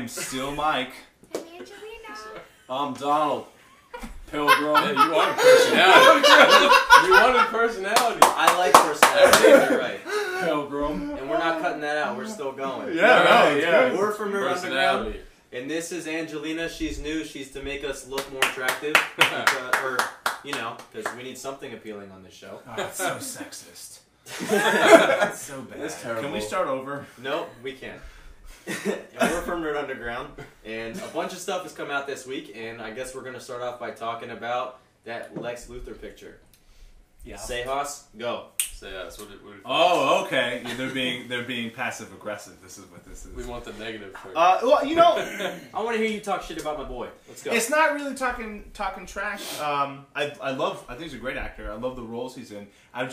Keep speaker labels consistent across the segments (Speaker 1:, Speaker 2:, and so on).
Speaker 1: am still Mike.
Speaker 2: I'm Angelina.
Speaker 3: I'm Donald. Pilgrim.
Speaker 4: Yeah, you wanted personality. You wanted personality.
Speaker 5: I like personality. You're right.
Speaker 3: Pilgrim.
Speaker 5: And we're not cutting that out. We're still going.
Speaker 3: Yeah.
Speaker 5: We're from Nerd Underground.
Speaker 4: Personality.
Speaker 5: And this is Angelina. She's new. She's to make us look more attractive. Or, you know, because we need something appealing on this show.
Speaker 1: Oh, it's so sexist. It's so bad.
Speaker 3: It's terrible.
Speaker 1: Can we start over?
Speaker 5: No, we can't. And we're from Nerd Underground. And a bunch of stuff has come out this week. And I guess we're going to start off by talking about that Lex Luthor picture.
Speaker 1: Yeah.
Speaker 5: Sehas, go.
Speaker 4: Say us. What
Speaker 1: Oh, okay. Yeah, they're being passive aggressive. This is what this is.
Speaker 4: we want the negative first.
Speaker 1: Well, you know,
Speaker 5: I want to hear you talk shit about my boy. Let's go.
Speaker 1: it's not really talking trash. I think he's a great actor. I love the roles he's in. I'm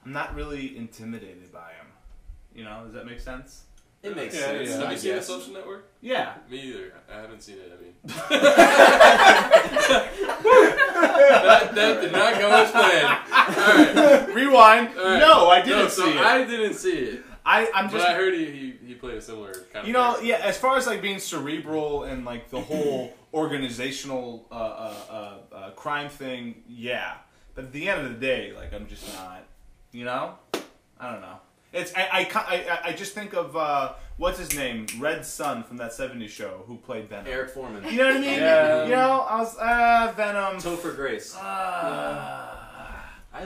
Speaker 1: not really intimidated by him. You know, does that make sense?
Speaker 5: It makes
Speaker 3: Yeah,
Speaker 5: sense.
Speaker 3: yeah.
Speaker 4: Have
Speaker 5: I
Speaker 4: you seen The
Speaker 5: guess.
Speaker 4: Social Network?
Speaker 1: Yeah.
Speaker 4: Me either. I haven't seen it. I mean, that did not go as planned. All right.
Speaker 1: Rewind.
Speaker 4: All right.
Speaker 1: No, I didn't
Speaker 4: so
Speaker 1: see it.
Speaker 4: I didn't see it.
Speaker 1: I'm
Speaker 4: But
Speaker 1: just.
Speaker 4: I heard he played a similar kind of.
Speaker 1: You know,
Speaker 4: character.
Speaker 1: yeah. As far as like being cerebral and like the whole organizational crime thing, yeah. But at the end of the day, like I'm just not. You know, I don't know. I just think of what's his name, Red Sun from that '70s show, who played Venom.
Speaker 5: Eric Foreman.
Speaker 1: You know what I mean?
Speaker 3: Yeah.
Speaker 1: You know, I was Venom.
Speaker 5: Topher Grace. I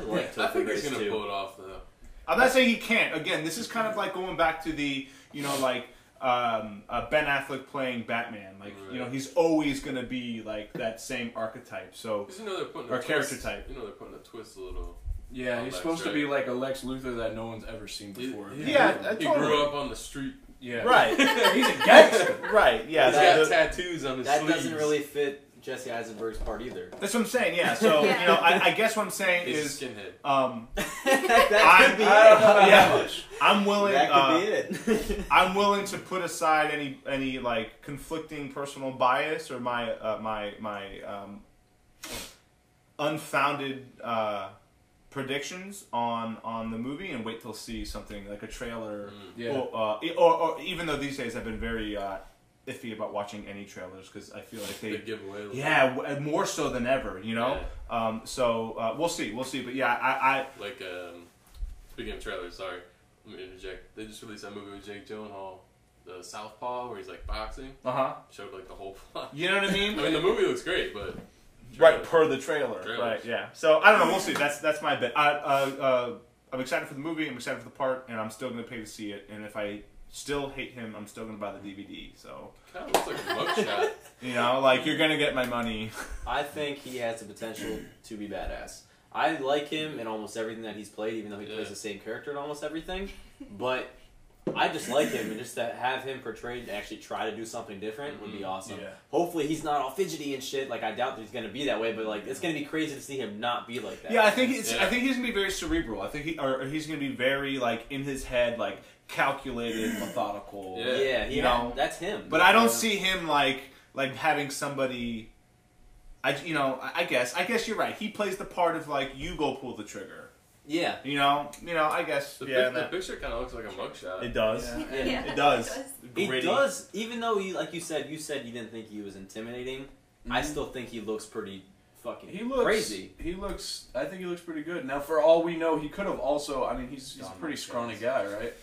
Speaker 5: like Topher
Speaker 4: I think
Speaker 5: Grace
Speaker 4: he's gonna
Speaker 5: too.
Speaker 4: pull it off though.
Speaker 1: I'm not saying he can't. Again, this is kind of like going back to the, you know, like Ben Affleck playing Batman. Like, you know, he's always gonna be like that same archetype. So,
Speaker 4: Because you know they're putting
Speaker 1: or
Speaker 4: a
Speaker 1: character
Speaker 4: twist,
Speaker 1: type.
Speaker 4: You know they're putting a twist a little.
Speaker 3: Yeah,
Speaker 4: Oh,
Speaker 3: he's
Speaker 4: Lex,
Speaker 3: supposed to
Speaker 4: right.
Speaker 3: be like a Lex Luthor that no one's ever seen before.
Speaker 1: Yeah,
Speaker 4: He
Speaker 1: totally.
Speaker 4: grew up on the street.
Speaker 3: Yeah.
Speaker 1: Right.
Speaker 3: He's a gangster.
Speaker 1: Right. Yeah.
Speaker 4: He's got tattoos on his
Speaker 5: That
Speaker 4: sleeves.
Speaker 5: doesn't really fit Jesse Eisenberg's part either.
Speaker 1: That's what I'm saying. Yeah. So you know, I guess what I'm saying
Speaker 4: He's
Speaker 1: is,
Speaker 4: a skinhead.
Speaker 5: That could be
Speaker 3: I don't know
Speaker 5: it.
Speaker 3: that much.
Speaker 1: I'm willing.
Speaker 5: That could be it.
Speaker 1: I'm willing to put aside any like conflicting personal bias or my unfounded predictions on the movie and wait till see something like a trailer.
Speaker 3: Yeah.
Speaker 1: Or even though these days I've been very iffy about watching any trailers because I feel like
Speaker 4: They give away. A little
Speaker 1: yeah, more so than ever, you know. So we'll see. But yeah, I
Speaker 4: Like, speaking of trailers, sorry, let me interject. They just released that movie with Jake Gyllenhaal, the Southpaw, where he's like boxing. Showed like the whole plot.
Speaker 1: you know what I mean.
Speaker 4: I mean, the movie looks great, but
Speaker 1: Right, per the trailer.
Speaker 4: Trailers.
Speaker 1: Right, yeah. So I don't know. We'll see. That's my bet. I'm excited for the movie. I'm excited for the part, and I'm still going to pay to see it. And if I still hate him, I'm still going to buy the DVD. So
Speaker 4: kind of looks like a mugshot.
Speaker 1: you know, like you're going to get my money.
Speaker 5: I think he has the potential to be badass. I like him in almost everything that he's played, even though he plays the same character in almost everything. But I just like him, and just to have him portrayed and actually try to do something different would be awesome.
Speaker 3: Yeah.
Speaker 5: Hopefully he's not all fidgety and shit. Like, I doubt that he's going to be that way, but like it's going to be crazy to see him not be like that.
Speaker 1: Yeah, I think he's going to be very cerebral. I think he's going to be very like in his head, like calculated, methodical.
Speaker 5: Yeah,
Speaker 1: you know,
Speaker 5: that's him.
Speaker 1: But I don't see him like having somebody. I guess you're right. He plays the part of like you go pull the trigger.
Speaker 5: Yeah.
Speaker 1: You know. I guess.
Speaker 4: The picture kind of looks like a mugshot.
Speaker 1: It does.
Speaker 3: Yeah.
Speaker 5: Yeah.
Speaker 1: It does.
Speaker 5: It
Speaker 1: Gritty.
Speaker 5: does, even though like you said you didn't think he was intimidating. I still think he looks pretty fucking crazy.
Speaker 3: I think he looks pretty good. Now, for all we know, he could have also. I mean, he's a pretty scrawny guy, right?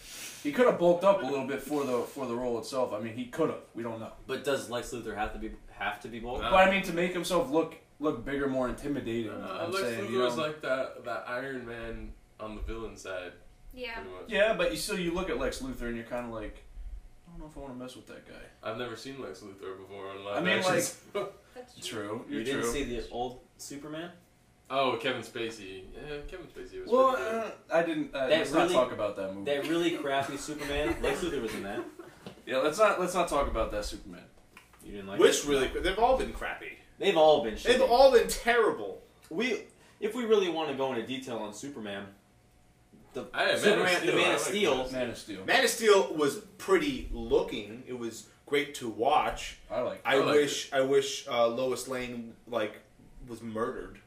Speaker 3: He could have bulked up a little bit for the role itself. I mean, he could have. We don't know.
Speaker 5: But does Lex Luthor have to be bold?
Speaker 3: But I mean, to make himself look bigger, more intimidating. I'm
Speaker 4: Lex
Speaker 3: saying,
Speaker 4: Luthor was like that Iron Man on the villain side.
Speaker 2: Yeah.
Speaker 4: Pretty much.
Speaker 3: Yeah, but you look at Lex Luthor and you're kind of like, I don't know if I want to mess with that guy.
Speaker 4: I've never seen Lex Luthor before on live
Speaker 3: I mean,
Speaker 4: actions.
Speaker 2: That's
Speaker 3: True.
Speaker 5: You
Speaker 3: You're
Speaker 5: didn't
Speaker 3: true.
Speaker 5: see the old Superman?
Speaker 4: Oh, Kevin Spacey. Yeah, Kevin Spacey was
Speaker 3: Well,
Speaker 4: pretty good.
Speaker 3: I didn't. Let's not talk about that movie.
Speaker 5: That really crappy Superman? Lex Luthor was in that.
Speaker 3: Yeah, let's not talk about that Superman.
Speaker 5: You didn't like
Speaker 1: Which
Speaker 5: it?
Speaker 1: really, they've all been crappy.
Speaker 5: They've all been shitty.
Speaker 1: They've all been terrible.
Speaker 5: If we really want to go into detail on Superman, the
Speaker 4: Man
Speaker 5: Man
Speaker 4: of
Speaker 5: of
Speaker 4: Steel.
Speaker 5: Steel.
Speaker 3: Man of Steel.
Speaker 1: Man of Steel was pretty looking. It was great to watch.
Speaker 3: I like.
Speaker 1: I wish Lois Lane like was murdered.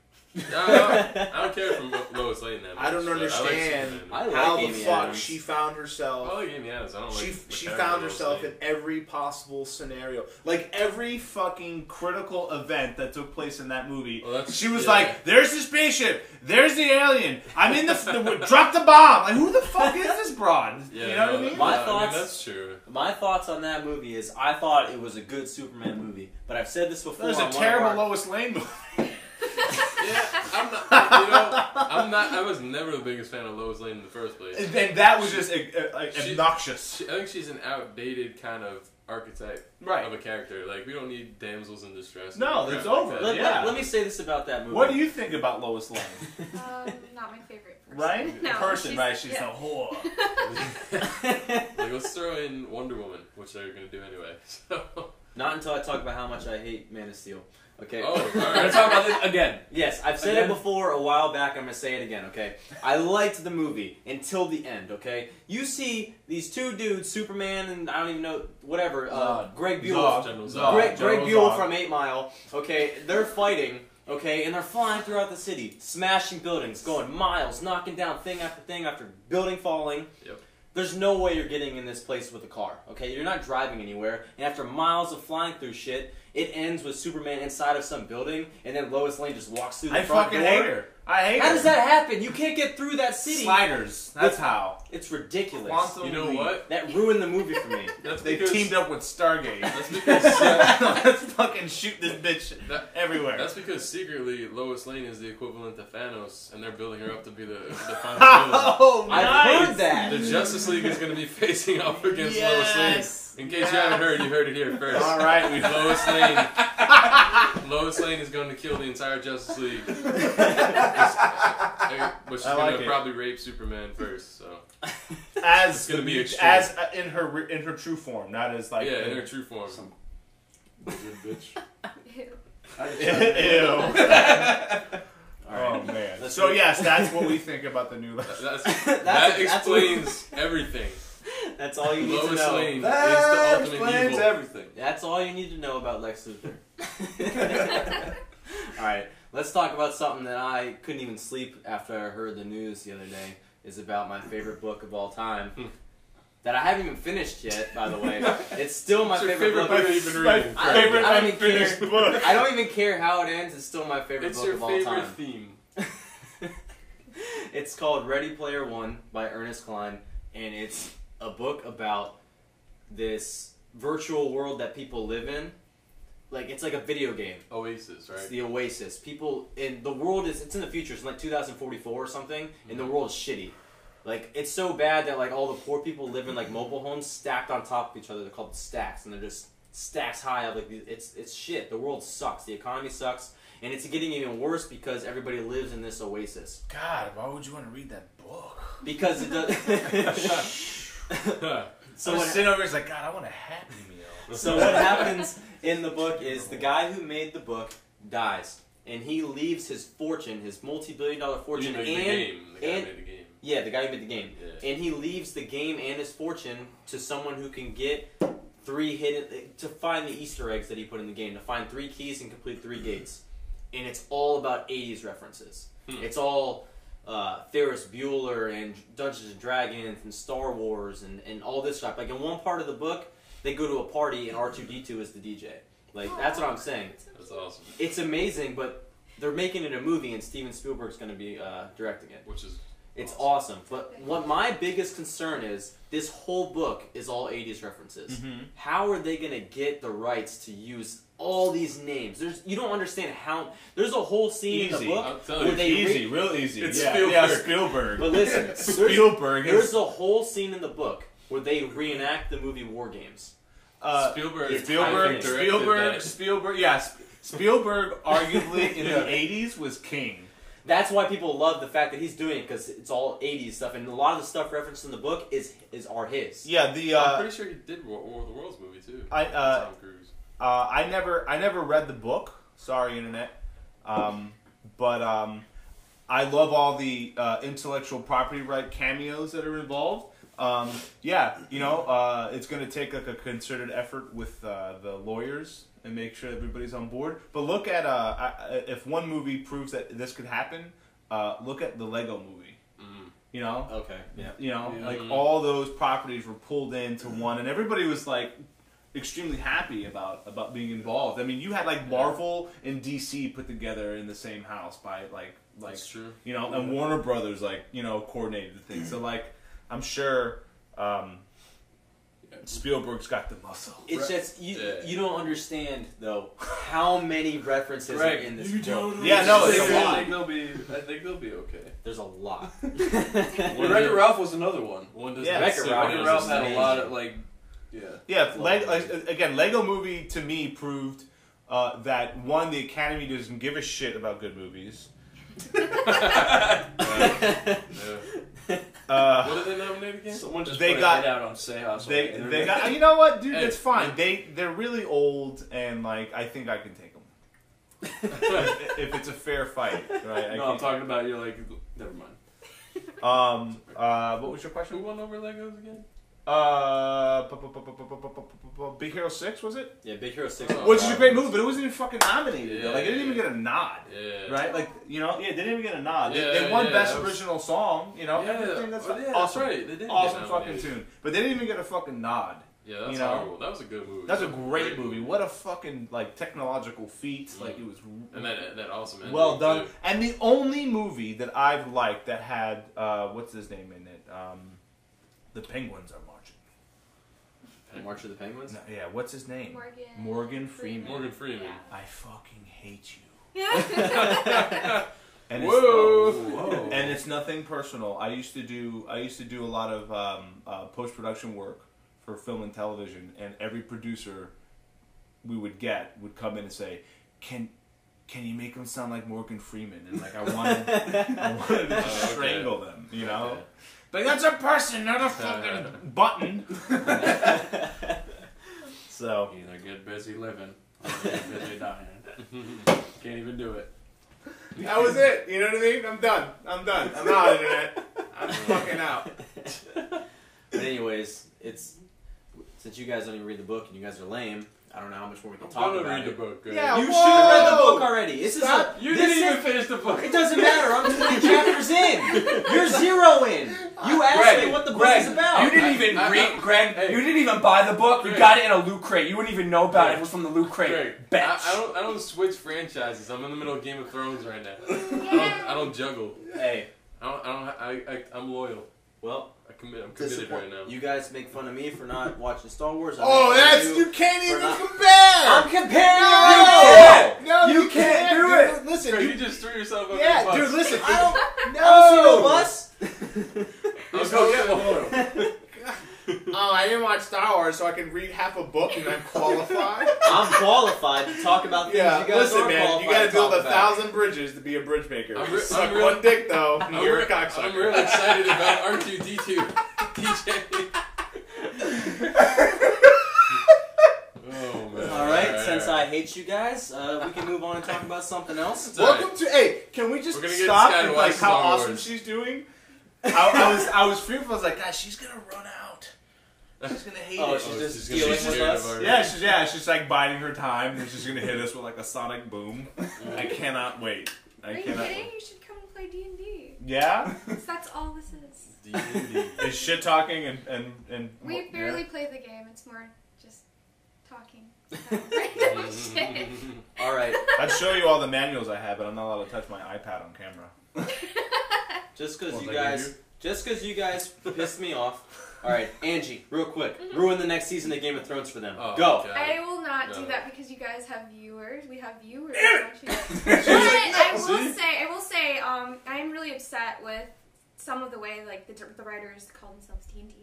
Speaker 4: I don't care for Lois Lane that much.
Speaker 1: I don't understand
Speaker 5: I like
Speaker 1: how the
Speaker 5: Amy
Speaker 1: fuck
Speaker 5: Adams.
Speaker 1: she found herself.
Speaker 4: I like Amy Adams. I don't like.
Speaker 1: She found herself in every possible scenario, like every fucking critical event that took place in that movie.
Speaker 4: Well,
Speaker 1: she was like, "There's the spaceship, there's the alien. I'm in the drop the bomb." Like, who the fuck is this broad?
Speaker 4: Yeah,
Speaker 1: you know what I mean?
Speaker 5: My thoughts.
Speaker 4: That's true.
Speaker 5: My thoughts on that movie is I thought it was a good Superman movie, but I've said this before.
Speaker 1: There's a terrible Lois Lane movie.
Speaker 4: Yeah, I'm not. You know, I'm not. I was never the biggest fan of Lois Lane in the first place.
Speaker 1: And that was just obnoxious.
Speaker 4: I think she's an outdated kind of archetype of a character. Like, we don't need damsels in distress.
Speaker 1: No, it's over.
Speaker 5: Let me say this about that movie.
Speaker 1: What do you think about Lois Lane?
Speaker 2: Not my favorite person.
Speaker 1: Right?
Speaker 2: No,
Speaker 1: person, right? She's a whore.
Speaker 4: Like, let's throw in Wonder Woman, which they're gonna do anyway. So.
Speaker 5: Not until I talk about how much I hate Man of Steel. Okay.
Speaker 3: Oh, we're gonna talk about this again.
Speaker 5: Yes, I've said it before a while back. I'm gonna say it again. Okay. I liked the movie until the end. Okay. You see these two dudes, Superman and I don't even know whatever. Greg Buell. Greg Buell from 8 Mile. Okay. They're fighting. Okay, and they're flying throughout the city, smashing buildings, going miles, knocking down thing after building falling.
Speaker 4: Yep.
Speaker 5: There's no way you're getting in this place with a car, okay? You're not driving anywhere, and after miles of flying through shit, it ends with Superman inside of some building, and then Lois Lane just walks through the front door.
Speaker 1: I fucking hate her. I hate her.
Speaker 5: How does that happen? You can't get through that city.
Speaker 1: Sliders. That's how.
Speaker 5: It's ridiculous.
Speaker 1: Quantum
Speaker 4: You know
Speaker 1: leap.
Speaker 4: what?
Speaker 5: That ruined the movie for me.
Speaker 1: They teamed up with Stargate.
Speaker 4: That's because
Speaker 1: Let's fucking shoot this bitch everywhere.
Speaker 4: That's because secretly Lois Lane is the equivalent to Thanos, and they're building her up to be the final villain.
Speaker 1: Oh,
Speaker 5: I've
Speaker 1: nice.
Speaker 5: heard that.
Speaker 4: The Justice League is going to be facing off against Lois Lane. In case you haven't heard, you heard it here first.
Speaker 1: All right, we
Speaker 4: Lois Lane is going to kill the entire Justice League. But she's going to probably rape Superman first. So
Speaker 1: as
Speaker 4: gonna be
Speaker 1: in her true form, not as like
Speaker 4: in her true form. Good bitch.
Speaker 2: Ew.
Speaker 1: Ew.
Speaker 5: Right.
Speaker 1: Oh man. So yes, that's what we think about the new.
Speaker 4: That explains everything.
Speaker 5: That's all you need to
Speaker 4: Lois
Speaker 5: know.
Speaker 4: Lane is the ultimate evil.
Speaker 3: Everything.
Speaker 5: That's all you need to know about Lex Luthor. Alright, let's talk about something that I couldn't even sleep after I heard the news the other day. Is about my favorite book of all time. That I haven't even finished yet, by the way. It's still my favorite book.
Speaker 4: you've been reading.
Speaker 1: Favorite
Speaker 5: I don't even
Speaker 1: unfinished
Speaker 5: care.
Speaker 1: book.
Speaker 5: I don't even care how it ends. It's still my favorite
Speaker 4: It's
Speaker 5: book
Speaker 4: your
Speaker 5: of all
Speaker 4: favorite
Speaker 5: time.
Speaker 4: theme.
Speaker 5: It's called Ready Player One by Ernest Cline, and it's a book about this virtual world that people live in. Like, it's like a video game.
Speaker 4: Oasis, right?
Speaker 5: It's the Oasis. People in the world it's in the future. It's like 2044 or something, and the world is shitty. Like, it's so bad that like all the poor people live in like mobile homes stacked on top of each other. They're called stacks, and they're just stacks high up. Like, it's shit. The world sucks. The economy sucks. And it's getting even worse because everybody lives in this oasis.
Speaker 1: God, why would you want to read that book?
Speaker 5: Because it does.
Speaker 1: So I was sitting over here, like, God, I want a Happy Meal.
Speaker 5: So what happens in the book is the guy who made the book dies, and he leaves his fortune, his multi-billion-dollar fortune,
Speaker 4: The guy who made the game.
Speaker 5: Yeah, the guy who made the game,
Speaker 4: Yeah.
Speaker 5: and he leaves the game and his fortune to someone who can get 3 hidden to find the Easter eggs that he put in the game, to find 3 keys and complete 3 gates. And it's all about 80s references. It's all Ferris Bueller and Dungeons and Dragons and Star Wars and all this stuff. Like, in one part of the book, they go to a party and R2-D2 is the DJ. Like, that's what I'm saying.
Speaker 4: That's awesome.
Speaker 5: It's amazing, but they're making it a movie and Steven Spielberg's going to be directing it.
Speaker 4: Which is
Speaker 5: It's awesome. But what my biggest concern is, this whole book is all 80s references.
Speaker 1: Mm-hmm.
Speaker 5: How are they going to get the rights to use all these names? You don't understand how. There's a whole scene in the book where they
Speaker 1: real easy.
Speaker 4: It's
Speaker 1: Spielberg. Yeah, Spielberg.
Speaker 5: But listen,
Speaker 1: Spielberg.
Speaker 5: there's a whole scene in the book where they reenact the movie War Games.
Speaker 4: Spielberg.
Speaker 1: Spielberg arguably in the 80s was king.
Speaker 5: That's why people love the fact that he's doing it, because it's all 80s stuff, and a lot of the stuff referenced in the book are his.
Speaker 1: Yeah,
Speaker 4: I'm pretty sure he did War of the Worlds movie too. Tom Cruise.
Speaker 1: I never read the book. Sorry, internet. But I love all the intellectual property right cameos that are involved. Yeah, it's going to take like a concerted effort with the lawyers and make sure everybody's on board. But look at if one movie proves that this could happen, look at the Lego movie. You know?
Speaker 5: Okay. Yeah.
Speaker 1: You know, like all those properties were pulled into one, and everybody was like extremely happy about being involved. I mean, you had like Marvel and DC put together in the same house by like
Speaker 4: That's true.
Speaker 1: you know, and Warner Brothers like, you know, coordinated the thing. So like, I'm sure Spielberg's got the muscle.
Speaker 5: It's just you don't understand though how many references are in this book.
Speaker 1: Yeah, no, it's a
Speaker 3: I
Speaker 1: lot.
Speaker 3: think they'll be okay.
Speaker 5: There's a lot.
Speaker 3: Wreck-It Ralph was another one.
Speaker 5: Wreck-It
Speaker 3: Ralph had a lot of like.
Speaker 1: Yeah. Again, Lego Movie to me proved that one, the Academy doesn't give a shit about good movies.
Speaker 4: What did they nominate again?
Speaker 3: Someone just put got it out on Seance.
Speaker 1: They got. You know what, dude? That's fine. They're really old, and like I think I can take them if it's a fair fight, right?
Speaker 3: No, I'm talking about you're like. Never mind.
Speaker 1: What was your question?
Speaker 4: Who won over Legos again?
Speaker 1: Big Hero 6, was it?
Speaker 5: Yeah, Big Hero 6.
Speaker 1: Which is a great movie, but it wasn't even fucking nominated.
Speaker 4: Yeah,
Speaker 1: like, it didn't even get a nod.
Speaker 4: Yeah.
Speaker 1: Right? Like, you know, they didn't even get a nod.
Speaker 4: Yeah,
Speaker 1: they won Best
Speaker 4: that was...
Speaker 1: Original Song, you know, everything. That's awesome.
Speaker 4: That's right. They did
Speaker 1: awesome fucking tune. But they didn't even get a fucking nod.
Speaker 4: Yeah, that's
Speaker 1: you know?
Speaker 4: horrible. That was a good movie.
Speaker 1: That's a great movie. What a fucking, like, technological feat. Like, it was...
Speaker 4: And that awesome ending.
Speaker 1: Well done.
Speaker 4: Too.
Speaker 1: And the only movie that I've liked that had, what's his name in it? The Penguins are marching.
Speaker 5: March of the Penguins?
Speaker 1: No, yeah, what's his name?
Speaker 2: Morgan
Speaker 1: Freeman.
Speaker 4: Morgan Freeman.
Speaker 2: Yeah.
Speaker 1: I fucking hate you.
Speaker 2: Yeah.
Speaker 1: And
Speaker 3: Whoa.
Speaker 1: And it's nothing personal. I used to do a lot of post production work for film and television, and every producer we would come in and say, "Can you make him sound like Morgan Freeman?" And like I wanted to strangle them, you know.
Speaker 4: Okay.
Speaker 1: Like, that's a person, not a fucking button. So
Speaker 3: Either get busy living or get busy dying. Can't even do it.
Speaker 1: that was it. You know what I mean? I'm done. I'm out, internet. I'm fucking out.
Speaker 5: But anyways, since you guys don't even read the book and you guys are lame, I don't know how much more we can
Speaker 4: I'm
Speaker 5: talk
Speaker 4: gonna
Speaker 5: about
Speaker 4: read the
Speaker 5: it.
Speaker 4: book.
Speaker 1: Yeah,
Speaker 5: You should have read the book already.
Speaker 3: You didn't even finish the book.
Speaker 5: It doesn't matter. I'm 20 chapters in. You're 0 in. You asked me what the book is about.
Speaker 6: You didn't even read, Greg. You didn't even buy the book. You got it in a loot crate. You wouldn't even know about it. It was from the loot crate.
Speaker 4: Greg,
Speaker 6: Bitch.
Speaker 4: I don't switch franchises. I'm in the middle of Game of Thrones right now. I don't juggle.
Speaker 5: Hey,
Speaker 4: I'm loyal.
Speaker 5: well,
Speaker 4: I'm committed right now.
Speaker 5: you guys make fun of me for not watching Star Wars.
Speaker 1: You can't even compare.
Speaker 5: I'm comparing
Speaker 1: No,
Speaker 5: you.
Speaker 1: no,
Speaker 5: You can't do it.
Speaker 1: Listen,
Speaker 4: Greg, you just threw yourself up
Speaker 1: yeah,
Speaker 4: the bus.
Speaker 1: dude, listen.
Speaker 5: I don't see no bus.
Speaker 4: Let's go get one.
Speaker 1: Oh, I didn't watch Star Wars, so I can read half a book and I'm qualified.
Speaker 5: I'm qualified to talk about things
Speaker 1: Yeah,
Speaker 5: you guys
Speaker 1: listen,
Speaker 5: aren't
Speaker 1: man, you
Speaker 5: qualified
Speaker 1: gotta
Speaker 5: to
Speaker 1: build
Speaker 5: talk
Speaker 1: 1,000 bridges to be a bridge maker. Suck
Speaker 4: I'm real-
Speaker 1: one dick though, you're a cocksucker.
Speaker 4: I'm real excited about R2D2 DJ. Oh man!
Speaker 5: All right, since I hate you guys, we can move on and talk about something else.
Speaker 1: Welcome to. Hey, can we just
Speaker 4: We're gonna get
Speaker 1: stop
Speaker 4: this guy to
Speaker 1: and
Speaker 4: watch
Speaker 1: like how
Speaker 4: Star
Speaker 1: awesome
Speaker 4: Wars.
Speaker 1: she's doing? I was fearful. I was like, gosh, she's gonna run out. She's gonna hate
Speaker 5: Oh,
Speaker 1: it.
Speaker 5: she's just
Speaker 4: she's gonna
Speaker 5: dealing
Speaker 4: be
Speaker 5: with
Speaker 4: scared
Speaker 5: us.
Speaker 4: of our-
Speaker 1: She's like biding her time, and she's gonna hit us with like a sonic boom. I cannot wait.
Speaker 2: Are you kidding? You should come and play D&D.
Speaker 1: Yeah,
Speaker 2: That's all this is.
Speaker 4: D&D.
Speaker 1: is shit talking and
Speaker 2: We
Speaker 1: yeah.
Speaker 2: barely play the game. It's more just talking. Random shit.
Speaker 5: All right,
Speaker 1: I'd show you all the manuals I have, but I'm not allowed to touch my iPad on camera.
Speaker 5: just because
Speaker 4: What,
Speaker 5: you
Speaker 4: like
Speaker 5: guys, pissed me off. All right, Angie, real quick, ruin the next season of Game of Thrones for them.
Speaker 4: Oh,
Speaker 5: Go.
Speaker 4: God.
Speaker 2: I will not do
Speaker 4: No.
Speaker 2: that because you guys have viewers. We have viewers.
Speaker 1: Damn
Speaker 2: But I
Speaker 4: See?
Speaker 2: will say, I am really upset with some of the way like the writers call themselves D&D.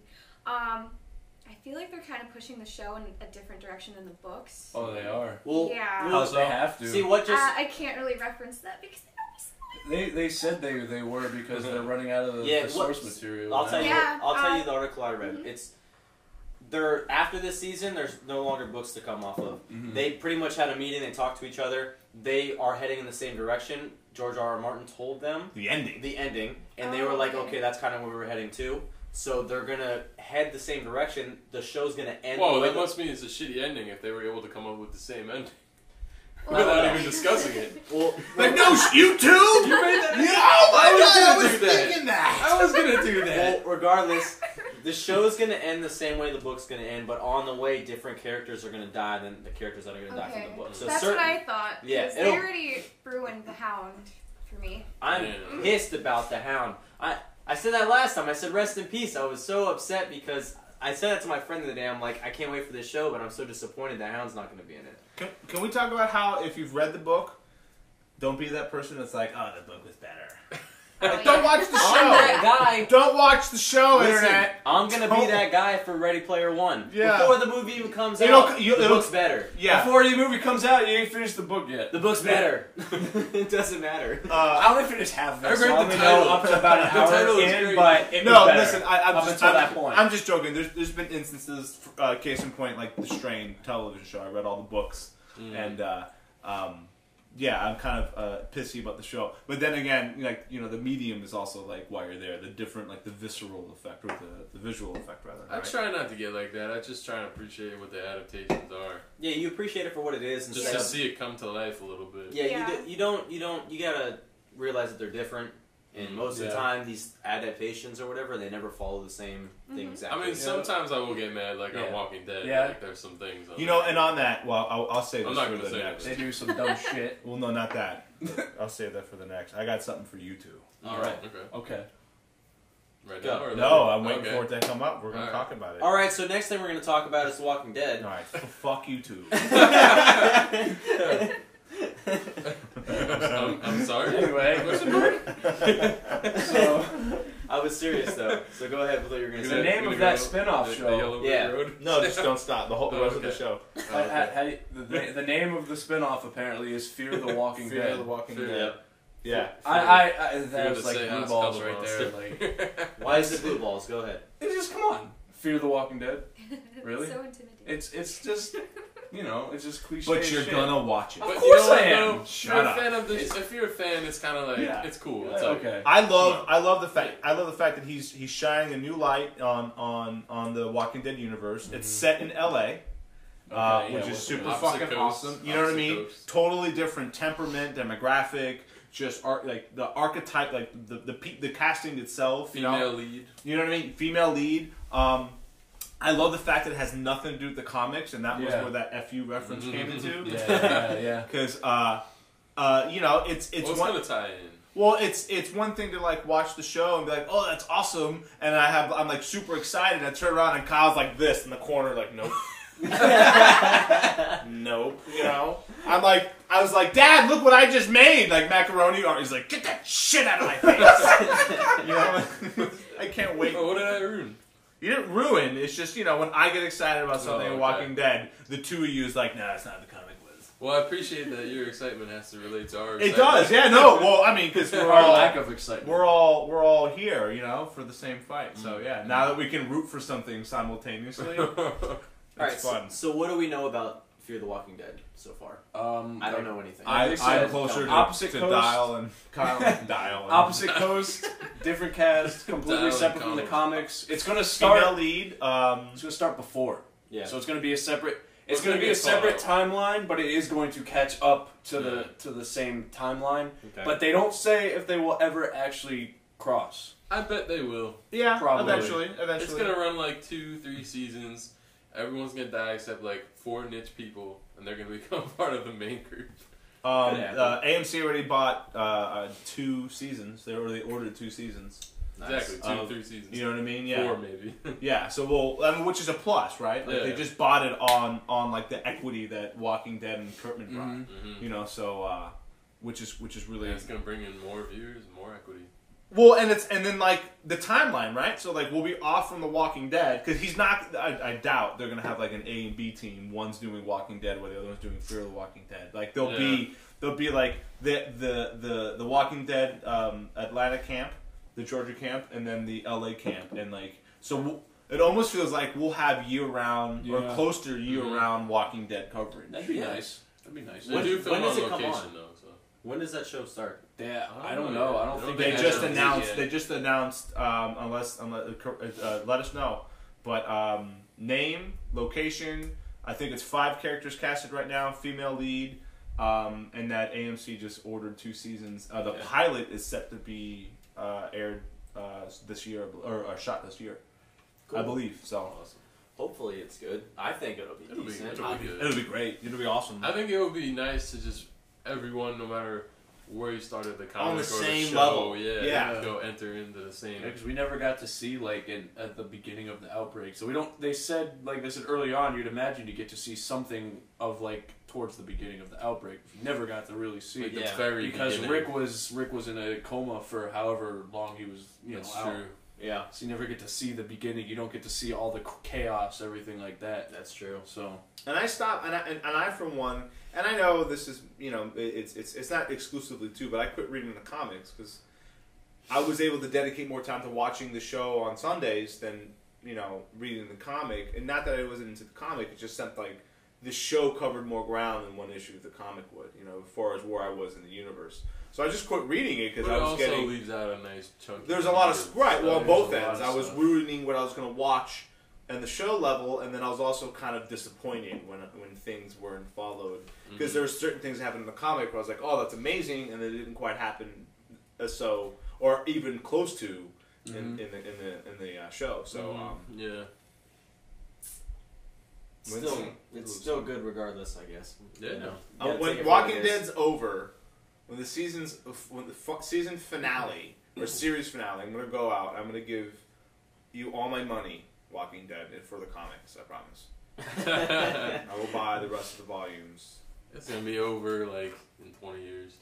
Speaker 2: I feel like they're kind of pushing the show in a different direction than the books.
Speaker 3: Oh, they are.
Speaker 5: Well,
Speaker 2: Yeah.
Speaker 5: well,
Speaker 3: They have to.
Speaker 5: see what just.
Speaker 2: I can't really reference that because they
Speaker 3: They said they were because they're running out of the
Speaker 5: Yeah,
Speaker 3: source
Speaker 5: what-
Speaker 3: material.
Speaker 5: I'll
Speaker 3: now.
Speaker 5: tell you.
Speaker 2: Yeah,
Speaker 5: I'll tell you the article I read.
Speaker 2: mhm.
Speaker 5: It's there after this season. There's no longer books to come off of.
Speaker 3: Mhm.
Speaker 5: They pretty much had a meeting. They talked to each other. They are heading in the same direction. George R.R. Martin told them
Speaker 1: The ending.
Speaker 5: the ending, and they were like,
Speaker 2: okay.
Speaker 5: "Okay, that's kind of where we're heading to." So they're gonna head the same direction. The show's gonna end.
Speaker 4: Whoa, that must mean it's a shitty ending if they were able to come up with the same ending.
Speaker 2: Well,
Speaker 4: Without even discussing it.
Speaker 5: Well,
Speaker 1: Like, no, you too?
Speaker 4: You made that?
Speaker 1: No, I was
Speaker 4: do that.
Speaker 1: thinking that.
Speaker 4: I was gonna do that.
Speaker 5: well, regardless, the show's gonna end the same way the book's gonna end, but on the way, different characters are gonna die than the characters that are gonna die from the book. So
Speaker 2: that's what I thought.
Speaker 5: Yeah,
Speaker 2: They already ruined the Hound for me.
Speaker 5: I'm pissed about the Hound. I said that last time. I said rest in peace. I was so upset because I said that to my friend the other day. I'm like, I can't wait for this show, but I'm so disappointed that Hound's not going to be in it.
Speaker 1: Can we talk about how, if you've read the book, don't be that person that's like, oh, the book was better. Don't watch the show.
Speaker 5: I'm that guy.
Speaker 1: Don't watch the show,
Speaker 5: Listen,
Speaker 1: Internet.
Speaker 5: I'm going to be that guy for Ready Player One.
Speaker 1: Yeah.
Speaker 5: Before the movie even comes
Speaker 1: It'll-
Speaker 5: out,
Speaker 1: you-
Speaker 5: the
Speaker 1: it'll-
Speaker 5: book's better.
Speaker 1: Yeah.
Speaker 3: Before the movie comes out, you ain't finished the book yet.
Speaker 5: The book's better. It doesn't matter.
Speaker 6: I only finished half of
Speaker 4: I
Speaker 6: it, so
Speaker 4: read
Speaker 6: I
Speaker 4: the
Speaker 6: only
Speaker 4: title.
Speaker 6: know up to about an
Speaker 4: The title
Speaker 6: hour
Speaker 4: is
Speaker 6: in,
Speaker 4: great.
Speaker 6: but it
Speaker 1: No,
Speaker 6: was better.
Speaker 1: listen, I'm
Speaker 6: up
Speaker 1: just,
Speaker 6: until that point.
Speaker 1: I'm just joking. There's been instances, case in point, like the Strain television show. I read all the books, and yeah, I'm kind of pissy about the show. But then again, like, you know, the medium is also like why you're there. The different, like the visceral effect, or the visual effect rather.
Speaker 4: I
Speaker 1: Right?
Speaker 4: try not to get like that. I just try and appreciate what the adaptations are.
Speaker 5: Yeah, you appreciate it for what it is.
Speaker 4: Just
Speaker 5: instead
Speaker 4: to
Speaker 5: of-
Speaker 4: see it come to life a little bit.
Speaker 5: Yeah,
Speaker 2: Yeah.
Speaker 5: you gotta realize that they're different. And most of the time, these adaptations or whatever, they never follow the same thing exactly.
Speaker 4: I mean, sometimes I will get mad, like on Walking Dead.
Speaker 6: Yeah.
Speaker 4: Like, there's some things.
Speaker 1: You know, and on that, well, I'll save this
Speaker 4: I'm not
Speaker 1: for
Speaker 4: gonna
Speaker 1: the
Speaker 4: say
Speaker 1: next.
Speaker 6: They do some dumb shit.
Speaker 1: Well, no, not that. I'll save that for the next. I got something for you two.
Speaker 5: All right.
Speaker 4: Okay.
Speaker 6: Okay.
Speaker 4: Right
Speaker 5: Go.
Speaker 4: now? Or
Speaker 1: No,
Speaker 4: later?
Speaker 1: I'm waiting
Speaker 4: Okay.
Speaker 1: for it to come up. We're going to
Speaker 4: Alright.
Speaker 1: talk about it.
Speaker 5: All right, so next thing we're going to talk about is The Walking Dead.
Speaker 1: All right. Fuck you two.
Speaker 4: I'm sorry.
Speaker 6: Anyway.
Speaker 4: Question mark?
Speaker 6: So,
Speaker 5: I was serious though, so go ahead with what you're going to
Speaker 6: The
Speaker 5: say.
Speaker 6: name of that spin-off
Speaker 4: the
Speaker 6: show.
Speaker 4: Yellow Brick
Speaker 5: Yeah.
Speaker 4: Road?
Speaker 1: No, just don't stop. The rest of the
Speaker 4: Okay.
Speaker 1: show.
Speaker 6: the name of the spin-off apparently is Fear the Walking
Speaker 1: Fear
Speaker 6: Dead.
Speaker 1: the Walking
Speaker 4: Fear.
Speaker 1: Dead. Yeah.
Speaker 6: That was like
Speaker 4: Say
Speaker 6: blue
Speaker 4: House
Speaker 6: balls
Speaker 4: Cover
Speaker 6: right there.
Speaker 4: Monster.
Speaker 6: Like,
Speaker 5: Why is it blue balls? Go ahead.
Speaker 6: it's just, come on. Fear the Walking Dead. Really?
Speaker 2: So intimidating.
Speaker 6: It's just, you know, it's just cliche.
Speaker 1: But you're
Speaker 6: shit.
Speaker 1: gonna watch it.
Speaker 6: Of
Speaker 4: But
Speaker 6: course
Speaker 4: you know what,
Speaker 6: I am.
Speaker 4: though?
Speaker 1: Shut
Speaker 4: You're a
Speaker 1: up.
Speaker 4: fan of this. If you're a fan, it's kind of like
Speaker 6: Yeah.
Speaker 4: it's cool.
Speaker 6: Yeah,
Speaker 4: It's like,
Speaker 6: okay.
Speaker 1: I love the fact that he's shining a new light on the Walking Dead universe. It's set in L.A.
Speaker 6: Okay,
Speaker 1: which
Speaker 6: yeah,
Speaker 1: is super
Speaker 4: opposite
Speaker 1: fucking
Speaker 4: coast.
Speaker 1: awesome. You know what I
Speaker 4: Opposite
Speaker 1: mean?
Speaker 4: coast.
Speaker 1: Totally different temperament, demographic, just like the archetype, like the casting itself. You
Speaker 4: female
Speaker 1: know,
Speaker 4: lead.
Speaker 1: you know what I mean? Female lead. I love the fact that it has nothing to do with the comics, and that was
Speaker 6: Yeah.
Speaker 1: where that FU reference came into.
Speaker 6: Yeah.
Speaker 1: Because you know, it's
Speaker 4: What's
Speaker 1: one.
Speaker 4: gonna tie in?
Speaker 1: Well, it's one thing to like watch the show and be like, oh, that's awesome, and I'm like super excited. And I turn around and Kyle's like this in the corner, like nope, nope. You know, I was like, Dad, look what I just made, like macaroni. Or he's like, get that shit out of my face. You know, I can't wait.
Speaker 4: Oh, what did I ruin?
Speaker 1: You didn't ruin. It's just, you know, when I get excited about something in
Speaker 4: okay.
Speaker 1: Walking Dead, the two of you is like, nah, it's not the comic was.
Speaker 4: Well, I appreciate that your excitement has to relate to our.
Speaker 1: It does, yeah, no. Well, I mean, because we're all
Speaker 6: lack of excitement.
Speaker 1: we're all here, you know, for the same fight. So yeah, now that we can root for something simultaneously, it's
Speaker 5: All right,
Speaker 1: fun.
Speaker 5: so what do we know about Fear the Walking Dead so far? I don't know anything.
Speaker 6: Like I
Speaker 1: I'm
Speaker 6: said,
Speaker 1: closer
Speaker 6: opposite
Speaker 1: to
Speaker 6: coast.
Speaker 1: Dial and Kyle. Dial. And
Speaker 6: Opposite coast, different cast, completely
Speaker 4: Dial
Speaker 6: separate from the
Speaker 4: comics.
Speaker 6: comics. It's gonna
Speaker 1: female
Speaker 6: start.
Speaker 1: lead.
Speaker 6: It's gonna start before.
Speaker 5: Yeah.
Speaker 6: So it's gonna be a separate. It's
Speaker 4: It's
Speaker 6: gonna
Speaker 4: gonna
Speaker 6: be
Speaker 4: get
Speaker 6: a separate
Speaker 4: caught
Speaker 6: timeline, but it is going to catch up to the same timeline.
Speaker 5: Okay.
Speaker 6: But they don't say if they will ever actually cross.
Speaker 4: I bet they will.
Speaker 1: yeah,
Speaker 6: Probably.
Speaker 1: eventually.
Speaker 4: It's gonna run like 2-3 seasons. Everyone's gonna die except like 4 niche people, and they're gonna become part of the main group.
Speaker 1: AMC already bought 2 seasons. They already ordered 2 seasons.
Speaker 5: Nice.
Speaker 4: Exactly, 2-3 seasons.
Speaker 1: You know what I mean? Yeah.
Speaker 4: 4 maybe.
Speaker 1: Yeah. So I mean, which is a plus, right? Like,
Speaker 4: Yeah.
Speaker 1: They just bought it on like the equity that Walking Dead and Kurtman brought.
Speaker 4: Mhm.
Speaker 1: You know, so which is really.
Speaker 4: Yeah, it's gonna bring in more viewers, more equity.
Speaker 1: Well, and then like the timeline, right? So like we'll be off from The Walking Dead because he's not. I doubt they're gonna have like an A and B team. One's doing Walking Dead, while the other one's doing Fear the Walking Dead. Like they'll be like the Walking Dead Atlanta camp, the Georgia camp, and then the LA camp, and like so it almost feels like we'll have year round or close to year round Walking Dead coverage.
Speaker 6: That'd be
Speaker 5: Yeah.
Speaker 6: nice. That'd be nice.
Speaker 4: They
Speaker 5: When-
Speaker 4: do film
Speaker 5: when does
Speaker 4: on
Speaker 5: it come
Speaker 4: location
Speaker 5: on?
Speaker 4: though, so
Speaker 5: When does that show start?
Speaker 3: Yeah, I don't know. I don't think
Speaker 1: They just announced. They just announced. Unless let us know. But name, location. I think it's 5 characters casted right now. Female lead. And that AMC just ordered 2 seasons. The pilot is set to be aired this year or shot this year. Cool. I believe so.
Speaker 5: Awesome. Hopefully it's good. I think it'll be decent.
Speaker 4: It'll be good.
Speaker 1: It'll be great. It'll be awesome.
Speaker 4: I think it would be nice to just everyone, no matter where you started the comic
Speaker 1: on the
Speaker 4: or
Speaker 1: same
Speaker 4: the show,
Speaker 1: level.
Speaker 4: Yeah, go enter into the same.
Speaker 3: Yeah, because we never got to see like at the beginning of the outbreak. So we don't. They said early on, you'd imagine you get to see something of like towards the beginning of the outbreak. We never got to really see.
Speaker 4: Like, very
Speaker 3: because
Speaker 4: beginning.
Speaker 3: Rick was in a coma for however long he was.
Speaker 4: That's
Speaker 3: out.
Speaker 4: true.
Speaker 5: Yeah.
Speaker 3: So you never get to see the beginning. You don't get to see all the chaos, everything like that.
Speaker 5: That's true.
Speaker 3: So.
Speaker 1: And I stopped, and I for one, and I know this is, it's not exclusively too, but I quit reading the comics because I was able to dedicate more time to watching the show on Sundays than, reading the comic. And not that I wasn't into the comic, it just seemed like the show covered more ground than one issue of the comic would, as far as where I was in the universe. So I just quit reading it because I was getting.
Speaker 4: It also leaves out a nice chunk.
Speaker 1: There's a lot of on both ends. I was ruining what I was going to watch and the show level, and then I was also kind of disappointed when things weren't followed because there were certain things that happened in the comic where I was like, oh, that's amazing, and it didn't quite happen or even close to in the show. So
Speaker 4: yeah.
Speaker 5: It's still good regardless, I guess.
Speaker 4: Yeah.
Speaker 1: When Walking Dead's over, when the season finale or series finale, I'm gonna go out. I'm gonna give you all my money, Walking Dead, for the comics. I promise. I will buy the rest of the volumes.
Speaker 4: It's gonna be over like in 20 years.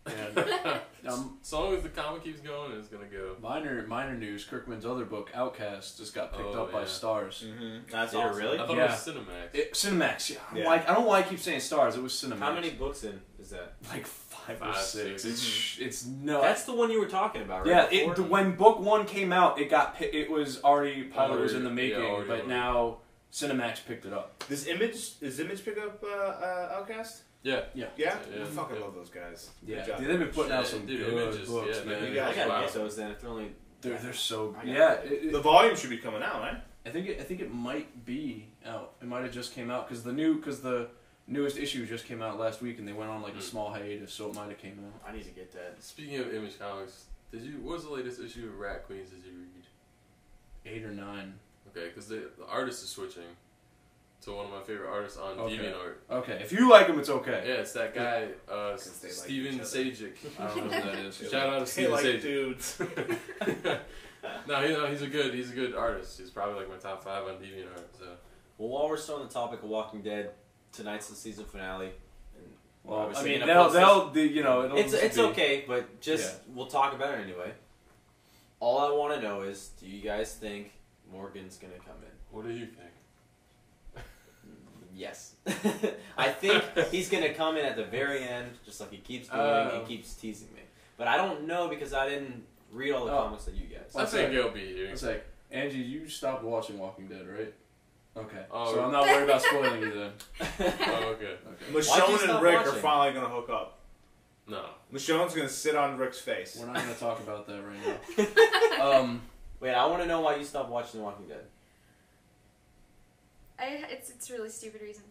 Speaker 4: And as long as the comic keeps going, it's gonna go.
Speaker 3: Minor news: Kirkman's other book, Outcast, just got picked up by Stars.
Speaker 1: That's
Speaker 5: awesome. Really?
Speaker 4: I thought it was Cinemax.
Speaker 3: Cinemax, yeah. I don't know why I keep saying Stars. It was Cinemax.
Speaker 5: How many books in is that?
Speaker 3: Like 5 or 6. It's no.
Speaker 5: That's the one you were talking about, right?
Speaker 3: Yeah. When book 1 came out, it was already pilot was in the making, but now Cinemax picked it up.
Speaker 1: Does Image pick up Outcast?
Speaker 4: Yeah.
Speaker 1: I fucking love those guys.
Speaker 3: Yeah, dude, they've been putting out some good books, man.
Speaker 5: I gotta get those then. If they're only
Speaker 3: they're so good.
Speaker 1: The volume should be coming out, right?
Speaker 3: I think it might be out. It might have just came out because the newest issue just came out last week, and they went on like a small hiatus, so it might have came out.
Speaker 5: I need to get that.
Speaker 4: Speaking of Image Comics, what was the latest issue of Rat Queens did you read?
Speaker 3: 8 or 9.
Speaker 4: Okay, because the artist is switching to one of my favorite artists on DeviantArt.
Speaker 3: Okay, if you like him, it's okay.
Speaker 4: Yeah, it's that guy, Steven Sajic.
Speaker 3: I don't know who that is.
Speaker 4: Shout out to Steven Sajic.
Speaker 1: Dudes.
Speaker 4: No, he's a good artist. He's probably like my top 5 on DeviantArt. So.
Speaker 5: Well, while we're still on the topic of Walking Dead, tonight's the season finale.
Speaker 3: Well, I mean, it'll
Speaker 5: it's okay, but we'll talk about it anyway. All I want to know is, do you guys think Morgan's gonna come in?
Speaker 4: What do you think?
Speaker 5: Yes. I think he's going to come in at the very end, just like he keeps doing and keeps teasing me. But I don't know because I didn't read all the comics that you guys.
Speaker 4: I think he'll be here.
Speaker 3: It's like, Angie, you stopped watching Walking Dead, right? Okay. So I'm not worried about spoiling you then.
Speaker 4: Okay.
Speaker 1: Michonne and Rick are finally going to hook up.
Speaker 4: No.
Speaker 1: Michonne's going to sit on Rick's face.
Speaker 3: We're not going to talk about that right now.
Speaker 5: Wait, I want to know why you stopped watching The Walking Dead.
Speaker 2: It's a really stupid reason.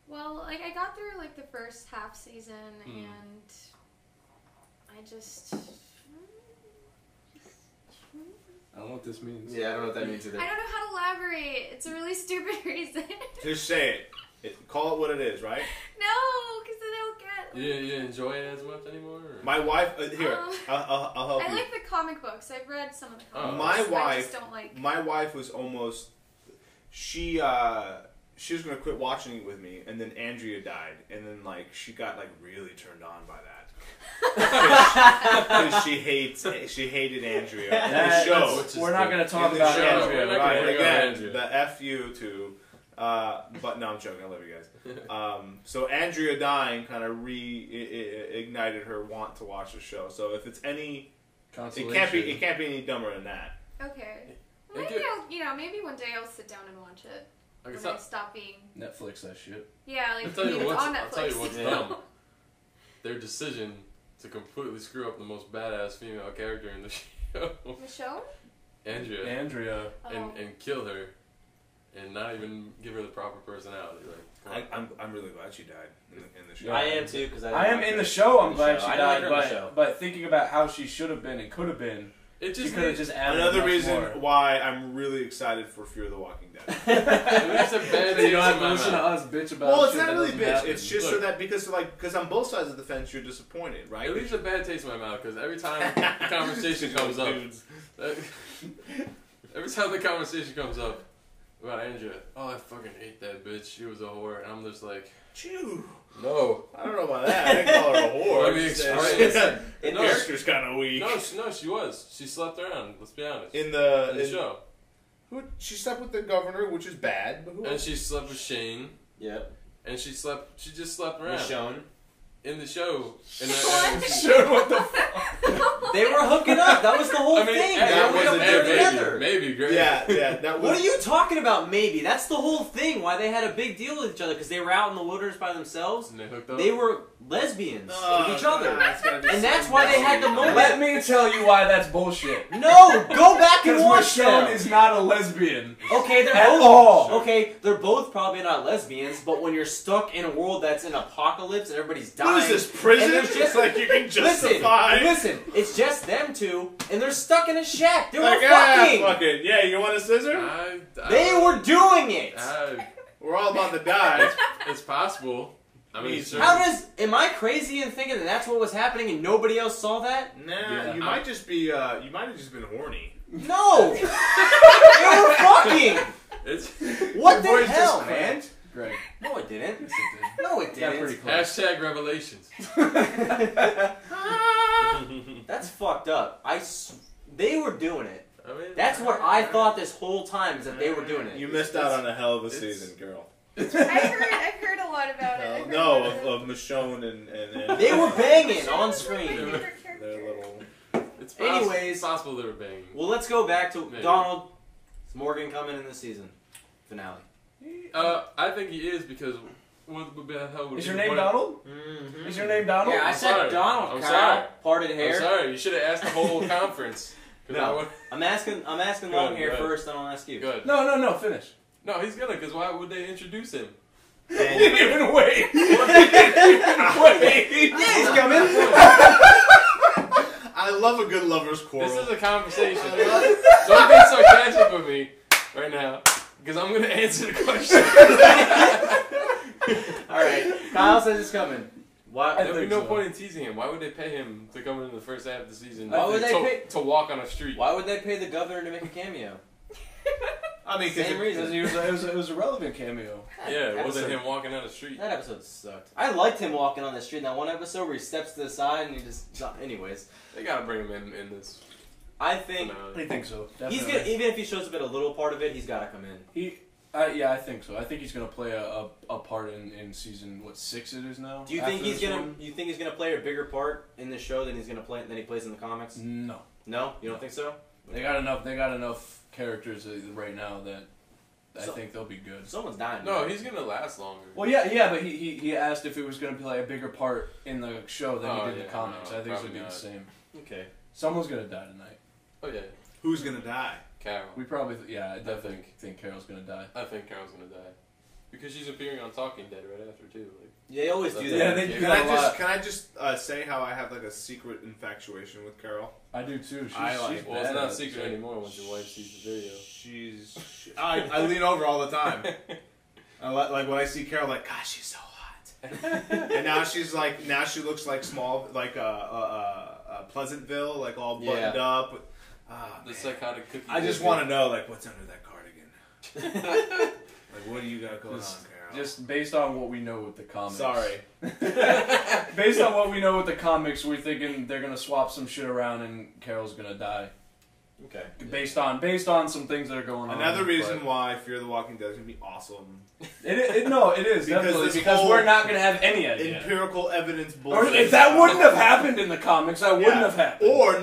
Speaker 2: Well, like I got through like the first half season and I just
Speaker 3: I don't know what this means.
Speaker 5: Yeah, I don't know what that means either.
Speaker 2: I don't know how to elaborate. It's a really stupid reason.
Speaker 1: Just say it. Call it what it is, right?
Speaker 2: No, because then I'll get.
Speaker 4: You enjoy it as much anymore? Or?
Speaker 1: My wife here. I'll help you.
Speaker 2: I like the comic books. I've read some of the comic
Speaker 1: books. My wife.
Speaker 2: I just don't like.
Speaker 1: My wife was almost. She was gonna quit watching it with me, and then Andrea died, and then like she got like really turned on by that. Because she hated Andrea in the show.
Speaker 3: We're not going to talk about Andrea.
Speaker 1: Right, again, the F you to. But no, I'm joking. I love you guys. So Andrea dying kind of reignited her want to watch the show. So if it's any, it can't be any dumber than that.
Speaker 2: Okay. Maybe maybe one day I'll sit down and watch it.
Speaker 4: Like,
Speaker 2: when they stop being.
Speaker 3: Netflix that shit.
Speaker 2: Yeah, like
Speaker 4: I'll tell you
Speaker 2: it's
Speaker 4: what's,
Speaker 2: on Netflix.
Speaker 4: I'll tell you what's dumb. Their decision to completely screw up the most badass female character in the show.
Speaker 2: Michonne?
Speaker 4: Andrea.
Speaker 2: Oh.
Speaker 4: And kill her. And not even give her the proper personality. Like,
Speaker 1: I'm really glad she died in the show.
Speaker 3: Yeah.
Speaker 5: I am too because
Speaker 3: I am in the show. I'm glad she
Speaker 5: I
Speaker 3: died,
Speaker 5: like her in the show.
Speaker 3: but thinking about how she should have been and could have been,
Speaker 4: it
Speaker 3: she
Speaker 4: just
Speaker 3: could have just added
Speaker 1: Another
Speaker 3: much
Speaker 1: reason
Speaker 3: more.
Speaker 1: why I'm really excited for Fear the Walking Dead.
Speaker 4: it makes a bad
Speaker 3: So you don't have
Speaker 4: taste
Speaker 3: to
Speaker 4: in my
Speaker 3: listen to
Speaker 4: mouth.
Speaker 3: us bitch about.
Speaker 1: Well, it's
Speaker 3: shit
Speaker 1: not
Speaker 3: that
Speaker 1: really
Speaker 3: doesn't
Speaker 1: bitch.
Speaker 3: happen.
Speaker 1: It's just so that because on both sides of the fence you're disappointed, right?
Speaker 4: It leaves a bad taste in my mouth because every time the conversation comes up, every time the conversation comes up about Andrea, oh, I fucking hate that bitch. She was a whore, and I'm just like,
Speaker 1: Chew.
Speaker 4: no.
Speaker 1: I don't know about that. I didn't call her a whore.
Speaker 4: Let me explain.
Speaker 1: The character's kind of weak.
Speaker 4: No, she was. She slept around. Let's be honest.
Speaker 1: In the
Speaker 4: show,
Speaker 1: she slept with the governor, which is bad. But who
Speaker 4: and
Speaker 1: else?
Speaker 4: she slept with Shane,
Speaker 5: Yep.
Speaker 4: and she just slept around
Speaker 5: Michonne.
Speaker 4: in the show. And
Speaker 3: Sure, what the fuck?
Speaker 5: They were hooking up. That was the whole
Speaker 4: I mean,
Speaker 5: thing.
Speaker 4: hey,
Speaker 5: They
Speaker 1: that
Speaker 5: were
Speaker 1: was
Speaker 5: hooking
Speaker 1: a
Speaker 5: up
Speaker 1: different-
Speaker 5: together.
Speaker 4: maybe great.
Speaker 1: Yeah, that was.
Speaker 5: What are you talking about? Maybe that's the whole thing. Why they had a big deal with each other because they were out in the wilderness by themselves.
Speaker 4: And they hooked up.
Speaker 5: They were lesbians with each other,
Speaker 1: God, it's gonna be
Speaker 5: and
Speaker 1: so
Speaker 5: that's why they had the
Speaker 1: messy.
Speaker 5: moment.
Speaker 3: Let me tell you why that's bullshit.
Speaker 5: No, go back and
Speaker 3: Because
Speaker 5: watch
Speaker 3: Michonne
Speaker 5: them.
Speaker 3: is not a lesbian.
Speaker 5: Okay, they're
Speaker 3: At
Speaker 5: both.
Speaker 3: all.
Speaker 5: Okay, they're both probably not lesbians, but when you're stuck in a world that's an apocalypse and everybody's dying,
Speaker 1: What is this, prison?
Speaker 5: and there's just
Speaker 1: like you can justify.
Speaker 5: Listen, it's just them two, and they're stuck in a shack. They were
Speaker 1: Like,
Speaker 5: fucking.
Speaker 1: fucking. Yeah, you want a scissor?
Speaker 5: They were doing it.
Speaker 1: We're all about to die.
Speaker 4: It's possible. I mean,
Speaker 5: How does? Am I crazy in thinking that that's what was happening and nobody else saw that?
Speaker 1: Nah,
Speaker 3: Yeah.
Speaker 1: you might just be. You might have just been horny.
Speaker 5: No, they were fucking.
Speaker 4: It's
Speaker 5: What
Speaker 1: Your
Speaker 5: the
Speaker 1: voice
Speaker 5: hell,
Speaker 1: just
Speaker 5: man?
Speaker 1: cracked.
Speaker 5: Greg. No, it didn't.
Speaker 3: Yes, it did.
Speaker 5: No, it
Speaker 3: Yeah,
Speaker 5: didn't.
Speaker 3: pretty close.
Speaker 4: hashtag revelations.
Speaker 5: That's fucked up. They were doing it.
Speaker 4: I mean,
Speaker 5: That's what I thought this whole time is that they were doing it.
Speaker 1: You missed out on a hell of a
Speaker 4: It's-
Speaker 1: season, girl.
Speaker 2: I've heard a lot about it. I've heard
Speaker 1: No,
Speaker 2: about it.
Speaker 1: of Michonne and
Speaker 5: They were banging on
Speaker 2: My
Speaker 5: screen.
Speaker 2: favorite
Speaker 1: their
Speaker 2: character.
Speaker 1: little.
Speaker 4: It's possible,
Speaker 5: Anyways.
Speaker 4: it's possible they were banging.
Speaker 5: Well, let's go back to
Speaker 4: Maybe.
Speaker 5: Donald. Is Morgan coming in this season finale?
Speaker 4: I think he is because what the hell would
Speaker 3: Is
Speaker 4: be
Speaker 3: your
Speaker 4: the
Speaker 3: name
Speaker 4: point?
Speaker 3: Donald?
Speaker 5: Mm-hmm.
Speaker 3: Is your name Donald?
Speaker 5: Yeah, I
Speaker 4: I'm
Speaker 5: said
Speaker 4: sorry.
Speaker 5: Donald.
Speaker 4: I'm
Speaker 5: Kyle.
Speaker 4: sorry.
Speaker 5: Parted
Speaker 4: I'm
Speaker 5: hair.
Speaker 4: sorry. You should have asked the whole conference. 'Cause
Speaker 5: No.
Speaker 4: I would-
Speaker 5: I'm asking
Speaker 4: Good,
Speaker 5: long hair
Speaker 4: good.
Speaker 5: first, then I'll ask you.
Speaker 4: Good.
Speaker 3: No, finish.
Speaker 4: No, he's gonna. Because why would they introduce him?
Speaker 3: You didn't even wait. You didn't even wait.
Speaker 5: Yeah, he's coming.
Speaker 1: I love a good lover's quarrel.
Speaker 4: This is a conversation. Don't be sarcastic with me right now, because I'm gonna answer the question.
Speaker 5: All right, Kyle says it's coming. Why?
Speaker 3: I
Speaker 4: There'd be
Speaker 3: think
Speaker 4: no
Speaker 3: so.
Speaker 4: point in teasing him. Why would they pay him to come in the first half of the season?
Speaker 5: Why would they
Speaker 4: to,
Speaker 5: pay-
Speaker 4: to walk on a street?
Speaker 5: Why would they pay the governor to make a cameo?
Speaker 1: I mean,
Speaker 5: Same reason.
Speaker 3: Because it was a relevant cameo.
Speaker 4: Yeah, it wasn't
Speaker 5: Episode-
Speaker 4: him walking down the street.
Speaker 5: That episode sucked. I liked him walking on the street in that one episode where he steps to the side and he just. Anyways,
Speaker 4: They gotta bring him in this.
Speaker 5: I think
Speaker 3: I think so.
Speaker 5: he's
Speaker 3: Definitely.
Speaker 5: gonna. Even if he shows up at a little part of it, he's gotta come in.
Speaker 3: Yeah, I think so. I think he's gonna play a part in season 6 it is now.
Speaker 5: Do you think
Speaker 3: after
Speaker 5: he's
Speaker 3: this
Speaker 5: gonna?
Speaker 3: one?
Speaker 5: You think he's gonna play a bigger part in the show than he's gonna play than he plays in the comics?
Speaker 3: No,
Speaker 5: No, you don't think so?
Speaker 3: they got enough. They got enough characters right now that I
Speaker 5: So-
Speaker 3: think they'll be good.
Speaker 5: Someone's dying.
Speaker 4: No,
Speaker 5: right?
Speaker 4: he's gonna last longer.
Speaker 3: Well, yeah, but he asked if it was going to play a bigger part in the show than
Speaker 4: Oh,
Speaker 3: he did
Speaker 4: yeah,
Speaker 3: the comics.
Speaker 4: no,
Speaker 3: I think it's
Speaker 4: probably
Speaker 3: going to be the
Speaker 4: not.
Speaker 3: same.
Speaker 5: Okay.
Speaker 3: Someone's going to die tonight.
Speaker 4: Oh yeah,
Speaker 1: Who's gonna die?
Speaker 4: Carol.
Speaker 3: We probably, I definitely think Carol's going to die.
Speaker 4: I think Carol's gonna die because she's appearing on Talking Dead right after too. Like,
Speaker 5: Yeah, they always do
Speaker 3: Yeah,
Speaker 5: that.
Speaker 3: they do
Speaker 1: Can
Speaker 3: that a lot.
Speaker 1: Can I just say how I have like a secret infatuation with Carol?
Speaker 3: I do too. She's,
Speaker 1: I like-
Speaker 3: she's
Speaker 4: well, it's
Speaker 3: bad
Speaker 4: not
Speaker 3: at it,
Speaker 4: secret
Speaker 3: so-
Speaker 4: anymore once your wife sees the video.
Speaker 1: I lean over all the time. Like when I see Carol, like, gosh, she's so hot. And now she looks like small, like Pleasantville, like all buttoned up.
Speaker 4: The psychotic cookie.
Speaker 1: I just want to know, like, what's under that cardigan? Like, what do you got going on, Carol?
Speaker 3: Just based on what we know with the comics.
Speaker 1: Sorry.
Speaker 3: Based on what we know with the comics, we're thinking they're going to swap some shit around and Carol's going to die.
Speaker 5: Okay.
Speaker 3: Based on some things that are going on.
Speaker 1: Another reason why Fear the Walking Dead is going to be awesome.
Speaker 3: It is definitely because we're not going to have any idea.
Speaker 1: Empirical evidence
Speaker 3: Or
Speaker 1: bullshit.
Speaker 3: if that wouldn't have happened in the comics, that wouldn't have happened.
Speaker 1: Or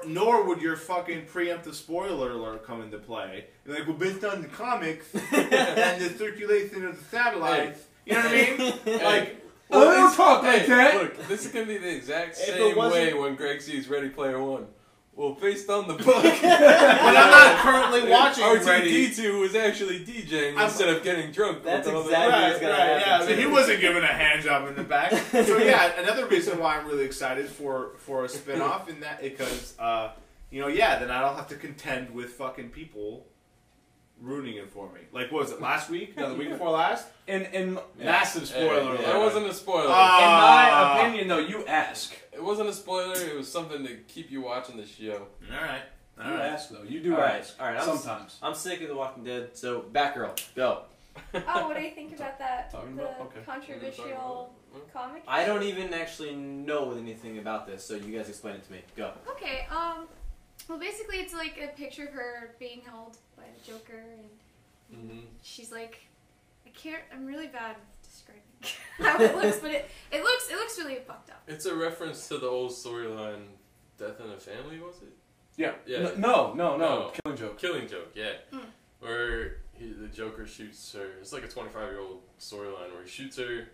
Speaker 1: nor would your fucking preemptive spoiler alert come into play. You're like, well, based on the comics and the circulation of the satellites, you know what I mean? Like,
Speaker 3: well, I don't talk like that.
Speaker 4: Look, this is gonna be the exact same way when Greg sees Ready Player One. Well, based on the book,
Speaker 1: but I'm not currently watching
Speaker 4: R2-D2 was actually DJing instead of getting drunk.
Speaker 5: That's exactly what's gonna happen.
Speaker 1: Yeah, he wasn't giving a hand job in the back. So yeah, another reason why I'm really excited for a spinoff in that because then I don't have to contend with fucking people ruining it for me. Like, what was it, last week? No, the week before last?
Speaker 3: In massive spoiler alert.
Speaker 4: It wasn't a spoiler.
Speaker 3: In my opinion, though, you ask.
Speaker 4: It wasn't a spoiler. It was something to keep you watching the show.
Speaker 1: All right.
Speaker 3: You ask, though. You do
Speaker 5: Alright,
Speaker 3: ask.
Speaker 5: alright.
Speaker 3: Sometimes.
Speaker 5: I'm sick of The Walking Dead, so Batgirl, go.
Speaker 2: Oh, what do you think about that?
Speaker 3: Talking
Speaker 2: The
Speaker 3: about? Okay.
Speaker 2: controversial comic?
Speaker 5: I don't even actually know anything about this, so you guys explain it to me. Go.
Speaker 2: Okay, well, basically, it's like a picture of her being held by the Joker, and she's like, I'm really bad at describing how it looks, but it looks really fucked up.
Speaker 4: It's a reference to the old storyline, Death in the Family, was it?
Speaker 3: Yeah.
Speaker 4: Yeah.
Speaker 3: No. Killing Joke.
Speaker 4: Killing Joke, yeah. Where the Joker shoots her. It's like a 25-year-old storyline where he shoots her,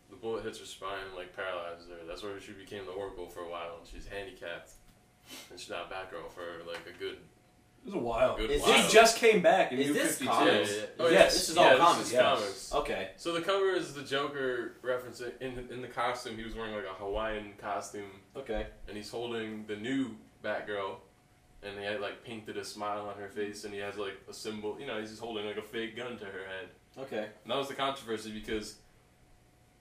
Speaker 4: the bullet hits her spine, like paralyzes her. That's where she became the Oracle for a while, and she's handicapped. And she's not Batgirl for like a good.
Speaker 3: It was a while.
Speaker 4: He
Speaker 3: just came back in
Speaker 5: Is
Speaker 3: New
Speaker 5: this
Speaker 3: 52.
Speaker 5: comics?
Speaker 4: Yeah. Oh,
Speaker 3: Yes.
Speaker 5: This is all comics.
Speaker 4: This is comics.
Speaker 5: Okay.
Speaker 4: So the cover is the Joker referencing in the costume. He was wearing like a Hawaiian costume,
Speaker 5: Okay.
Speaker 4: and he's holding the new Batgirl, and he had like painted a smile on her face, and he has like a symbol. You know, he's just holding like a fake gun to her head.
Speaker 5: Okay.
Speaker 4: And that was the controversy because.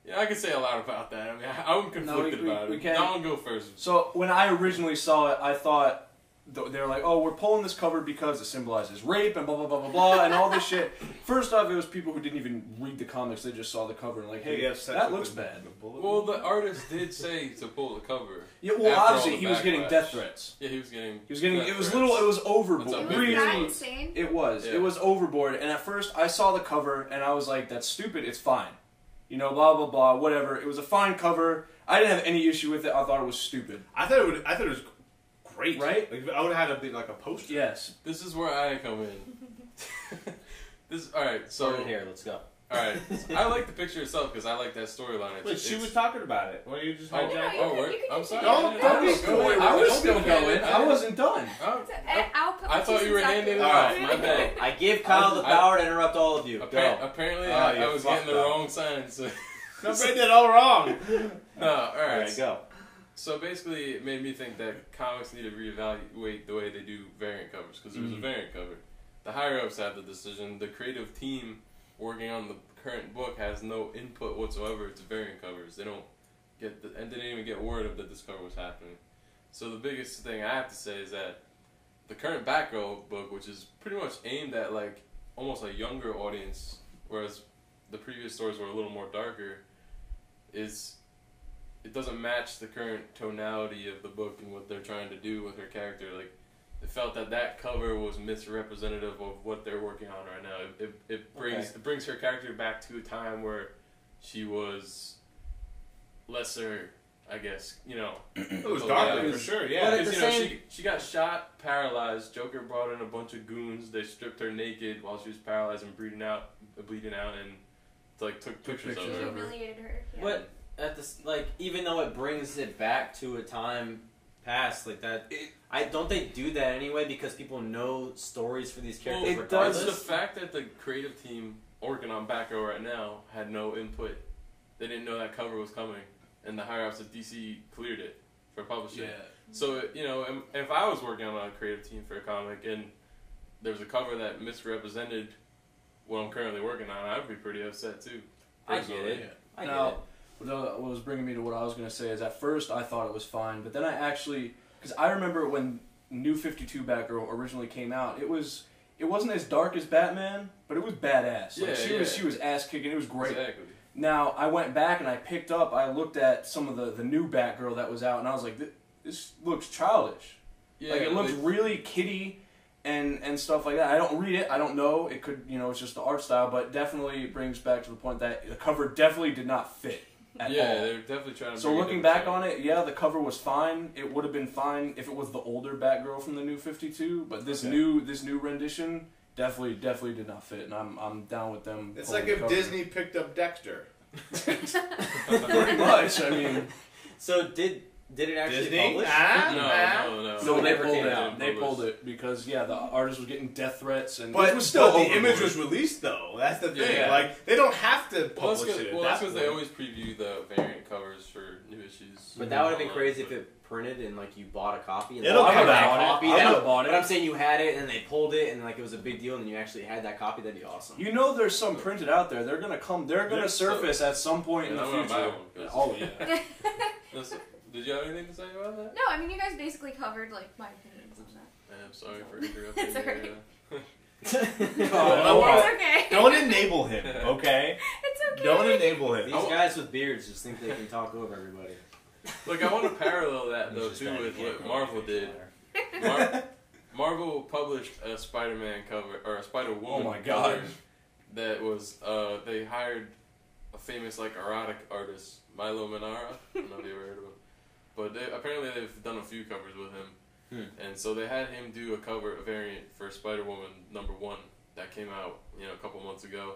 Speaker 4: Yeah, I could say a lot about that. I mean, I'm conflicted about it. I'll go first.
Speaker 3: So when I originally saw it, I thought they were like, "Oh, we're pulling this cover because it symbolizes rape and blah blah blah blah blah and all this shit." First off, it was people who didn't even read the comics; they just saw the cover and like, "Hey, that looks bad."
Speaker 4: Well, the artist did say to pull the cover.
Speaker 3: Yeah, well, obviously he was getting death threats.
Speaker 4: Yeah, he was getting.
Speaker 3: It was it was overboard.
Speaker 2: Was that insane?
Speaker 3: It was.
Speaker 4: Yeah.
Speaker 3: It was overboard. And at first, I saw the cover and I was like, "That's stupid. It's fine." You know, blah blah blah, whatever. It was a fine cover. I didn't have any issue with it. I thought it was stupid.
Speaker 1: I thought it was great.
Speaker 3: Right?
Speaker 1: Like, I would have had a poster.
Speaker 3: Yes.
Speaker 4: This is where I come in. All right. So
Speaker 5: Start it here. Let's go.
Speaker 4: All right. I like the picture itself because I like that storyline.
Speaker 1: Wait, she was talking about it. Why are you just hijack?
Speaker 4: I'm sorry.
Speaker 1: Don't be
Speaker 3: Go in. I was still going. I wasn't done.
Speaker 4: I thought you were handing it off. My bad.
Speaker 5: I give Kyle the power to interrupt all of you. Go.
Speaker 4: Apparently, I was getting the wrong signs. So.
Speaker 1: No, I did all wrong.
Speaker 4: No, all right.
Speaker 5: Alright, go.
Speaker 4: So basically, it made me think that comics need to reevaluate the way they do variant covers because there was a variant cover. The higher ups have the decision. The creative team working on the current book has no input whatsoever to variant covers. They don't get and didn't even get word of that this cover was happening. So the biggest thing I have to say is that the current Batgirl book, which is pretty much aimed at like almost a younger audience, whereas the previous stories were a little more darker, it doesn't match the current tonality of the book and what they're trying to do with her character. Like, it felt that cover was misrepresentative of what they're working on right now. It brings her character back to a time where she was lesser, I guess. You know,
Speaker 1: it was darker for sure. Yeah,
Speaker 4: because she got shot, paralyzed. Joker brought in a bunch of goons. They stripped her naked while she was paralyzed and bleeding out, and like took pictures of her.
Speaker 2: Humiliated her. Yeah.
Speaker 5: But at this, like, even though it brings it back to a time past like that, don't they do that anyway because people know stories for these characters?
Speaker 4: Well,
Speaker 5: regardless?
Speaker 4: the fact that the creative team working on Batgirl right now had no input. They didn't know that cover was coming, and the higher ups of DC cleared it for publishing.
Speaker 3: Yeah.
Speaker 4: So if I was working on a creative team for a comic and there was a cover that misrepresented what I'm currently working on, I'd be pretty upset too.
Speaker 5: I get it.
Speaker 3: Yeah.
Speaker 5: I get
Speaker 3: now,
Speaker 5: it.
Speaker 3: what was bringing me to what I was going to say is at first I thought it was fine, but then I actually, because I remember when New 52 Batgirl originally came out, it wasn't as dark as Batman, but it was badass. Like, she was ass kicking. It was great.
Speaker 4: Exactly.
Speaker 3: Now I went back and I looked at some of the new Batgirl that was out, and I was like, this looks childish.
Speaker 4: Yeah,
Speaker 3: Like, it looked really kiddie and stuff like that. I don't read it. I don't know. It could, it's just the art style, but definitely brings back to the point that the cover definitely did not fit at all.
Speaker 4: they're definitely trying to.
Speaker 3: So looking back on it, yeah, the cover was fine. It would have been fine if it was the older Batgirl from the New 52, but this new rendition definitely did not fit, and I'm down with them.
Speaker 1: It's
Speaker 3: pulling
Speaker 1: like
Speaker 3: the
Speaker 1: if
Speaker 3: cover.
Speaker 1: Disney picked up Dexter.
Speaker 3: Pretty much. I mean,
Speaker 5: So did it actually
Speaker 1: Disney?
Speaker 5: publish?
Speaker 4: No.
Speaker 3: no, they
Speaker 5: never
Speaker 3: pulled
Speaker 5: came
Speaker 3: it.
Speaker 5: out.
Speaker 3: They pulled it because the artist was getting death threats, and
Speaker 1: But
Speaker 3: it was still
Speaker 1: the
Speaker 3: overboard.
Speaker 1: image was released though. That's the thing.
Speaker 4: Yeah.
Speaker 1: Like they don't have to
Speaker 4: Well,
Speaker 1: publish it.
Speaker 4: that's because they always preview the variant covers for new issues.
Speaker 5: But that would have been crazy if it printed and like you bought a copy. And
Speaker 1: It'll
Speaker 5: like,
Speaker 1: come
Speaker 5: that
Speaker 1: out.
Speaker 5: copy.
Speaker 3: I would've bought it.
Speaker 5: But I'm saying you had it and they pulled it and like it was a big deal and you actually had that copy. That'd be awesome.
Speaker 3: There's some printed out there. They're gonna surface at some point in the
Speaker 4: I'm gonna buy
Speaker 3: future.
Speaker 4: one,
Speaker 3: Oh yeah.
Speaker 4: Listen, did you have anything to say about that?
Speaker 2: No, I mean you guys basically covered like my opinions on that.
Speaker 4: I'm sorry for interrupting.
Speaker 2: It's alright.
Speaker 1: Oh,
Speaker 2: It's okay.
Speaker 1: don't enable him, okay?
Speaker 2: It's okay.
Speaker 1: Don't enable him.
Speaker 5: These guys with beards just think they can talk over everybody.
Speaker 4: Look, I want to parallel that though too with what Marvel did. Marvel published a Spider-Man cover or a Spider-Woman
Speaker 3: Oh my God.
Speaker 4: cover that was they hired a famous like erotic artist, Milo Manara. I don't know if you ever heard of him, but apparently they've done a few covers with him, and so they had him do a variant for Spider-Woman #1 that came out a couple months ago,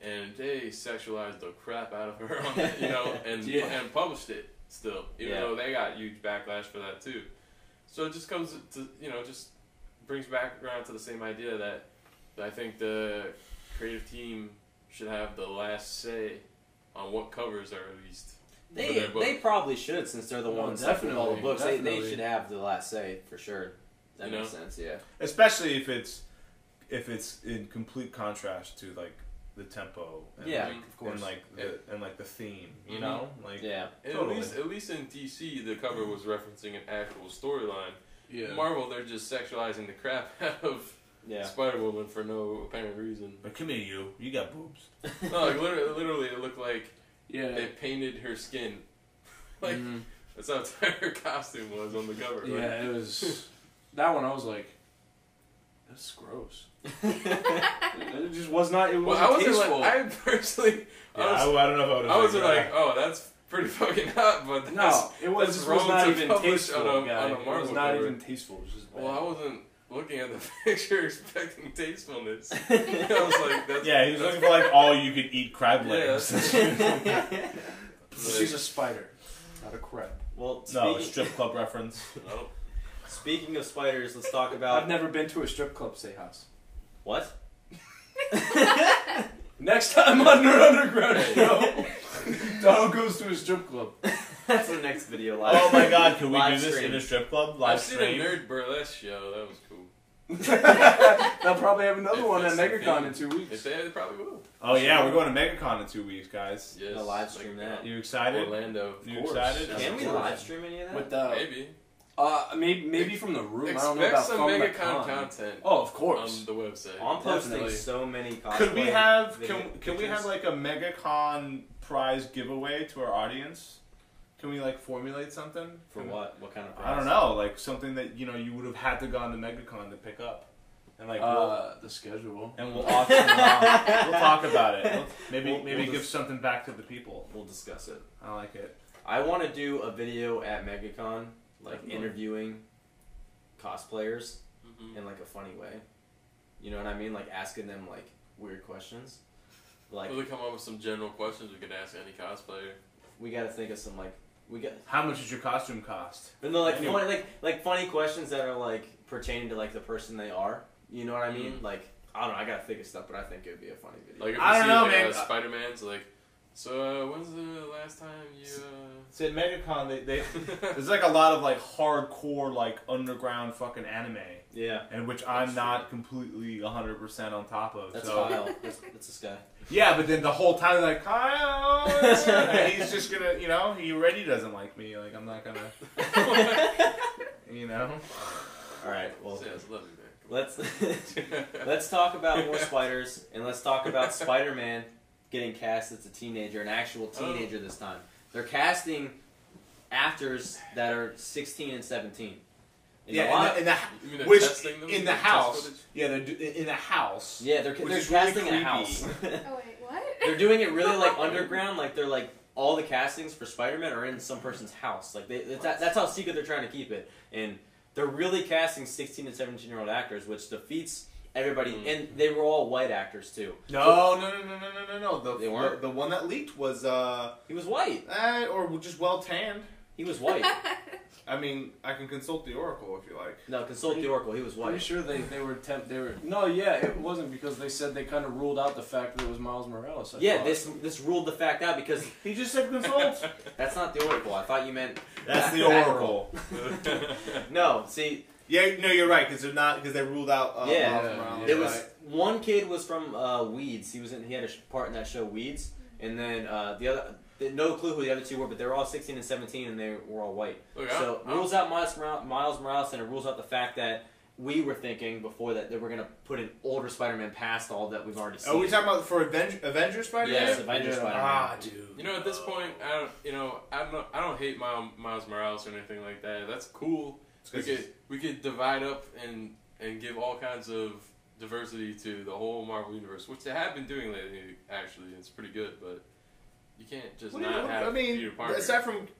Speaker 4: and they sexualized the crap out of her on it, and published it still, even though they got huge backlash for that too. So it just comes to just brings back around to the same idea that I think the creative team should have the last say on what covers are released.
Speaker 5: They probably should, since they're the ones that with all the books. They should have the last say for sure. That makes sense, yeah.
Speaker 1: Especially if it's in complete contrast to like the tempo. And
Speaker 5: of course.
Speaker 1: And like the theme,
Speaker 4: Mhm.
Speaker 1: like
Speaker 4: And
Speaker 1: totally.
Speaker 4: at least in DC, the cover was referencing an actual storyline.
Speaker 3: Yeah.
Speaker 4: Marvel, they're just sexualizing the crap out of Spider-Woman for no apparent reason.
Speaker 1: But come here, you got boobs.
Speaker 4: No, like literally, it looked like
Speaker 3: Yeah.
Speaker 4: they painted her skin. Like that's how tight her costume was on the cover. Like,
Speaker 3: Yeah, it was that one. I was like, that's gross. It just was not. It
Speaker 4: well,
Speaker 3: wasn't
Speaker 4: I wasn't
Speaker 3: tasteful.
Speaker 4: like I personally.
Speaker 1: Yeah, I don't know if
Speaker 4: I was like, oh, that's pretty fucking hot, but that's,
Speaker 3: No, it was.
Speaker 4: that's
Speaker 3: This
Speaker 4: wrong
Speaker 3: was not
Speaker 4: to
Speaker 3: even
Speaker 4: publish
Speaker 3: tasteful.
Speaker 4: on a
Speaker 3: guy. It was
Speaker 4: Marvel
Speaker 3: not
Speaker 4: cover.
Speaker 3: even tasteful. It was just bad.
Speaker 4: Well, I wasn't looking at the picture expecting tastefulness. I was like, that's
Speaker 1: yeah, he was looking for like all you could eat crab legs.
Speaker 3: She's a spider, not a crab.
Speaker 5: Well,
Speaker 1: No, a strip club reference.
Speaker 4: No.
Speaker 5: speaking of spiders, let's talk about
Speaker 3: I've never been to a strip club. Say house.
Speaker 5: what?
Speaker 3: Next time on Nerd Underground show, Donald goes to a strip club.
Speaker 5: That's the next video. Live.
Speaker 1: Oh my God, can we
Speaker 5: Live
Speaker 1: do this
Speaker 5: stream.
Speaker 1: in a strip club? Live
Speaker 4: I've seen
Speaker 1: stream?
Speaker 4: a nerd burlesque show. That was cool.
Speaker 3: They'll probably have another one at
Speaker 4: If it's
Speaker 3: MegaCon
Speaker 4: a
Speaker 3: in 2
Speaker 4: thing.
Speaker 3: weeks.
Speaker 4: They probably will.
Speaker 1: Oh yeah, we're going to MegaCon in 2 weeks, guys.
Speaker 4: Yes.
Speaker 5: Gonna live stream that.
Speaker 1: You excited?
Speaker 4: Orlando.
Speaker 1: You
Speaker 3: course.
Speaker 1: excited?
Speaker 5: Can we
Speaker 3: Of course.
Speaker 5: live stream any of that?
Speaker 3: With the
Speaker 4: Maybe.
Speaker 3: maybe from the room. I don't know
Speaker 4: Expect
Speaker 3: about
Speaker 4: some
Speaker 3: from the
Speaker 4: MegaCon
Speaker 3: con.
Speaker 4: content
Speaker 3: Oh, of course.
Speaker 4: on the website.
Speaker 5: I'm posting
Speaker 3: Definitely.
Speaker 5: so many cosplay.
Speaker 1: Could we have?
Speaker 5: video
Speaker 1: Can we have
Speaker 5: pictures.
Speaker 1: like a MegaCon prize giveaway to our audience? Can we like formulate something?
Speaker 5: For what? What kind of prize?
Speaker 1: I don't know, like something that you would have had to go on to MegaCon to pick up, and like
Speaker 3: The schedule.
Speaker 1: we'll auction it off. We'll talk about it. Maybe
Speaker 5: We'll
Speaker 1: give
Speaker 5: just-
Speaker 1: something back to the people.
Speaker 5: We'll discuss it.
Speaker 1: I like it.
Speaker 5: I want to do a video at MegaCon, like interviewing cosplayers
Speaker 4: Mhm.
Speaker 5: in like a funny way. You know what I mean? Like asking them like weird questions. Like
Speaker 4: We'll come up with some general questions we could ask any cosplayer.
Speaker 5: we got to think of some like we got.
Speaker 1: How much does your costume cost?
Speaker 5: But no, like
Speaker 1: Anyway.
Speaker 5: funny, like funny questions that are like pertaining to like the person they are. You know what I mean? Like I don't know. I gotta think of stuff, but I think it would be a funny video.
Speaker 4: Like if
Speaker 1: I
Speaker 4: we
Speaker 1: don't
Speaker 4: see
Speaker 1: know,
Speaker 4: like,
Speaker 1: man.
Speaker 4: Spider-Man's like, so when's the last time you?
Speaker 1: So at MegaCon, they there's like a lot of like hardcore like underground fucking anime,
Speaker 5: yeah,
Speaker 1: and which I'm not completely 100% on top of.
Speaker 5: that's
Speaker 1: so
Speaker 5: Kyle. That's this guy.
Speaker 1: yeah, but then the whole time they're like Kyle, and he's just gonna, he already doesn't like me. Like I'm not gonna,
Speaker 5: All right. Well,
Speaker 4: Yes, love you, man.
Speaker 5: let's talk about more spiders, and let's talk about Spider-Man getting cast as a teenager, an actual teenager this time. They're casting actors that are 16 and 17.
Speaker 1: Yeah, in the
Speaker 4: You mean they're
Speaker 1: which
Speaker 4: testing them?
Speaker 1: in the
Speaker 4: Test
Speaker 1: house.
Speaker 4: footage?
Speaker 1: Yeah, they're in the house.
Speaker 5: Yeah, they're
Speaker 1: Which is
Speaker 5: casting
Speaker 1: really
Speaker 5: in a house.
Speaker 2: Oh wait, what?
Speaker 5: They're doing it really like underground, like they're like all the castings for Spider-Man are in some person's house. Like that's how secret they're trying to keep it, and they're really casting 16 and 17-year-old actors, which defeats everybody. And they were all white actors too.
Speaker 1: No.
Speaker 5: They weren't?
Speaker 1: The one that leaked was
Speaker 5: He was white.
Speaker 1: or just well tanned.
Speaker 5: He was white.
Speaker 1: I mean, I can consult the Oracle if you like.
Speaker 5: No, consult the Oracle. He was
Speaker 3: Pretty
Speaker 5: white.
Speaker 3: sure they were no, yeah, it wasn't because they said they kind of ruled out the fact that it was Miles Morales. I
Speaker 5: Yeah,
Speaker 3: thought.
Speaker 5: this ruled the fact out because
Speaker 1: He just said consult.
Speaker 5: that's not the Oracle. I thought you meant
Speaker 1: That's the
Speaker 5: Oracle.
Speaker 1: Oracle.
Speaker 5: No, see,
Speaker 1: Yeah, no, you're right because they ruled out.
Speaker 5: Yeah.
Speaker 1: Miles Morales.
Speaker 5: there was one kid was from Weeds. He had a part in that show Weeds, and then the other. No clue who the other two were, but they were all 16 and 17, and they were all white.
Speaker 4: Look,
Speaker 5: So it rules out Miles Morales, and it rules out the fact that we were thinking before that they were going to put an older Spider-Man past all that we've already seen.
Speaker 1: Are we talking about for Avengers Spider-Man?
Speaker 5: Yes, Avengers Spider-Man.
Speaker 1: Dude.
Speaker 4: You know, at this point, I don't hate Miles Morales or anything like that. That's cool. We could divide up and give all kinds of diversity to the whole Marvel universe, which they have been doing lately. Actually, it's pretty good, but you can't just not have Peter Parker.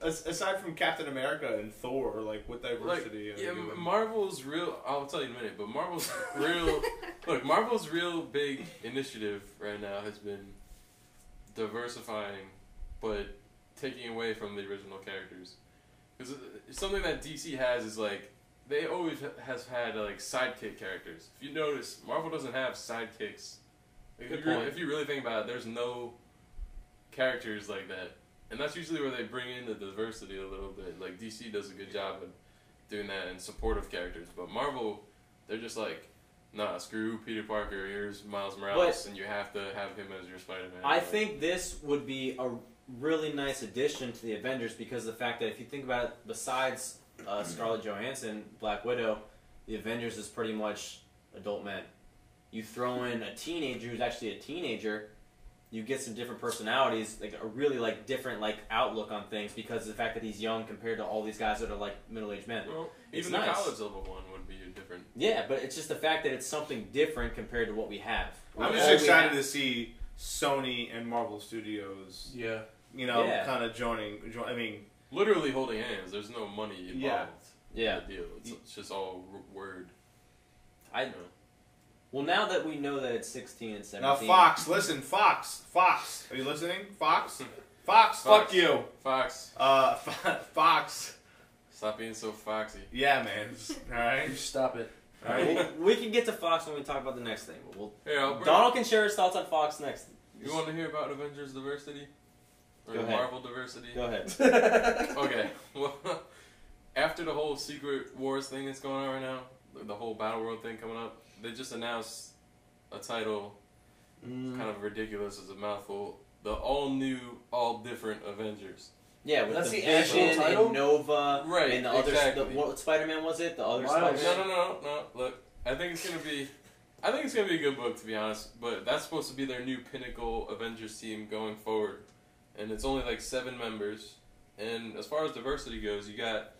Speaker 1: aside from Captain America and Thor, like what diversity?
Speaker 4: Marvel's real. I'll tell you in a minute, but Marvel's real. Look, Marvel's real big initiative right now has been diversifying, but taking away from the original characters. Because something that DC has is like they always has had like sidekick characters. If you notice, Marvel doesn't have sidekicks. Like, if you really think about it, there's no characters like that, and that's usually where they bring in the diversity a little bit. Like DC does a good job of doing that and supportive characters, but Marvel, they're just like, nah, screw Peter Parker. Here's Miles Morales, and you have to have him as your Spider-Man.
Speaker 5: I think this would be a really nice addition to the Avengers because of the fact that if you think about it, besides Scarlett Johansson, Black Widow, the Avengers is pretty much adult men. You throw in a teenager who's actually a teenager, you get some different personalities, like a really like different like outlook on things because of the fact that he's young compared to all these guys that are like middle-aged men.
Speaker 4: Well,
Speaker 5: It's
Speaker 4: even the
Speaker 5: nice.
Speaker 4: college level one would be different.
Speaker 5: Yeah, but it's just the fact that it's something different compared to what we have.
Speaker 1: I'm just excited to see Sony and Marvel Studios.
Speaker 3: Yeah.
Speaker 1: Kind of joining. I mean,
Speaker 4: Literally holding hands. There's no money involved.
Speaker 5: Yeah.
Speaker 4: In the deal. It's just all word.
Speaker 5: I know. Well, now that we know that it's 16 and 17.
Speaker 1: now Fox, listen, Fox, are you listening? Fox, fuck you.
Speaker 4: Fox.
Speaker 1: Fox.
Speaker 4: Stop being so foxy.
Speaker 1: Yeah, man. All right.
Speaker 3: You stop it.
Speaker 1: All right.
Speaker 5: Well, we can get to Fox when we talk about the next thing. But
Speaker 4: I'll
Speaker 5: Donald can share his thoughts on Fox next.
Speaker 4: You want to hear about Avengers diversity? Or
Speaker 5: Go ahead.
Speaker 4: Marvel diversity?
Speaker 5: Go ahead.
Speaker 4: Okay. Well, after the whole Secret Wars thing that's going on right now, the whole Battle World thing coming up, they just announced a title, kind of ridiculous as a mouthful, the all-new, all-different Avengers.
Speaker 5: Yeah, with
Speaker 3: That's
Speaker 5: the
Speaker 3: the actual
Speaker 5: Vision
Speaker 3: title?
Speaker 5: and Nova
Speaker 4: Right,
Speaker 5: and the other.
Speaker 4: exactly.
Speaker 5: What Spider-Man was it? The other
Speaker 3: Miles.
Speaker 5: Spider-Man.
Speaker 4: No. Look, I think it's gonna be a good book, to be honest. But that's supposed to be their new pinnacle Avengers team going forward, and it's only like 7 members. And as far as diversity goes, you got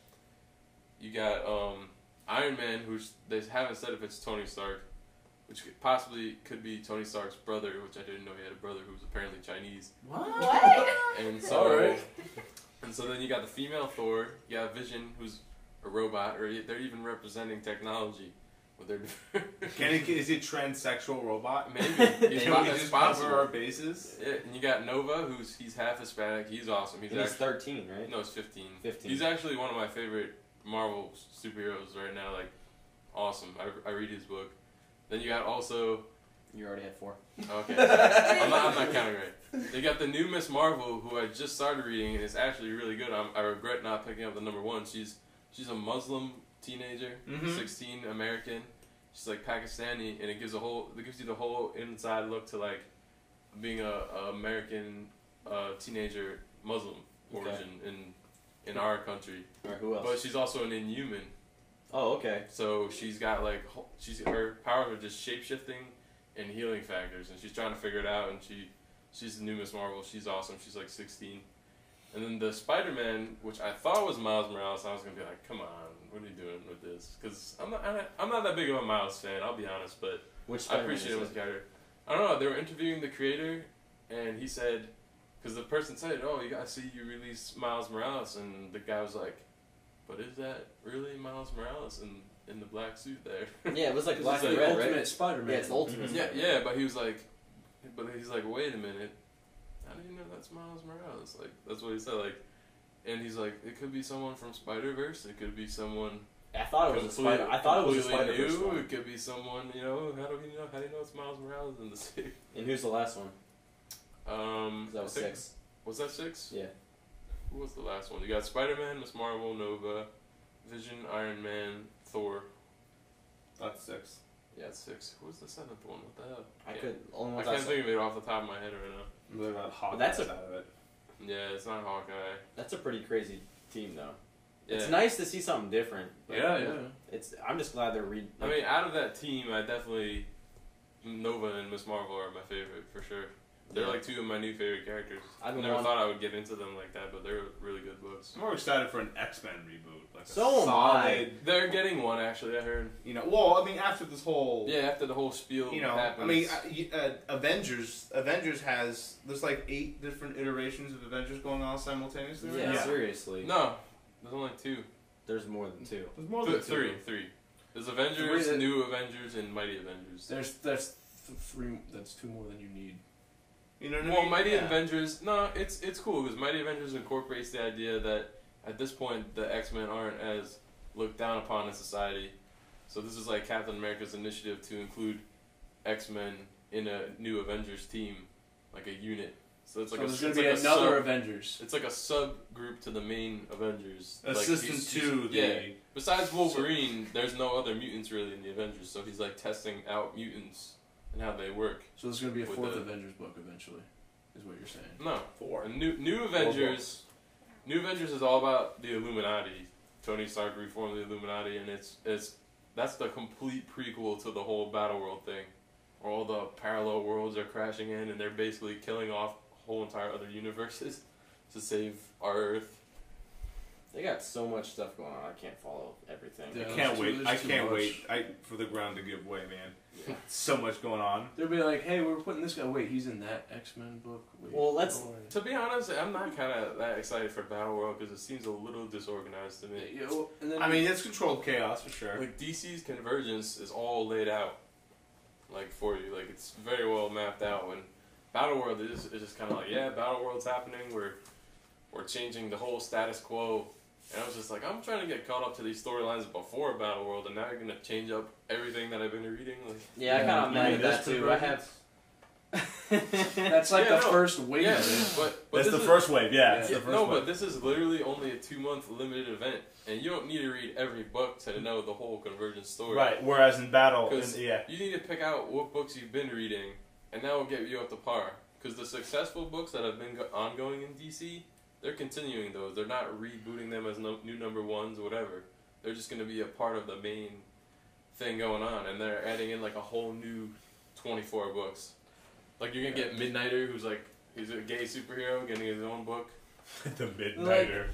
Speaker 4: Iron Man, who's they haven't said if it's Tony Stark, which possibly could be Tony Stark's brother, which I didn't know he had a brother who was apparently Chinese.
Speaker 2: What?
Speaker 4: And so,
Speaker 3: Alright.
Speaker 4: and so then you got the female Thor. You got Vision, who's a robot, or they're even representing technology with their.
Speaker 1: Is he a transsexual robot?
Speaker 4: Maybe he's
Speaker 1: Can we
Speaker 4: it's
Speaker 1: just cover our
Speaker 4: possible.
Speaker 1: bases?
Speaker 4: Yeah, and you got Nova, he's half Hispanic. He's awesome. He's
Speaker 5: He's
Speaker 4: actually
Speaker 5: 13, right?
Speaker 4: no, it's 15.
Speaker 5: 15.
Speaker 4: He's actually one of my favorite Marvel superheroes right now. Like, awesome. I read his book. Then you got also.
Speaker 5: You already had 4.
Speaker 4: Okay, I'm not counting right. You got the new Miss Marvel, who I just started reading, and it's actually really good. I regret not picking up the number 1. She's a Muslim teenager, 16, American. She's like Pakistani, and it gives you the whole inside look to like being a American teenager Muslim origin in our country.
Speaker 5: Or who else?
Speaker 4: But she's also an Inhuman.
Speaker 5: Oh, okay.
Speaker 4: So she's got like her powers are just shape shifting and healing factors, and she's trying to figure it out. And she's the new Miss Marvel. She's awesome. She's like 16, And then the Spider-Man, which I thought was Miles Morales, I was gonna be like, come on, what are you doing with this? Because I'm not that big of a Miles fan, I'll be honest, but
Speaker 5: Which
Speaker 4: I appreciate him as a character. I don't know, they were interviewing the creator, and he said, because the person said, oh, you gotta see you release Miles Morales, and the guy was like, but is that really Miles Morales in the black suit there?
Speaker 5: Yeah, it was like black
Speaker 3: It's
Speaker 5: and
Speaker 3: the
Speaker 5: red,
Speaker 3: Ultimate
Speaker 5: right?
Speaker 3: Spider-Man.
Speaker 5: Yeah, it's the Ultimate.
Speaker 4: Yeah,
Speaker 5: Spider-Man.
Speaker 4: yeah, but he's like, wait a minute, how do you know that's Miles Morales? Like, that's what he said, like, and he's like, it could be someone from Spider-Verse, it could be someone
Speaker 5: I thought it was a Spider. I thought it was a
Speaker 4: completely
Speaker 5: Spider-Verse
Speaker 4: new.
Speaker 5: one.
Speaker 4: It could be someone, how do you know it's Miles Morales in the suit?
Speaker 5: And who's the last one? 'Cause that was
Speaker 4: I think-
Speaker 5: 6.
Speaker 4: Was that 6?
Speaker 5: Yeah.
Speaker 4: Who was the last one? You got Spider-Man, Miss Marvel, Nova, Vision, Iron Man, Thor.
Speaker 1: That's 6.
Speaker 4: Yeah, it's 6. Who was the 7th one? What the hell?
Speaker 5: I
Speaker 4: Yeah.
Speaker 5: could only
Speaker 4: I
Speaker 5: ones
Speaker 4: can't
Speaker 5: saw-
Speaker 4: think of it off the top of my head right now.
Speaker 1: They're not Hawkeye
Speaker 5: That's
Speaker 1: out
Speaker 5: a-
Speaker 1: of it.
Speaker 4: Yeah, it's not Hawkeye.
Speaker 5: That's a pretty crazy team, though.
Speaker 4: Yeah.
Speaker 5: It's nice to see something different.
Speaker 3: Yeah.
Speaker 5: I'm just glad they're
Speaker 4: I mean, out of that team, I definitely Nova and Miss Marvel are my favorite for sure. They're
Speaker 5: Yeah.
Speaker 4: like 2 of my new favorite characters.
Speaker 5: I've
Speaker 4: I
Speaker 5: been
Speaker 4: never
Speaker 5: wanting-
Speaker 4: thought I would get into them like that, but they're really good books.
Speaker 1: I'm more excited for an X-Men reboot. Like a
Speaker 5: So am
Speaker 1: solid,
Speaker 4: They're getting one actually. I heard.
Speaker 1: well, I mean, after this whole,
Speaker 4: Yeah, after the whole spiel happens.
Speaker 1: I mean, Avengers has, there's like 8 different iterations of Avengers going on simultaneously right
Speaker 5: Yeah,
Speaker 1: now.
Speaker 5: seriously.
Speaker 4: no, there's only 2.
Speaker 5: There's more than 2.
Speaker 1: There's more than 2.
Speaker 4: 3. There's Avengers,
Speaker 3: Three that-
Speaker 4: New Avengers, and Mighty Avengers.
Speaker 3: There's 3. That's 2 more than you need.
Speaker 1: You know what I
Speaker 4: Well,
Speaker 1: mean?
Speaker 4: Mighty
Speaker 1: Yeah.
Speaker 4: Avengers, no, it's cool because Mighty Avengers incorporates the idea that at this point the X-Men aren't as looked down upon in society. So this is like Captain America's initiative to include X-Men in a new Avengers team, like a unit. So it's like
Speaker 3: There's
Speaker 4: a,
Speaker 3: going
Speaker 4: it's
Speaker 3: to be
Speaker 4: like
Speaker 3: another
Speaker 4: a sub,
Speaker 3: Avengers.
Speaker 4: It's like a subgroup to the main Avengers.
Speaker 1: Assistant
Speaker 4: he's-
Speaker 1: to the.
Speaker 4: yeah. Besides Wolverine, there's no other mutants really in the Avengers, so he's like testing out mutants and how they work.
Speaker 3: So there's going to be a
Speaker 4: With
Speaker 3: 4th
Speaker 4: the-
Speaker 3: Avengers book eventually, is what you're saying.
Speaker 4: No,
Speaker 1: 4.
Speaker 4: a new Avengers. New Avengers is all about the Illuminati. Tony Stark reformed the Illuminati, and that's the complete prequel to the whole Battle World thing, where all the parallel worlds are crashing in, and they're basically killing off whole entire other universes to save our Earth.
Speaker 5: They got so much stuff going on. I can't follow everything.
Speaker 3: Yeah.
Speaker 1: I can't wait.
Speaker 3: There's
Speaker 1: I
Speaker 3: too
Speaker 1: can't
Speaker 3: much.
Speaker 1: wait for the ground to give way, man. So much going on.
Speaker 3: They'll be like, hey, we're putting this guy. Wait, he's in that X-Men book? Wait,
Speaker 5: Well, let's-
Speaker 3: no way.
Speaker 4: To be honest, I'm not kind of that excited for Battle World because it seems a little disorganized to me.
Speaker 3: Yeah, well, and then
Speaker 1: I mean, it's controlled chaos for sure.
Speaker 4: Like DC's convergence is all laid out, like for you. Like it's very well mapped out. When Battle World is just kind of like, yeah, Battle World's happening. We're changing the whole status quo. And I was just like, I'm trying to get caught up to these storylines before Battle World, and now you're gonna change up everything that I've been reading. Like,
Speaker 5: Yeah, I kind of mad at that too. I have.
Speaker 3: that's like
Speaker 4: Yeah,
Speaker 3: the
Speaker 4: no.
Speaker 3: first wave
Speaker 4: yeah,
Speaker 3: of it.
Speaker 4: but
Speaker 1: That's
Speaker 4: this
Speaker 1: the
Speaker 4: is-
Speaker 1: first wave. Yeah, it's
Speaker 4: Yeah,
Speaker 1: the first
Speaker 4: no,
Speaker 1: wave.
Speaker 4: but this is literally only a 2-month limited event, and you don't need to read every book to know the whole convergence story.
Speaker 1: Right. Whereas in battle,
Speaker 4: 'Cause
Speaker 1: yeah.
Speaker 4: You need to pick out what books you've been reading, and that will get you up to par. Because the successful books that have been ongoing in DC, they're continuing those. They're not rebooting them as new number ones or whatever. They're just going to be a part of the main thing going on, and they're adding in like a whole new 24 books. Like you're going to get Midnighter, he's a gay superhero getting his own book.
Speaker 1: The Midnighter.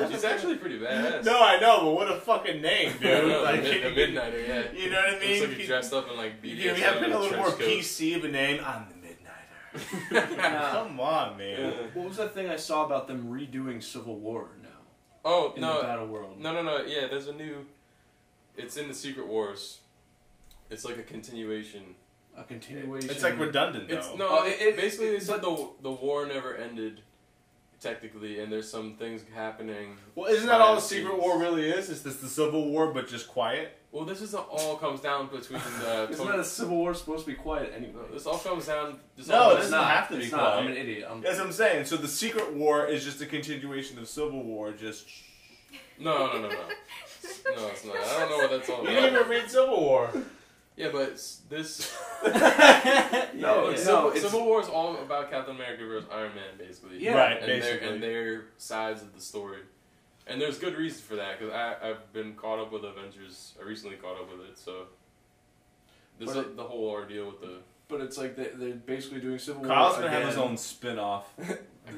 Speaker 4: He's actually pretty badass.
Speaker 1: No, I know, but what a fucking name, dude.
Speaker 4: I know,
Speaker 1: Like,
Speaker 4: the Midnighter, yeah.
Speaker 1: You know what I mean?
Speaker 4: Looks like he's dressed up in like BDSM
Speaker 1: You have to
Speaker 4: and
Speaker 1: a little more
Speaker 4: trench coat.
Speaker 1: PC of a name. I'm the Midnighter. Come on, man.
Speaker 4: Yeah.
Speaker 3: What was that thing I saw about them redoing Civil War now
Speaker 4: Oh,
Speaker 3: in the
Speaker 4: no.
Speaker 3: Battle World?
Speaker 4: No. Yeah, there's a new. It's in the Secret Wars. It's like a continuation.
Speaker 3: A continuation.
Speaker 1: It's like redundant, though.
Speaker 4: It's no.
Speaker 3: Oh, it-
Speaker 4: basically, they said the war never ended, technically, and there's some things happening.
Speaker 1: Well, isn't that all the
Speaker 4: behind
Speaker 1: Secret
Speaker 4: scenes.
Speaker 1: War really is? Is this the Civil War, but just quiet?
Speaker 4: Well, this is all comes down between the.
Speaker 3: Isn't that a Civil War supposed to be quiet anyway?
Speaker 4: This all comes down. This
Speaker 1: No,
Speaker 4: all
Speaker 1: it
Speaker 4: comes
Speaker 1: doesn't have to be
Speaker 3: It's not.
Speaker 1: quiet.
Speaker 3: I'm an idiot.
Speaker 1: That's what I'm saying. So the Secret War is just a continuation of Civil War, just...
Speaker 4: No. No, it's not. I don't know what that's all
Speaker 1: You didn't
Speaker 4: about.
Speaker 1: even read Civil War.
Speaker 4: Yeah, but this.
Speaker 3: No,
Speaker 4: Look,
Speaker 3: it's-
Speaker 4: Civil War is all about Captain America versus Iron Man, basically.
Speaker 3: Yeah.
Speaker 1: Right,
Speaker 4: and
Speaker 1: basically.
Speaker 4: their sides of the story, and there's good reason for that because I've been caught up with Avengers. I recently caught up with it, so this
Speaker 3: But
Speaker 4: is the whole ordeal with the
Speaker 3: but it's like they're basically doing Civil War.
Speaker 1: Kyle's gonna have
Speaker 3: again.
Speaker 1: his own spin-off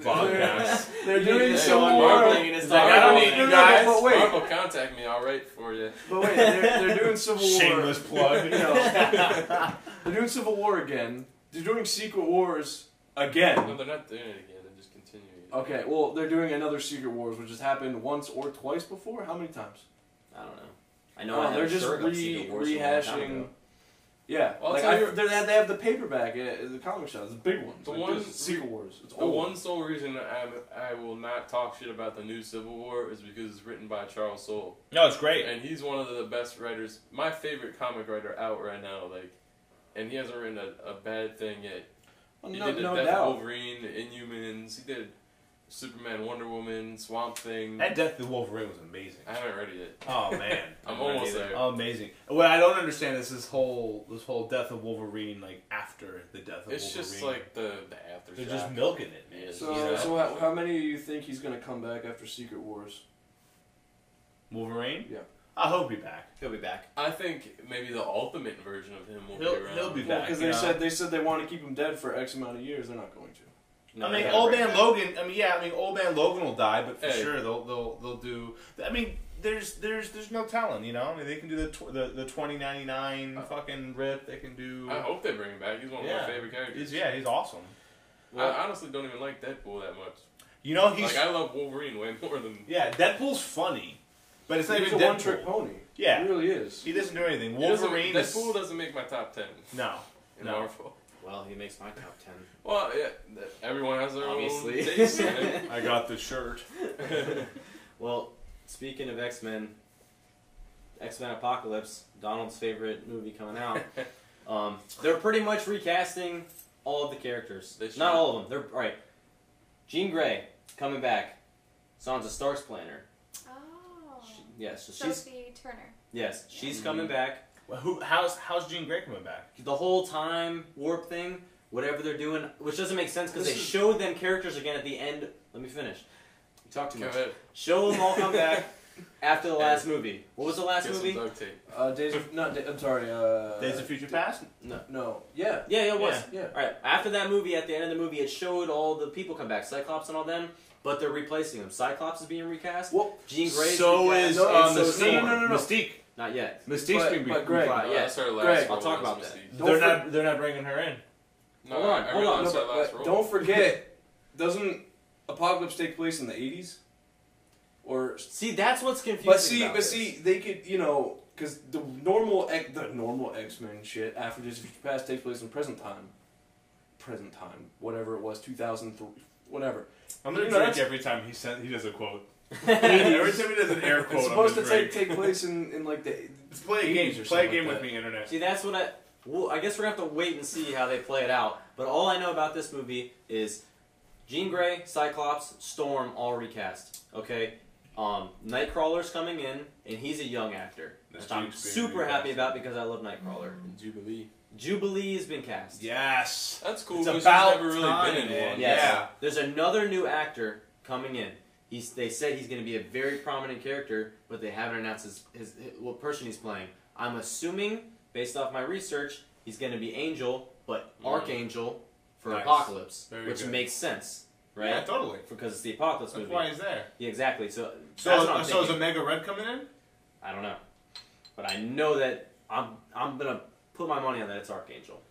Speaker 1: podcast.
Speaker 3: They're
Speaker 5: You
Speaker 3: doing
Speaker 5: need
Speaker 3: Civil
Speaker 5: someone
Speaker 3: War.
Speaker 5: marketing in his
Speaker 1: He's like, I don't need you guys.
Speaker 3: But wait,
Speaker 4: Marvel, contact me. I'll write for you.
Speaker 3: but wait, they're doing Civil War.
Speaker 1: Shameless plug.
Speaker 3: You know, they're doing Civil War again. They're doing Secret Wars again.
Speaker 4: No, they're not doing it again. They're just continuing it.
Speaker 3: Okay, well, they're doing another Secret Wars, which has happened once or twice before. How many times?
Speaker 5: I don't know. I know. I had
Speaker 3: They're
Speaker 5: a
Speaker 3: just
Speaker 5: shirt of Secret Wars from a long time
Speaker 3: rehashing.
Speaker 5: ago.
Speaker 3: Yeah,
Speaker 4: Well, I'll
Speaker 3: like
Speaker 4: tell you-
Speaker 3: they have the paperback at the comic shop. It's a big one.
Speaker 4: The
Speaker 3: Like
Speaker 4: one-
Speaker 3: this, Secret Wars. It's
Speaker 4: The
Speaker 3: old.
Speaker 4: one sole reason I will not talk shit about the new Civil War is because it's written by Charles Soule,
Speaker 1: No, it's great.
Speaker 4: and he's one of the best writers. My favorite comic writer out right now. Like, and he hasn't written a bad thing yet.
Speaker 3: Well,
Speaker 4: He
Speaker 3: no,
Speaker 4: did the
Speaker 3: no
Speaker 4: Death of
Speaker 3: doubt.
Speaker 4: Wolverine, Inhumans. He did Superman, Wonder Woman, Swamp Thing.
Speaker 1: That Death of Wolverine was amazing.
Speaker 4: I haven't read it yet.
Speaker 1: Oh man,
Speaker 4: I'm almost there.
Speaker 1: Oh, amazing. What I don't understand is this whole Death of Wolverine, like after the Death of
Speaker 4: It's
Speaker 1: Wolverine.
Speaker 4: just like the aftershock.
Speaker 1: they're just milking it, man.
Speaker 3: So,
Speaker 1: You know?
Speaker 3: so how many of you think he's gonna come back after Secret Wars?
Speaker 1: Wolverine.
Speaker 3: Yeah.
Speaker 1: I hope he'll be back.
Speaker 5: He'll be back.
Speaker 4: I think maybe the ultimate version of him will
Speaker 1: He'll-
Speaker 4: be around.
Speaker 1: he'll be
Speaker 3: Well,
Speaker 1: back,
Speaker 3: because
Speaker 1: you know?
Speaker 3: they said they want to keep him dead for X amount of years. They're not going to.
Speaker 5: No,
Speaker 1: I mean,
Speaker 5: they
Speaker 1: Old
Speaker 5: gotta
Speaker 1: Man
Speaker 5: bring
Speaker 1: Logan. Old Man Logan will die, but for
Speaker 4: Hey.
Speaker 1: sure they'll do. I mean, there's no telling, you know. I mean, they can do the 2099 fucking rip. They can do.
Speaker 4: I hope they bring him back. He's one of
Speaker 1: Yeah.
Speaker 4: my favorite characters.
Speaker 1: He's awesome.
Speaker 5: Well-
Speaker 4: I honestly don't even like Deadpool that much.
Speaker 1: You know, he's
Speaker 4: Like, I love Wolverine way more than.
Speaker 1: yeah. Deadpool's funny, but it's not
Speaker 3: He's
Speaker 1: even
Speaker 3: a
Speaker 1: Deadpool.
Speaker 3: one-trick pony.
Speaker 1: Yeah,
Speaker 3: He really is.
Speaker 1: he doesn't do anything.
Speaker 4: He doesn't-
Speaker 1: Wolverine
Speaker 4: Deadpool
Speaker 1: is
Speaker 4: doesn't make my top 10
Speaker 1: no.
Speaker 4: in
Speaker 1: No.
Speaker 4: Marvel.
Speaker 5: Well, he makes my top 10.
Speaker 4: Well, yeah, everyone has their
Speaker 5: Obviously.
Speaker 4: own taste in it.
Speaker 1: I got the shirt.
Speaker 5: Well, speaking of X-Men Apocalypse, Donald's favorite movie coming out, they're pretty much recasting all of the characters.
Speaker 4: They should.
Speaker 5: Not all of them. They're all right. Jean Grey coming back. Sansa Stark's playing her.
Speaker 2: Oh.
Speaker 5: Yes, so she's
Speaker 2: Sophie Turner.
Speaker 5: she's coming back.
Speaker 1: Well, how's Jean Grey coming back?
Speaker 5: The whole time warp thing, whatever they're doing, which doesn't make sense because they
Speaker 3: This is-
Speaker 5: showed them characters again at the end. Let me finish. You talk too
Speaker 4: Go
Speaker 5: much.
Speaker 4: ahead.
Speaker 5: Show them all come back after the last movie. What was the last
Speaker 4: Get some
Speaker 5: movie?
Speaker 4: duct tape.
Speaker 3: I'm sorry.
Speaker 1: Days of Future Past.
Speaker 3: No. Yeah.
Speaker 5: Yeah, it was.
Speaker 3: Yeah.
Speaker 5: All right. After that movie, at the end of the movie, it showed all the people come back, Cyclops and all them, but they're replacing them. Cyclops is being recast.
Speaker 3: Well,
Speaker 5: Jean Grey's
Speaker 1: So
Speaker 5: recast,
Speaker 1: is
Speaker 5: and so is
Speaker 1: Mystique.
Speaker 5: Storm.
Speaker 1: Mystique.
Speaker 5: Not yet.
Speaker 1: Mystique's
Speaker 3: But-
Speaker 1: being
Speaker 3: but Greg,
Speaker 1: replaced.
Speaker 4: No,
Speaker 5: yeah.
Speaker 4: that's her last
Speaker 3: Greg,
Speaker 4: role
Speaker 5: I'll talk
Speaker 4: as
Speaker 5: about
Speaker 4: Mystique.
Speaker 3: Don't
Speaker 1: They're not bringing her in.
Speaker 4: No,
Speaker 5: Hold on,
Speaker 4: I
Speaker 5: hold
Speaker 4: realized
Speaker 5: on.
Speaker 4: that's her
Speaker 3: No,
Speaker 4: last
Speaker 3: but
Speaker 4: role.
Speaker 3: don't forget, doesn't Apocalypse take place in the 80s? Or
Speaker 5: See, that's what's confusing.
Speaker 3: but
Speaker 5: about
Speaker 3: see,
Speaker 5: this.
Speaker 3: they could, you know, because the normal X-Men shit after Days of Future Past takes place in present time, whatever it was, 2003, whatever.
Speaker 1: I'm gonna
Speaker 3: You know,
Speaker 1: drink
Speaker 3: that's-
Speaker 1: every time he does a quote. Every time he does an air quote,
Speaker 3: It's supposed
Speaker 1: I'm
Speaker 3: to
Speaker 1: gonna drink.
Speaker 3: take place in like the.
Speaker 1: Let's play a
Speaker 3: 80s
Speaker 1: game.
Speaker 3: or
Speaker 1: Play a
Speaker 3: something
Speaker 1: game
Speaker 3: like
Speaker 1: with
Speaker 3: that.
Speaker 1: me, internet.
Speaker 5: See, that's what well, I guess we're gonna have to wait and see how they play it out. But all I know about this movie is Jean Grey, Cyclops, Storm, all recast. Okay, Nightcrawler's coming in, and he's a young actor, which I'm
Speaker 1: Mystique being
Speaker 5: super happy
Speaker 1: recast.
Speaker 5: about because I love Nightcrawler.
Speaker 4: Jubilee.
Speaker 5: Jubilee has been cast.
Speaker 1: Yes.
Speaker 4: That's cool.
Speaker 1: It's
Speaker 4: because
Speaker 1: about
Speaker 4: she's never really
Speaker 1: time,
Speaker 4: been in
Speaker 1: man.
Speaker 4: one.
Speaker 5: Yes.
Speaker 1: Yeah.
Speaker 5: There's another new actor coming in. They said he's going to be a very prominent character, but they haven't announced what person he's playing. I'm assuming, based off my research, he's going to be Angel, but Archangel for
Speaker 1: Nice.
Speaker 5: Apocalypse,
Speaker 1: Very
Speaker 5: which
Speaker 1: good.
Speaker 5: makes sense, right?
Speaker 1: Yeah, totally.
Speaker 5: Because it's the Apocalypse
Speaker 1: That's
Speaker 5: movie.
Speaker 1: why he's there.
Speaker 5: Yeah, exactly. So that's
Speaker 1: So
Speaker 5: what I'm
Speaker 1: is
Speaker 5: thinking.
Speaker 1: Omega Red coming in?
Speaker 5: I don't know, but I know that I'm gonna put my money on that it's Archangel.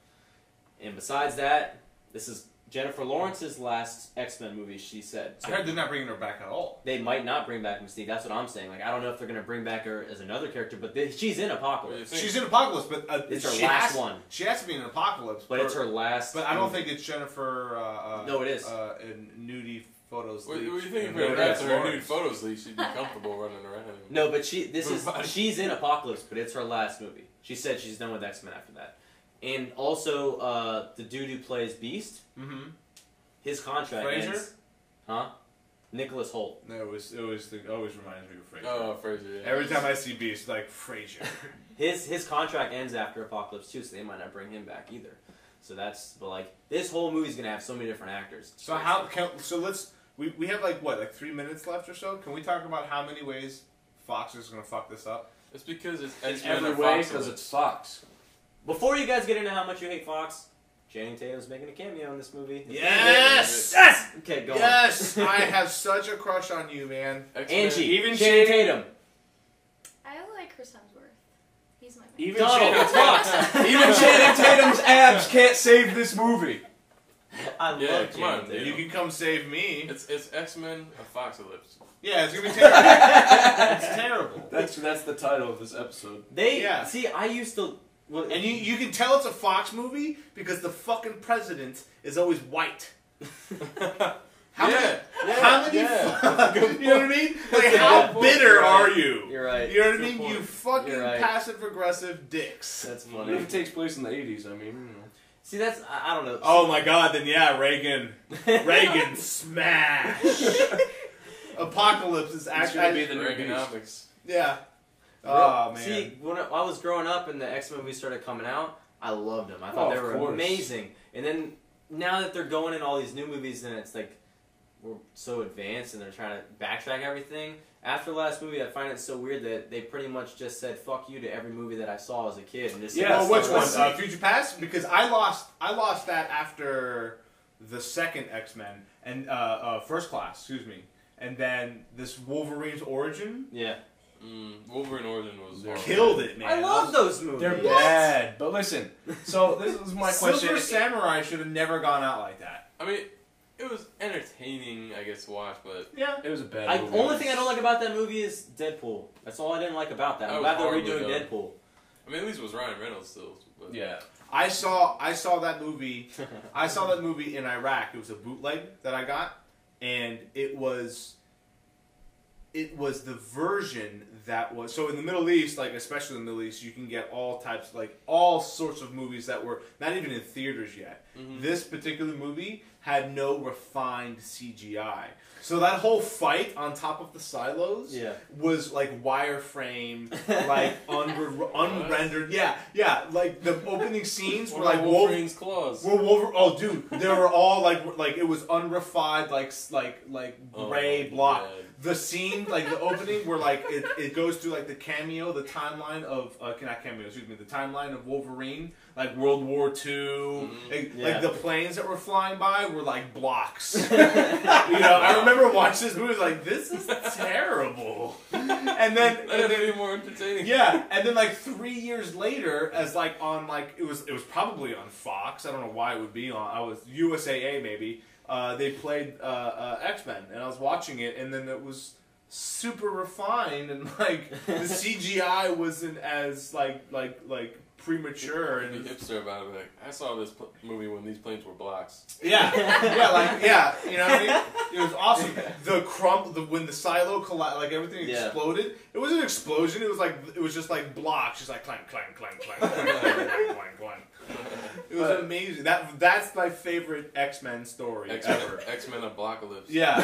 Speaker 5: And besides that, this is Jennifer Lawrence's last X-Men movie. She said.
Speaker 1: I heard they're not bringing her back at all.
Speaker 5: They might not bring back Mystique. That's what I'm saying. Like, I don't know if they're going to bring back her as another character, but she's in Apocalypse.
Speaker 4: Think-
Speaker 1: She's in Apocalypse, but
Speaker 5: It's her
Speaker 1: she
Speaker 5: last
Speaker 1: has,
Speaker 5: one.
Speaker 1: She has to be in Apocalypse,
Speaker 5: But it's her last.
Speaker 1: But I don't
Speaker 5: movie.
Speaker 1: think it's Jennifer.
Speaker 5: No, it is.
Speaker 1: In nudie photos.
Speaker 4: What do you
Speaker 1: leaked.
Speaker 4: think
Speaker 1: And
Speaker 4: if
Speaker 1: no,
Speaker 4: after
Speaker 1: that's
Speaker 4: her nude
Speaker 1: Lawrence.
Speaker 4: photos leak, she'd be comfortable running around?
Speaker 5: No, but
Speaker 4: Everybody.
Speaker 5: she's in Apocalypse, but it's her last movie. She said she's done with X-Men after that. And also, the dude who plays Beast,
Speaker 1: Mm-hmm.
Speaker 5: his contract
Speaker 1: Fraser?
Speaker 5: ends. Huh? Nicholas Holt.
Speaker 1: No, it always reminds me of Frasier.
Speaker 4: Oh, Fraser. Yeah.
Speaker 1: Every time I see Beast, like Frasier.
Speaker 5: His contract ends after Apocalypse 2, so they might not bring him back either. So but like, this whole movie's going to have so many different actors.
Speaker 1: So we have like 3 minutes left or so. Can we talk about how many ways Fox is going to fuck this up?
Speaker 4: It's because it's
Speaker 3: In
Speaker 4: X-Men
Speaker 3: every
Speaker 4: or
Speaker 3: way,
Speaker 4: Fox
Speaker 3: because
Speaker 4: of
Speaker 3: it's Fox.
Speaker 5: Before you guys get into how much you hate Fox, Channing Tatum's making a cameo in this movie.
Speaker 1: Yes!
Speaker 6: Yes!
Speaker 5: Okay, go on.
Speaker 1: Yes! I have such a crush on you, man.
Speaker 4: X-Men.
Speaker 5: Angie,
Speaker 6: Even
Speaker 5: Channing
Speaker 6: Channing-
Speaker 5: Tatum.
Speaker 2: I like Chris Hemsworth. He's my man.
Speaker 6: Even
Speaker 5: Donald
Speaker 6: Channing,
Speaker 5: Fox.
Speaker 6: even Channing Tatum's abs can't save this movie.
Speaker 5: I
Speaker 4: Yeah,
Speaker 5: love
Speaker 4: come
Speaker 5: Channing
Speaker 4: on,
Speaker 5: Tatum.
Speaker 1: You can come save me.
Speaker 4: It's X-Men Apocalypse.
Speaker 1: Yeah, it's gonna be terrible. It's terrible.
Speaker 3: That's the title of this episode.
Speaker 5: They
Speaker 1: Yeah.
Speaker 5: see. I used to. Well,
Speaker 1: And you can tell it's a Fox movie because the fucking president is always white. How
Speaker 4: Yeah,
Speaker 1: many? How many?
Speaker 4: yeah.
Speaker 1: You know what I mean? Like, how
Speaker 4: point.
Speaker 1: bitter
Speaker 4: You're right.
Speaker 1: are you?
Speaker 5: You're right.
Speaker 1: You know what I
Speaker 4: Good
Speaker 1: mean?
Speaker 4: point.
Speaker 1: You fucking
Speaker 5: You're right.
Speaker 1: passive aggressive dicks.
Speaker 5: That's
Speaker 3: What
Speaker 5: funny.
Speaker 3: if it takes place in the 80s? I mean, you know.
Speaker 5: See, that's I don't know.
Speaker 1: Oh my god, then yeah, Reagan. Reagan smash. Apocalypse is
Speaker 3: It's gonna be
Speaker 1: actually.
Speaker 3: the new beast.
Speaker 4: Reaganomics.
Speaker 1: Yeah. Oh man.
Speaker 5: See, when I was growing up and the X movies started coming out, I loved them. I thought
Speaker 3: Oh,
Speaker 5: they
Speaker 3: of
Speaker 5: were
Speaker 3: course.
Speaker 5: amazing. And then now that they're going in all these new movies and it's like we're so advanced and they're trying to backtrack everything. After the last movie, I find it so weird that they pretty much just said "fuck you" to every movie that I saw as a kid. And just
Speaker 3: Yeah,
Speaker 1: Well, which one?
Speaker 5: started-
Speaker 1: Future Past? Because I lost that after the second X-Men and First Class, excuse me, and then this Wolverine's origin
Speaker 5: Yeah,
Speaker 4: Wolverine Origin was horrible.
Speaker 1: killed it, man.
Speaker 5: I love those movies.
Speaker 3: They're
Speaker 1: What?
Speaker 3: bad. But listen, so this is my question.
Speaker 1: Silver Samurai should have never gone out like that.
Speaker 4: I mean, it was entertaining, I guess, to watch, but
Speaker 1: Yeah.
Speaker 3: It was a bad movie.
Speaker 5: Only thing I don't like about that movie is Deadpool. That's all I didn't like about that. I'm
Speaker 4: That
Speaker 5: glad they're
Speaker 4: was
Speaker 5: redoing
Speaker 4: horribly
Speaker 5: Deadpool.
Speaker 4: I mean, at least it was Ryan Reynolds still. But
Speaker 3: Yeah.
Speaker 1: I saw that movie. I saw that movie in Iraq. It was a bootleg that I got, and it was the version that was so in the Middle East, like especially in the Middle East, you can get all types, like all sorts of movies that were not even in theaters yet.
Speaker 4: Mhm.
Speaker 1: This particular movie had no refined CGI, so that whole fight on top of the silos
Speaker 5: Yeah.
Speaker 1: was like wireframe, like unrendered. Yeah, like the opening scenes
Speaker 4: What
Speaker 1: were
Speaker 4: about
Speaker 1: like
Speaker 4: Wolverine's claws?
Speaker 1: Oh, dude, they were all like it was unrefined, like
Speaker 4: Oh,
Speaker 1: gray block.
Speaker 4: God.
Speaker 1: The scene, like the opening, where like it goes through like the cameo, the timeline of not cameo, excuse me, the timeline of Wolverine, like World War II, like,
Speaker 5: Yeah.
Speaker 1: like the planes that were flying by were like blocks. You know, I remember watching this movie, I was like, this is terrible. And then
Speaker 4: That would be more entertaining.
Speaker 1: yeah, and then like 3 years later, as like on like it was probably on Fox. I don't know why it would be on. I was USAA maybe. They played X-Men, and I was watching it, and then it was super refined, and like the CGI wasn't as like premature,
Speaker 4: Be
Speaker 1: and
Speaker 4: hipster about it. Like, I saw this movie when these planes were blocks.
Speaker 1: yeah, you know what I mean? It was awesome. When the silo collapsed, like everything
Speaker 5: Yeah.
Speaker 1: exploded. It was an explosion. It was just like blocks, just like clang, clang, clang, clang, clang, clang, clang, clang. It was amazing. That's my favorite X-Men story ever.
Speaker 4: X-Men Apocalypse.
Speaker 1: Yeah.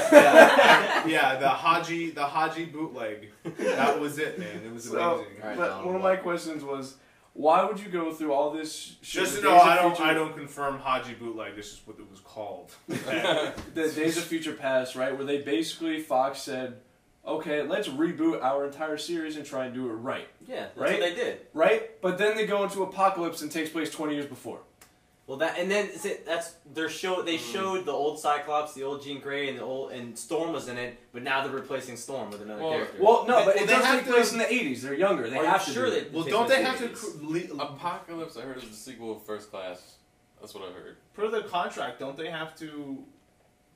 Speaker 1: The Haji bootleg. That was it, man. It was
Speaker 3: So,
Speaker 1: amazing.
Speaker 5: Alright,
Speaker 3: but
Speaker 5: Donald,
Speaker 3: one of my questions was, why would you go through all this shit?
Speaker 1: Just to
Speaker 3: the
Speaker 1: know,
Speaker 3: Days of
Speaker 1: I
Speaker 3: Future-
Speaker 1: don't confirm Haji bootleg. This is what it was called.
Speaker 3: The Days of Future Past, right? Where they basically, Fox said, okay, let's reboot our entire series and try and do it right.
Speaker 5: Yeah, that's
Speaker 3: Right?
Speaker 5: what they did.
Speaker 3: Right? But then they go into Apocalypse and takes place 20 years before.
Speaker 5: Well, that's their show. They showed the old Cyclops, the old Jean Grey, and Storm was in it, but now they're replacing Storm with another character.
Speaker 3: Well, no, but
Speaker 1: Well,
Speaker 3: it
Speaker 1: they
Speaker 3: does
Speaker 1: have
Speaker 3: take
Speaker 1: to-
Speaker 3: place in the 80s. They're younger. They
Speaker 5: Are you
Speaker 3: have to
Speaker 5: sure
Speaker 3: do
Speaker 5: they-
Speaker 3: it.
Speaker 1: Well,
Speaker 5: Takes
Speaker 1: don't they
Speaker 5: place
Speaker 1: have
Speaker 5: in the
Speaker 1: to
Speaker 4: Apocalypse, I heard, is the sequel of First Class. That's what I heard.
Speaker 1: per the contract? Don't they have to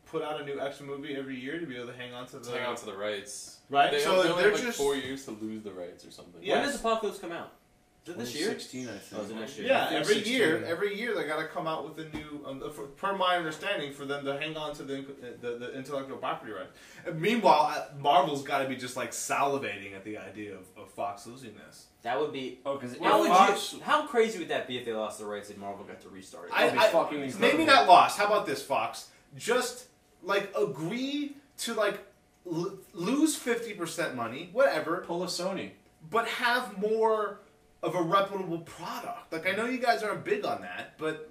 Speaker 1: put out a new X-Men movie every year to be able to hang on to the
Speaker 4: Hang on to the rights.
Speaker 1: right?
Speaker 4: They
Speaker 1: So
Speaker 4: only
Speaker 1: they're
Speaker 4: have like
Speaker 1: just
Speaker 4: 4 years to lose the rights or something.
Speaker 1: Yeah.
Speaker 5: When does Apocalypse come out? Is it this year?
Speaker 3: 2016, I think.
Speaker 5: Oh, is it next year?
Speaker 1: yeah.
Speaker 3: I think
Speaker 1: Every
Speaker 3: 16.
Speaker 1: year they got to come out with a new. Per my understanding, for them to hang on to the intellectual property rights. And meanwhile, Marvel's got to be just like salivating at the idea of Fox losing this.
Speaker 5: That would be.
Speaker 3: Oh, because
Speaker 5: How crazy would that be if they lost the rights and Marvel got to restart it?
Speaker 3: That'd be fucking
Speaker 1: Maybe
Speaker 3: incredible.
Speaker 1: not lost. How about this, Fox? Just like agree to like lose 50% money, whatever,
Speaker 3: Pull a Sony.
Speaker 1: but have more of a reputable product. Like I know you guys aren't big on that, but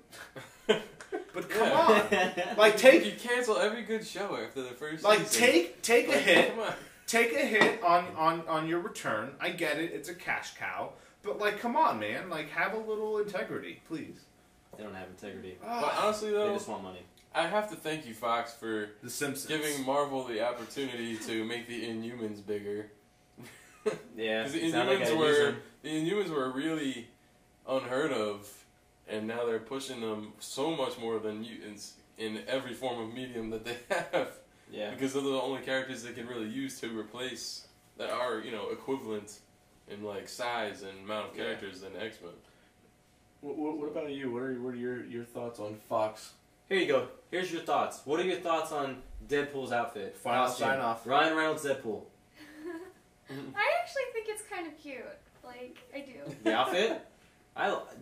Speaker 1: come on, like
Speaker 4: You cancel every good show after the first season.
Speaker 1: take a
Speaker 4: Like,
Speaker 1: hit.
Speaker 4: Come on.
Speaker 1: Take a hit on your return. I get it. It's a cash cow. But, like, come on, man. Like, have a little integrity, please.
Speaker 5: They don't have integrity.
Speaker 4: But honestly,
Speaker 5: They
Speaker 4: though,
Speaker 5: just want money.
Speaker 4: I have to thank you, Fox, for
Speaker 1: The Simpsons.
Speaker 4: giving Marvel the opportunity to make the Inhumans bigger.
Speaker 5: Yeah,
Speaker 4: Because the
Speaker 5: it's not like I
Speaker 4: Inhumans
Speaker 5: use
Speaker 4: were
Speaker 5: them.
Speaker 4: the Inhumans were really unheard of, and now they're pushing them so much more than mutants in every form of medium that they have.
Speaker 5: Yeah.
Speaker 4: Because they're the only characters they can really use to replace that are equivalent in like size and amount of characters than X-Men.
Speaker 3: What about you? What are your thoughts on Fox?
Speaker 5: Here you go. Here's your thoughts. What are your thoughts on Deadpool's outfit?
Speaker 1: Final
Speaker 5: Costume.
Speaker 1: sign off.
Speaker 5: Ryan Reynolds Deadpool.
Speaker 2: I actually think it's kind of cute. Like, I do.
Speaker 5: The outfit?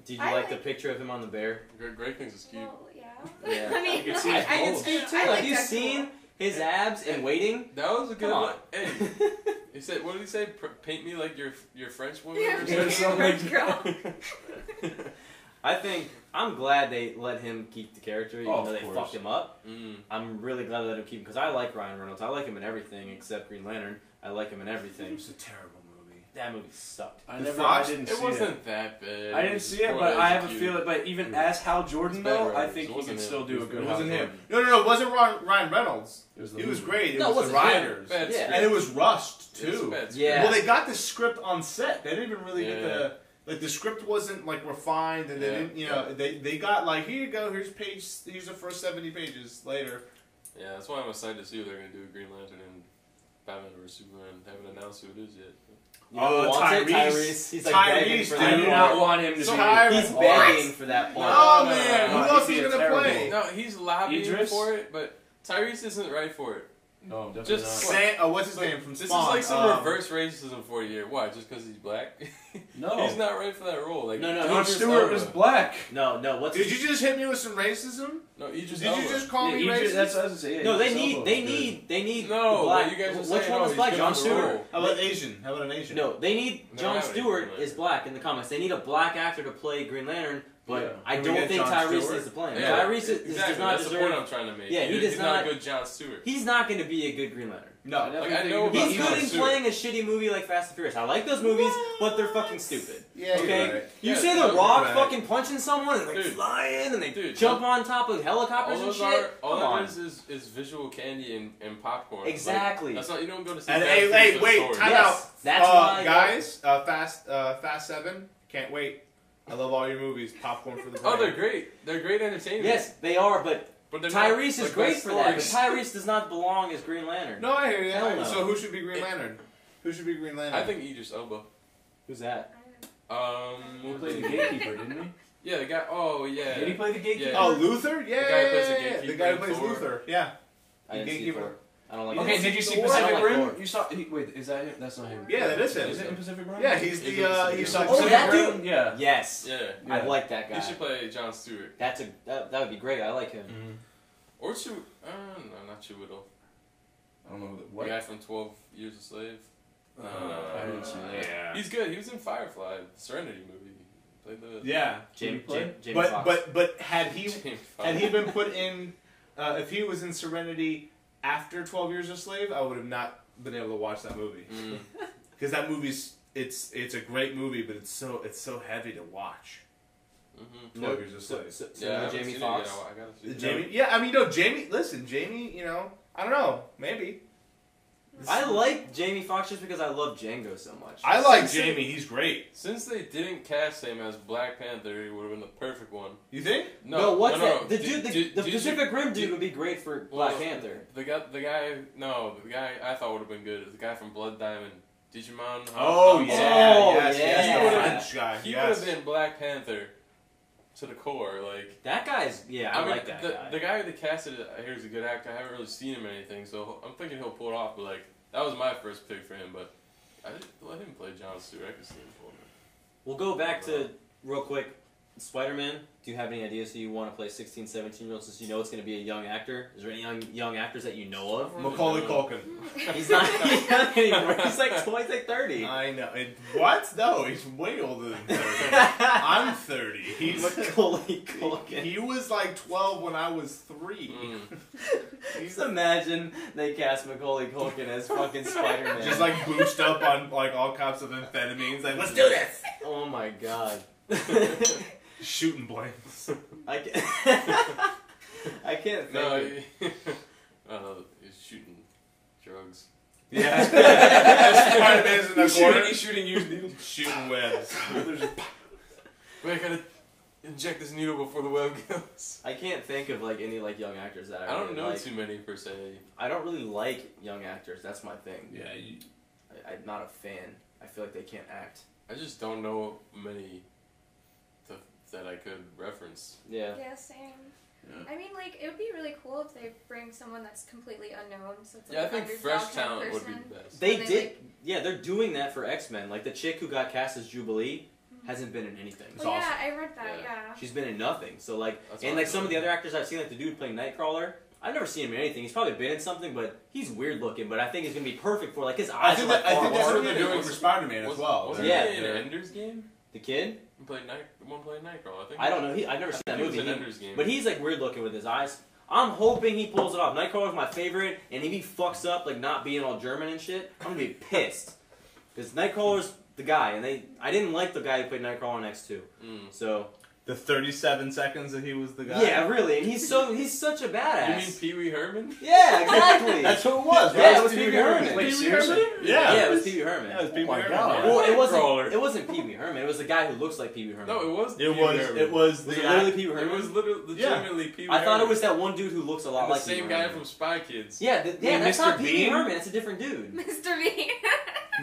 Speaker 5: Did you
Speaker 2: I
Speaker 5: like the
Speaker 2: like-
Speaker 5: picture of him on the bear?
Speaker 4: Great things is cute.
Speaker 2: Well, yeah.
Speaker 5: Yeah.
Speaker 2: I mean,
Speaker 3: I can see
Speaker 2: like,
Speaker 3: his
Speaker 2: I can
Speaker 3: balls.
Speaker 2: see
Speaker 5: Too.
Speaker 2: I
Speaker 5: Have
Speaker 2: like
Speaker 5: you
Speaker 2: Deadpool.
Speaker 5: seen his abs in Waiting?
Speaker 4: That was a good
Speaker 5: Come on.
Speaker 4: one. Hey, he said, what did he say? Paint me like your French woman
Speaker 2: Yeah,
Speaker 4: or
Speaker 3: Yeah,
Speaker 4: something?
Speaker 3: something
Speaker 2: French
Speaker 3: like
Speaker 2: girl.
Speaker 5: I think I'm glad they let him keep the character, even
Speaker 3: Oh,
Speaker 5: though
Speaker 3: of
Speaker 5: they
Speaker 3: course.
Speaker 5: fucked him up.
Speaker 4: Mm.
Speaker 5: I'm really glad they let him keep him because I like Ryan Reynolds. I like him in everything except Green Lantern. I like him in
Speaker 3: It
Speaker 5: everything.
Speaker 3: was a terrible movie.
Speaker 5: That movie sucked.
Speaker 3: I
Speaker 1: Fox?
Speaker 3: didn't
Speaker 4: It
Speaker 3: see
Speaker 4: wasn't that bad.
Speaker 3: I didn't
Speaker 4: was
Speaker 3: see it,
Speaker 4: poorly
Speaker 3: but I have a
Speaker 4: executed.
Speaker 3: feeling. But even as Hal Jordan,
Speaker 4: It's better
Speaker 3: though, I
Speaker 4: writers.
Speaker 3: think
Speaker 4: It
Speaker 3: he
Speaker 4: wasn't
Speaker 3: can
Speaker 4: him.
Speaker 3: still do a good
Speaker 1: It
Speaker 3: Hal
Speaker 1: wasn't him.
Speaker 3: Jordan.
Speaker 1: No, it wasn't Ryan Reynolds.
Speaker 3: It was,
Speaker 1: He was great. It
Speaker 5: No, it
Speaker 1: was the
Speaker 5: wasn't him.
Speaker 1: writers.
Speaker 4: Bad
Speaker 5: Yeah.
Speaker 4: script.
Speaker 1: And it was rushed,
Speaker 4: It was a
Speaker 1: too.
Speaker 4: bad script.
Speaker 5: Yeah.
Speaker 1: Well, they got the script on set. They didn't even really get
Speaker 4: Yeah.
Speaker 1: the... Like, the script wasn't, like, refined, and they
Speaker 4: Yeah.
Speaker 1: didn't, they got, like, here you go, here's the first 70 pages later.
Speaker 4: Yeah, that's why I'm excited to see what they're gonna do with Green Lantern and Batman vs Superman. Haven't announced who it is yet.
Speaker 5: You know who wants it? Tyrese. He's like begging
Speaker 1: Tyrese,
Speaker 5: for
Speaker 1: dude.
Speaker 3: I
Speaker 5: that
Speaker 3: do
Speaker 1: Dude.
Speaker 3: not
Speaker 5: part.
Speaker 3: want him to
Speaker 1: So
Speaker 3: be.
Speaker 1: Tyrese-
Speaker 5: He's
Speaker 1: What?
Speaker 5: begging for that part.
Speaker 1: Oh,
Speaker 4: no,
Speaker 1: man,
Speaker 4: no,
Speaker 1: who
Speaker 3: no,
Speaker 1: else
Speaker 3: he'd
Speaker 1: is
Speaker 3: be a
Speaker 1: going to
Speaker 3: terrible-
Speaker 1: play?
Speaker 4: No, he's lobbying
Speaker 3: Idris?
Speaker 4: for it, but Tyrese isn't right for it.
Speaker 3: No, definitely
Speaker 4: Just
Speaker 3: not.
Speaker 1: What's his name from
Speaker 4: This
Speaker 1: Spawn?
Speaker 4: is like some reverse racism for a year. Why? Just because he's black?
Speaker 3: No.
Speaker 4: He's not right for that role. Like
Speaker 5: No, no,
Speaker 3: Jon
Speaker 4: Idris
Speaker 3: Stewart
Speaker 4: Elba.
Speaker 3: is black.
Speaker 5: No, what's
Speaker 1: Did you just hit me with some racism?
Speaker 4: No, Idris
Speaker 1: Did
Speaker 4: Elba.
Speaker 1: you just call me
Speaker 3: Idris-
Speaker 1: racist?
Speaker 3: That's what I was gonna say. Yeah,
Speaker 5: No, they
Speaker 3: Idris
Speaker 5: need,
Speaker 3: Elba
Speaker 5: they
Speaker 3: was
Speaker 5: need, they need
Speaker 4: No,
Speaker 5: the black.
Speaker 4: but you guys are
Speaker 5: Which
Speaker 4: saying,
Speaker 5: one
Speaker 4: oh,
Speaker 5: was
Speaker 4: he's
Speaker 5: black?
Speaker 4: good
Speaker 5: Jon
Speaker 4: for the role.
Speaker 5: Stewart.
Speaker 1: How about Asian? How about an Asian?
Speaker 5: No, they need
Speaker 4: No,
Speaker 5: Jon
Speaker 4: I haven't
Speaker 5: Stewart
Speaker 4: Green Lantern.
Speaker 5: is black in the comics. They need a black actor to play Green Lantern, but
Speaker 3: Yeah.
Speaker 5: I
Speaker 1: Can we
Speaker 5: don't
Speaker 1: get
Speaker 5: think
Speaker 1: Jon
Speaker 5: Tyrese
Speaker 1: Stewart?
Speaker 5: needs to play him.
Speaker 4: Yeah,
Speaker 5: Tyrese
Speaker 4: exactly.
Speaker 5: does not
Speaker 4: That's the point
Speaker 5: deserve.
Speaker 4: I'm trying to make.
Speaker 5: Yeah, he does
Speaker 4: he's
Speaker 5: not-
Speaker 4: a good Jon Stewart.
Speaker 5: He's not going to be a good Green Lantern.
Speaker 1: No.
Speaker 4: Like, I know about
Speaker 5: He's
Speaker 4: Jon
Speaker 5: good in
Speaker 4: Stewart.
Speaker 5: playing a shitty movie like Fast and Furious. I like those movies, but they're fucking stupid.
Speaker 1: Yeah,
Speaker 5: Okay?
Speaker 1: you're right.
Speaker 5: You
Speaker 4: Yeah,
Speaker 5: see
Speaker 4: no,
Speaker 5: The Rock
Speaker 1: right.
Speaker 5: fucking punching someone and like
Speaker 4: Dude.
Speaker 5: flying and they
Speaker 4: Dude,
Speaker 5: jump
Speaker 4: no-
Speaker 5: on top of helicopters
Speaker 4: All
Speaker 5: and
Speaker 4: those
Speaker 5: shit.
Speaker 4: are all
Speaker 5: Come
Speaker 4: that
Speaker 5: on.
Speaker 4: is visual candy and popcorn.
Speaker 5: Exactly.
Speaker 4: Like, that's not you don't go to see.
Speaker 1: And
Speaker 4: Fast
Speaker 1: hey,
Speaker 4: and Furious
Speaker 1: hey,
Speaker 4: for
Speaker 1: wait,
Speaker 4: story.
Speaker 1: time
Speaker 5: Yes,
Speaker 1: out.
Speaker 5: that's why-
Speaker 1: Guys, Fast 7, can't wait. I love all your movies. Popcorn for the brain.
Speaker 4: Oh, they're great. They're great entertainment.
Speaker 5: Yes, they are, but
Speaker 4: but they're
Speaker 5: Tyrese
Speaker 4: not,
Speaker 5: is great for that. But
Speaker 4: stories.
Speaker 5: Tyrese does not belong as Green Lantern.
Speaker 1: No, I hear you.
Speaker 5: Hell no.
Speaker 1: So who should be Green Lantern? Who should be Green Lantern?
Speaker 4: I think Idris Elba.
Speaker 5: Who's that?
Speaker 3: He
Speaker 4: What was
Speaker 3: played
Speaker 4: his
Speaker 3: the
Speaker 4: name?
Speaker 3: gatekeeper, didn't he?
Speaker 4: Yeah, the guy. Oh, yeah.
Speaker 3: Did he play the gatekeeper?
Speaker 4: Yeah.
Speaker 1: Oh, Luther? Yeah,
Speaker 4: The guy who plays the
Speaker 1: yeah, yeah.
Speaker 4: gatekeeper
Speaker 1: The guy who
Speaker 4: in
Speaker 1: plays
Speaker 4: Thor.
Speaker 1: Luther. Yeah.
Speaker 5: I didn't see
Speaker 1: Gatekeeper.
Speaker 5: Thor. I don't like.
Speaker 1: You
Speaker 3: Okay,
Speaker 5: Thor.
Speaker 3: did you see
Speaker 1: Thor?
Speaker 3: Pacific
Speaker 5: I don't like
Speaker 3: Rim?
Speaker 5: Thor.
Speaker 3: You saw? Wait, is that him? That's not him.
Speaker 1: Yeah, that is him.
Speaker 3: Is it in Pacific Rim?
Speaker 1: Yeah, he's
Speaker 4: He's
Speaker 1: the.
Speaker 4: in
Speaker 1: He's
Speaker 4: Pacific
Speaker 1: like
Speaker 5: Oh, that
Speaker 3: Rim?
Speaker 5: dude?
Speaker 3: Yeah.
Speaker 5: Yes,
Speaker 4: Yeah.
Speaker 5: I
Speaker 3: Yeah.
Speaker 5: like that guy.
Speaker 4: He should play Jon Stewart.
Speaker 5: That's that would be great. I like him.
Speaker 3: Mhm.
Speaker 4: Or no, not Chiwetel.
Speaker 3: I don't know
Speaker 4: The
Speaker 3: what.
Speaker 4: guy from 12 Years a Slave.
Speaker 3: I didn't see that.
Speaker 1: Yeah.
Speaker 4: He's good. He was in Firefly, the Serenity movie. He played the.
Speaker 1: Yeah.
Speaker 5: Jamie
Speaker 3: play?
Speaker 5: Foxx.
Speaker 1: But had he
Speaker 4: Jamie
Speaker 1: had he
Speaker 4: Foxx.
Speaker 1: been put in, if he was in Serenity after 12 Years a Slave, I would have not been able to watch that movie
Speaker 4: Mm.
Speaker 1: because that movie's it's a great movie, but it's so heavy to watch.
Speaker 4: Mm-hmm.
Speaker 1: 12 Years a Slave.
Speaker 5: So
Speaker 4: Yeah, I haven't
Speaker 5: Jamie
Speaker 4: seen it
Speaker 5: Foxx.
Speaker 4: yet. I gotta see it.
Speaker 1: Jamie, yeah, I mean, no, Jamie. Listen, Jamie. You know, I don't know, maybe.
Speaker 5: I like Jamie Foxx just because I love Django so much.
Speaker 1: I like
Speaker 4: Since
Speaker 1: Jamie. He's great.
Speaker 4: Since they didn't cast him as Black Panther, he would have been the perfect one.
Speaker 1: You think?
Speaker 5: No, what's
Speaker 4: no,
Speaker 5: that?
Speaker 4: no.
Speaker 5: The
Speaker 4: Did-
Speaker 5: dude,
Speaker 4: did-
Speaker 5: the
Speaker 4: did you-
Speaker 5: Pacific Rim dude
Speaker 4: did-
Speaker 5: would be great for
Speaker 4: Well,
Speaker 5: Black Panther.
Speaker 4: The guy I thought would have been good is the guy from Blood Diamond, Digimon.
Speaker 1: Oh
Speaker 4: Han
Speaker 1: yeah,
Speaker 4: Solo.
Speaker 5: Oh,
Speaker 1: yes,
Speaker 5: yeah.
Speaker 1: yes,
Speaker 5: He
Speaker 1: the
Speaker 5: would've
Speaker 1: French guy.
Speaker 4: He
Speaker 1: yes.
Speaker 4: would have been Black Panther to the core. Like,
Speaker 5: That guy's I
Speaker 4: mean,
Speaker 5: like that guy.
Speaker 4: the guy that casted it, I hear he's a good actor. I haven't really seen him in anything, so I'm thinking he'll pull it off. But like, that was my first pick for him. But I didn't let him play Jon Stewart. I could see him pulling it.
Speaker 5: We'll go back to real quick. Spider-Man. Do you have any ideas who you want to play 16, 17-year-olds since you know it's going to be a young actor? Is there any young actors that you know of?
Speaker 1: Macaulay Culkin.
Speaker 5: He's not young anymore. He's like 30.
Speaker 1: I know. What? No, he's way older than 30. I'm 30. He's
Speaker 5: Macaulay Culkin.
Speaker 1: he was like 12 when I was 3.
Speaker 4: Mm.
Speaker 5: Just imagine they cast Macaulay Culkin as fucking Spider-Man.
Speaker 1: Just like boosted up on like all kinds of amphetamines. Like, let's do this.
Speaker 5: Oh my god.
Speaker 1: Shooting blanks.
Speaker 5: I can't. I can't think.
Speaker 4: No,
Speaker 5: of-
Speaker 4: I don't know. He's shooting drugs.
Speaker 1: Yeah. Spider-Man's in the corner.
Speaker 3: He's shooting used needles.
Speaker 1: Shooting webs.
Speaker 4: Wait, I gotta inject this needle before the web goes.
Speaker 5: I can't think of like any like young actors that
Speaker 4: I
Speaker 5: I
Speaker 4: don't
Speaker 5: really
Speaker 4: know
Speaker 5: like.
Speaker 4: too many per se.
Speaker 5: I don't really like young actors. That's my thing.
Speaker 3: Yeah,
Speaker 5: I'm not a fan. I feel like they can't act.
Speaker 4: I just don't know many that I could reference.
Speaker 5: Yeah.
Speaker 2: Yeah, same.
Speaker 3: Yeah.
Speaker 2: I mean, like, it would be really cool if they bring someone that's completely unknown. So it's like
Speaker 4: Yeah, I
Speaker 2: an
Speaker 4: think
Speaker 2: underdog
Speaker 4: fresh
Speaker 2: kind of
Speaker 4: talent would be
Speaker 2: person.
Speaker 4: the best.
Speaker 5: They
Speaker 2: And they,
Speaker 5: did.
Speaker 2: like-
Speaker 5: Yeah, they're doing that for X-Men. Like the chick who got cast as Jubilee hasn't been in anything.
Speaker 1: It's
Speaker 2: Well,
Speaker 1: awesome.
Speaker 2: yeah, I read that.
Speaker 4: Yeah.
Speaker 2: Yeah.
Speaker 5: She's been in nothing. So like,
Speaker 4: That's
Speaker 5: and
Speaker 4: what
Speaker 5: like
Speaker 4: I'm
Speaker 5: some of the
Speaker 4: saying.
Speaker 5: other actors I've seen, like the dude playing Nightcrawler. I've never seen him in anything. He's probably been in something, but he's weird looking. But I think he's gonna be perfect for like his eyes.
Speaker 1: I think,
Speaker 5: are, like,
Speaker 1: I think
Speaker 5: far
Speaker 1: that's what
Speaker 5: apart.
Speaker 1: they're doing for Spider-Man as well.
Speaker 4: Wasn't
Speaker 5: Yeah.
Speaker 4: he in Ender's Game?
Speaker 5: The kid?
Speaker 4: He played Nightcrawler, I think.
Speaker 5: I don't know. I've never
Speaker 4: I
Speaker 5: seen
Speaker 4: think
Speaker 5: that
Speaker 4: he was
Speaker 5: movie.
Speaker 4: in Ender's Game.
Speaker 5: But he's like weird looking with his eyes. I'm hoping he pulls it off. Nightcrawler's my favorite, and if he fucks up like not being all German and shit, I'm gonna be pissed. Because Nightcrawler's the guy, and I didn't like the guy who played Nightcrawler in X2. So
Speaker 1: The 37 seconds that he was the guy?
Speaker 5: yeah, really, and he's such a badass.
Speaker 4: You mean Pee Wee Herman?
Speaker 5: Yeah, exactly.
Speaker 1: That's who it was,
Speaker 5: Yeah,
Speaker 1: right?
Speaker 5: it was Pee Wee Herman.
Speaker 3: Wait,
Speaker 1: Pee Wee
Speaker 3: seriously?
Speaker 1: Herman? Yeah.
Speaker 5: Yeah, it was Pee Wee Herman.
Speaker 1: Yeah, it was Pee Wee
Speaker 3: my
Speaker 1: Herman.
Speaker 3: God.
Speaker 5: Well,
Speaker 4: Nightcrawler.
Speaker 5: it wasn't Pee Wee Herman. It was the guy who looks like Pee Wee Herman.
Speaker 4: No, it was.
Speaker 1: It
Speaker 4: Pee Wee
Speaker 1: was.
Speaker 4: Herman.
Speaker 1: It was
Speaker 5: Was
Speaker 1: the.
Speaker 5: it literally Pee Wee
Speaker 4: It
Speaker 5: Herman?
Speaker 4: was literally legitimately Pee Wee
Speaker 5: I thought it
Speaker 4: Herman.
Speaker 5: was that one dude who looks a lot
Speaker 4: And the
Speaker 5: like Pee Wee
Speaker 4: same guy
Speaker 5: Herman.
Speaker 4: from Spy Kids.
Speaker 5: Yeah, that's
Speaker 1: Mr.
Speaker 5: not Pee Wee
Speaker 1: Bean?
Speaker 5: Herman. It's a different dude.
Speaker 2: Mr. Bean.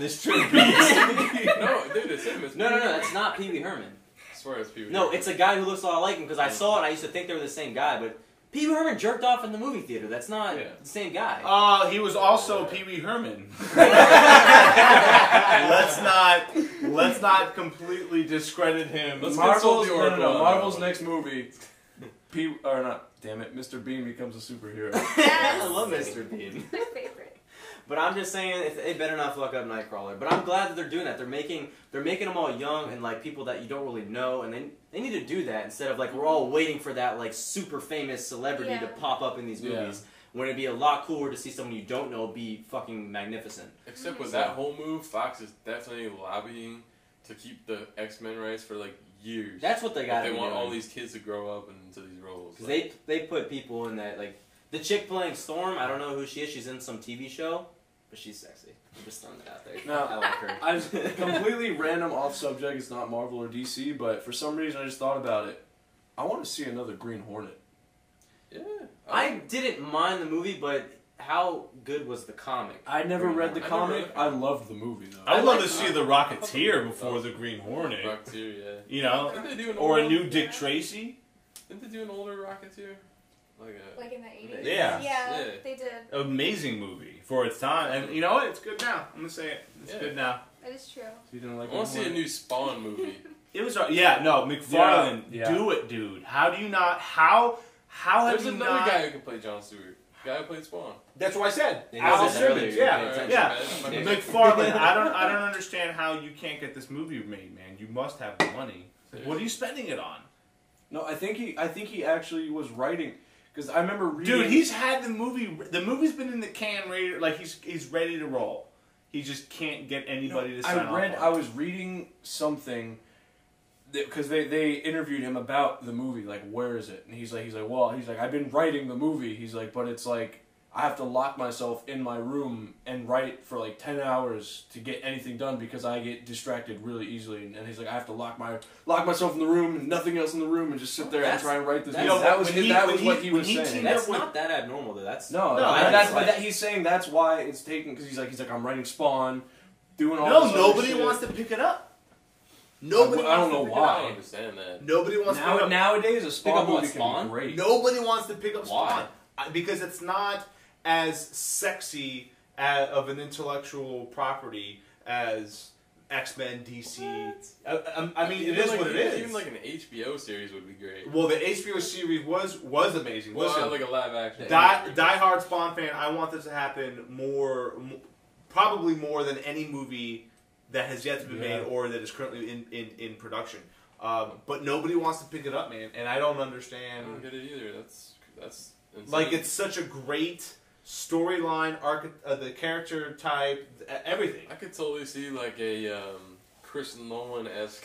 Speaker 1: Mr. Beast.
Speaker 4: No, dude, it's him. It's
Speaker 5: No,
Speaker 4: Pee Wee
Speaker 5: that's
Speaker 4: Herman.
Speaker 5: not Pee Wee Herman.
Speaker 4: I swear it's Pee Wee
Speaker 5: No,
Speaker 4: Herman.
Speaker 5: it's a guy who looks a lot like him because I saw it and I used to think they were the same guy, but Pee Wee Herman jerked off in the movie theater. That's not
Speaker 4: Yeah.
Speaker 5: the same guy.
Speaker 1: He was also Pee Wee Herman. let's not completely discredit him.
Speaker 4: Let's consult the Oracle on that
Speaker 3: Marvel's
Speaker 4: one.
Speaker 3: next movie. Damn it, Mr. Bean becomes a superhero.
Speaker 2: Yes.
Speaker 5: I love Mr. Bean.
Speaker 2: My favorite.
Speaker 5: But I'm just saying, if they better not fuck up Nightcrawler. But I'm glad that they're doing that. They're making them all young and like people that you don't really know, and they need to do that instead of like we're all waiting for that like super famous celebrity to
Speaker 2: Yeah.
Speaker 5: pop up in these
Speaker 3: Yeah.
Speaker 5: movies. When it'd be a lot cooler to see someone you don't know be fucking magnificent.
Speaker 4: Except with that whole move, Fox is definitely lobbying to keep the X-Men rights for like years.
Speaker 5: That's what they got.
Speaker 4: They want all these kids to grow up into these roles.
Speaker 5: Because they put people in that like the chick playing Storm. I don't know who she is. She's in some TV show, but she's sexy. I'm just throwing that out there.
Speaker 3: No.
Speaker 5: I like her.
Speaker 3: I was completely random off subject. It's not Marvel or DC, but for some reason I just thought about it. I want to see another Green Hornet.
Speaker 4: Yeah.
Speaker 5: I didn't mind the movie, but how good was the comic?
Speaker 3: I never read the
Speaker 4: I never
Speaker 3: comic.
Speaker 4: read it.
Speaker 3: I loved the movie though.
Speaker 1: I'd love to
Speaker 5: like-
Speaker 1: see the Rocketeer before the Green Hornet.
Speaker 4: Rocketeer, yeah.
Speaker 1: You know,
Speaker 4: Didn't they do an
Speaker 1: or a
Speaker 4: older-
Speaker 1: new Dick Tracy.
Speaker 4: Didn't they do an older Rocketeer?
Speaker 2: Like in the 80s.
Speaker 1: Yeah.
Speaker 2: Yeah,
Speaker 4: Yeah.
Speaker 2: they did.
Speaker 1: Amazing movie for its time, and you know what? It's good now. I'm gonna say it. It's
Speaker 4: Yeah.
Speaker 1: good now.
Speaker 2: That is true.
Speaker 3: You didn't like
Speaker 4: I want to see a
Speaker 3: Green
Speaker 4: new Spawn movie.
Speaker 1: It was yeah. No, McFarlane,
Speaker 3: Yeah.
Speaker 1: do it, dude. How do you not? How have
Speaker 4: There's
Speaker 1: you
Speaker 4: another
Speaker 1: not?
Speaker 4: guy who can play Jon Stewart. The guy who played Spawn.
Speaker 1: That's what I said.
Speaker 5: You
Speaker 1: Al
Speaker 5: said that earlier,
Speaker 1: Simmons.
Speaker 5: you
Speaker 1: Yeah,
Speaker 5: paid attention.
Speaker 1: yeah.
Speaker 4: Yeah.
Speaker 1: McFarlane, I don't understand how you can't get this movie made, man. You must have the money. Like, what are you spending it on?
Speaker 3: No, I think he actually was writing because I remember reading.
Speaker 1: Dude, he's had the movie. The movie's been in the can, ready. Like he's ready to roll. He just can't get anybody to sign off on it.
Speaker 3: I was reading something because they interviewed him about the movie. Like, where is it? And he's like, I've been writing the movie. He's like, but it's like I have to lock myself in my room and write for like 10 hours to get anything done because I get distracted really easily. And he's like, I have to lock myself in the room and nothing else in the room and just sit there and
Speaker 5: That's-
Speaker 3: try and write this.
Speaker 5: that's-
Speaker 3: movie. That was
Speaker 1: when
Speaker 3: what he
Speaker 1: when
Speaker 3: was
Speaker 1: he
Speaker 3: saying.
Speaker 1: teamed
Speaker 5: That's
Speaker 1: up with-
Speaker 5: not that abnormal, though. That's
Speaker 3: No,
Speaker 1: that's
Speaker 3: but he's saying that's why it's taken because he's like I'm writing Spawn, doing all.
Speaker 1: No,
Speaker 3: this other
Speaker 1: nobody
Speaker 3: shit.
Speaker 1: wants to pick it up. Nobody.
Speaker 3: I don't
Speaker 1: wants to
Speaker 3: know
Speaker 1: pick
Speaker 4: I
Speaker 3: why.
Speaker 4: don't understand that.
Speaker 1: Nobody wants to pick up.
Speaker 3: Nowadays, a Spawn
Speaker 5: up what,
Speaker 3: movie can
Speaker 5: Spawn?
Speaker 3: be great.
Speaker 1: Nobody wants to pick up
Speaker 5: Why?
Speaker 1: Spawn because it's not as sexy of an intellectual property as X-Men, DC. I mean, it is what it is.
Speaker 4: Even like an HBO series would be great.
Speaker 1: Well, the HBO series was amazing.
Speaker 4: Well,
Speaker 1: Listen,
Speaker 4: like a live action.
Speaker 1: die-hard Spawn fan, I want this to happen probably more than any movie that has yet to be made or that is currently in production. But nobody wants to pick it up, man, and I don't
Speaker 4: I
Speaker 1: understand.
Speaker 4: don't get it either. That's insane.
Speaker 1: Like, it's such a great storyline, the character type, everything.
Speaker 4: I could totally see like a Chris Nolan-esque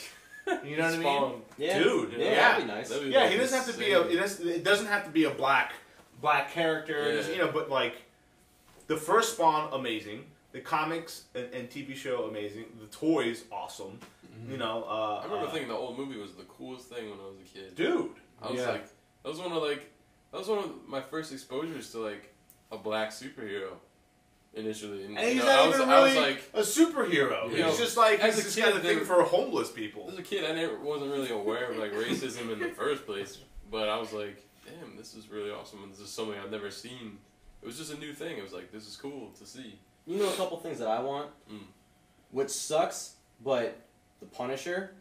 Speaker 1: You know what I mean?
Speaker 4: Spawn.
Speaker 5: Yeah.
Speaker 1: Dude,
Speaker 5: Yeah,
Speaker 1: yeah.
Speaker 5: that'd be nice.
Speaker 4: That'd be
Speaker 1: Yeah,
Speaker 4: like
Speaker 1: he doesn't have to be
Speaker 4: insane.
Speaker 1: it doesn't have to be a black character.
Speaker 4: Yeah.
Speaker 1: You know, but like the first Spawn, amazing. The comics and TV show, amazing. The toys, awesome. You know,
Speaker 4: I remember thinking the old movie was the coolest thing when I was a kid.
Speaker 1: dude.
Speaker 4: I was like, that was one of my first exposures to like a black superhero. Initially,
Speaker 1: And he's
Speaker 4: you know,
Speaker 1: not
Speaker 4: I was
Speaker 1: even really
Speaker 4: like,
Speaker 1: a superhero.
Speaker 4: You know,
Speaker 1: He's just like
Speaker 4: as
Speaker 1: he's
Speaker 4: a
Speaker 1: just
Speaker 4: kid,
Speaker 1: got a thing
Speaker 4: there-
Speaker 1: for homeless people.
Speaker 4: as a kid, I wasn't really aware of like racism in the first place, but I was like, damn, this is really awesome, and this is something I've never seen. It was just a new thing. It was like, this is cool to see.
Speaker 5: You know a couple things that I want, which sucks, but The Punisher,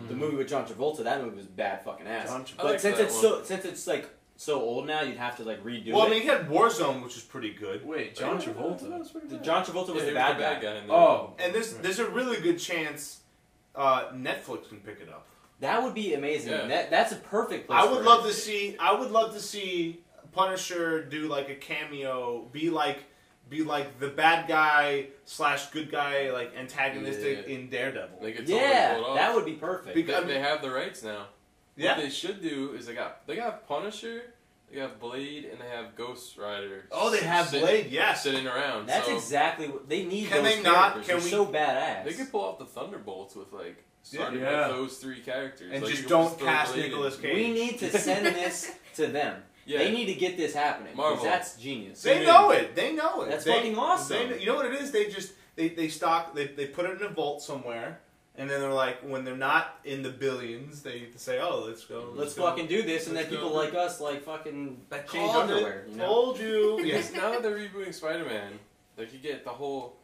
Speaker 5: the movie with John Travolta, that movie was bad fucking ass.
Speaker 1: John
Speaker 4: I
Speaker 5: But
Speaker 4: like
Speaker 5: since
Speaker 4: that
Speaker 5: it's like so old now, you'd have to like redo
Speaker 1: Well,
Speaker 5: it.
Speaker 1: I mean, he had Warzone, which is pretty good.
Speaker 3: Wait, John Travolta.
Speaker 5: John Travolta was
Speaker 4: Yeah,
Speaker 5: the
Speaker 4: he
Speaker 5: bad
Speaker 4: was
Speaker 5: guy.
Speaker 4: in there.
Speaker 3: Oh,
Speaker 1: And there's a really good chance Netflix can pick it up.
Speaker 5: That would be amazing.
Speaker 4: Yeah.
Speaker 5: That's a perfect place
Speaker 1: I would
Speaker 5: for
Speaker 1: love
Speaker 5: it.
Speaker 1: to see Punisher do like a cameo, be like the bad guy / good guy, like antagonistic in Daredevil.
Speaker 4: They could totally
Speaker 5: Yeah,
Speaker 4: pull it off.
Speaker 5: that would be perfect.
Speaker 4: They have the rights now.
Speaker 1: Yeah.
Speaker 4: What they should do is they got Punisher, they got Blade, and they have Ghost Rider.
Speaker 1: Oh, they have Blade, yes.
Speaker 4: Sitting around.
Speaker 5: That's
Speaker 4: so
Speaker 5: exactly what they need.
Speaker 1: Can
Speaker 5: those
Speaker 1: they not-
Speaker 5: characters.
Speaker 1: can
Speaker 5: They're
Speaker 1: we-
Speaker 5: so badass.
Speaker 4: They could pull off the Thunderbolts with like starting
Speaker 3: Yeah.
Speaker 4: with those three characters,
Speaker 1: And
Speaker 4: like,
Speaker 1: just
Speaker 4: you
Speaker 1: don't
Speaker 4: could throw
Speaker 1: cast
Speaker 4: Blade in.
Speaker 1: Nicolas Cage.
Speaker 5: We need to send this to them.
Speaker 4: Yeah.
Speaker 5: They need to get this happening. 'Cause
Speaker 4: Marvel.
Speaker 5: that's genius.
Speaker 1: They know it. They know it.
Speaker 5: That's
Speaker 1: They-
Speaker 5: fucking awesome.
Speaker 1: You know what it is? They just they put it in a vault somewhere, and then they're like, when they're not in the billions, they say, "Oh, let's go.
Speaker 5: Let's
Speaker 1: go.
Speaker 5: fucking do this, and then
Speaker 1: Let's
Speaker 5: people
Speaker 1: go.
Speaker 5: like us like fucking change
Speaker 1: Called it.
Speaker 5: underwear. You know?
Speaker 1: Told you.
Speaker 4: Because now that they're rebooting Spider-Man, like you get the whole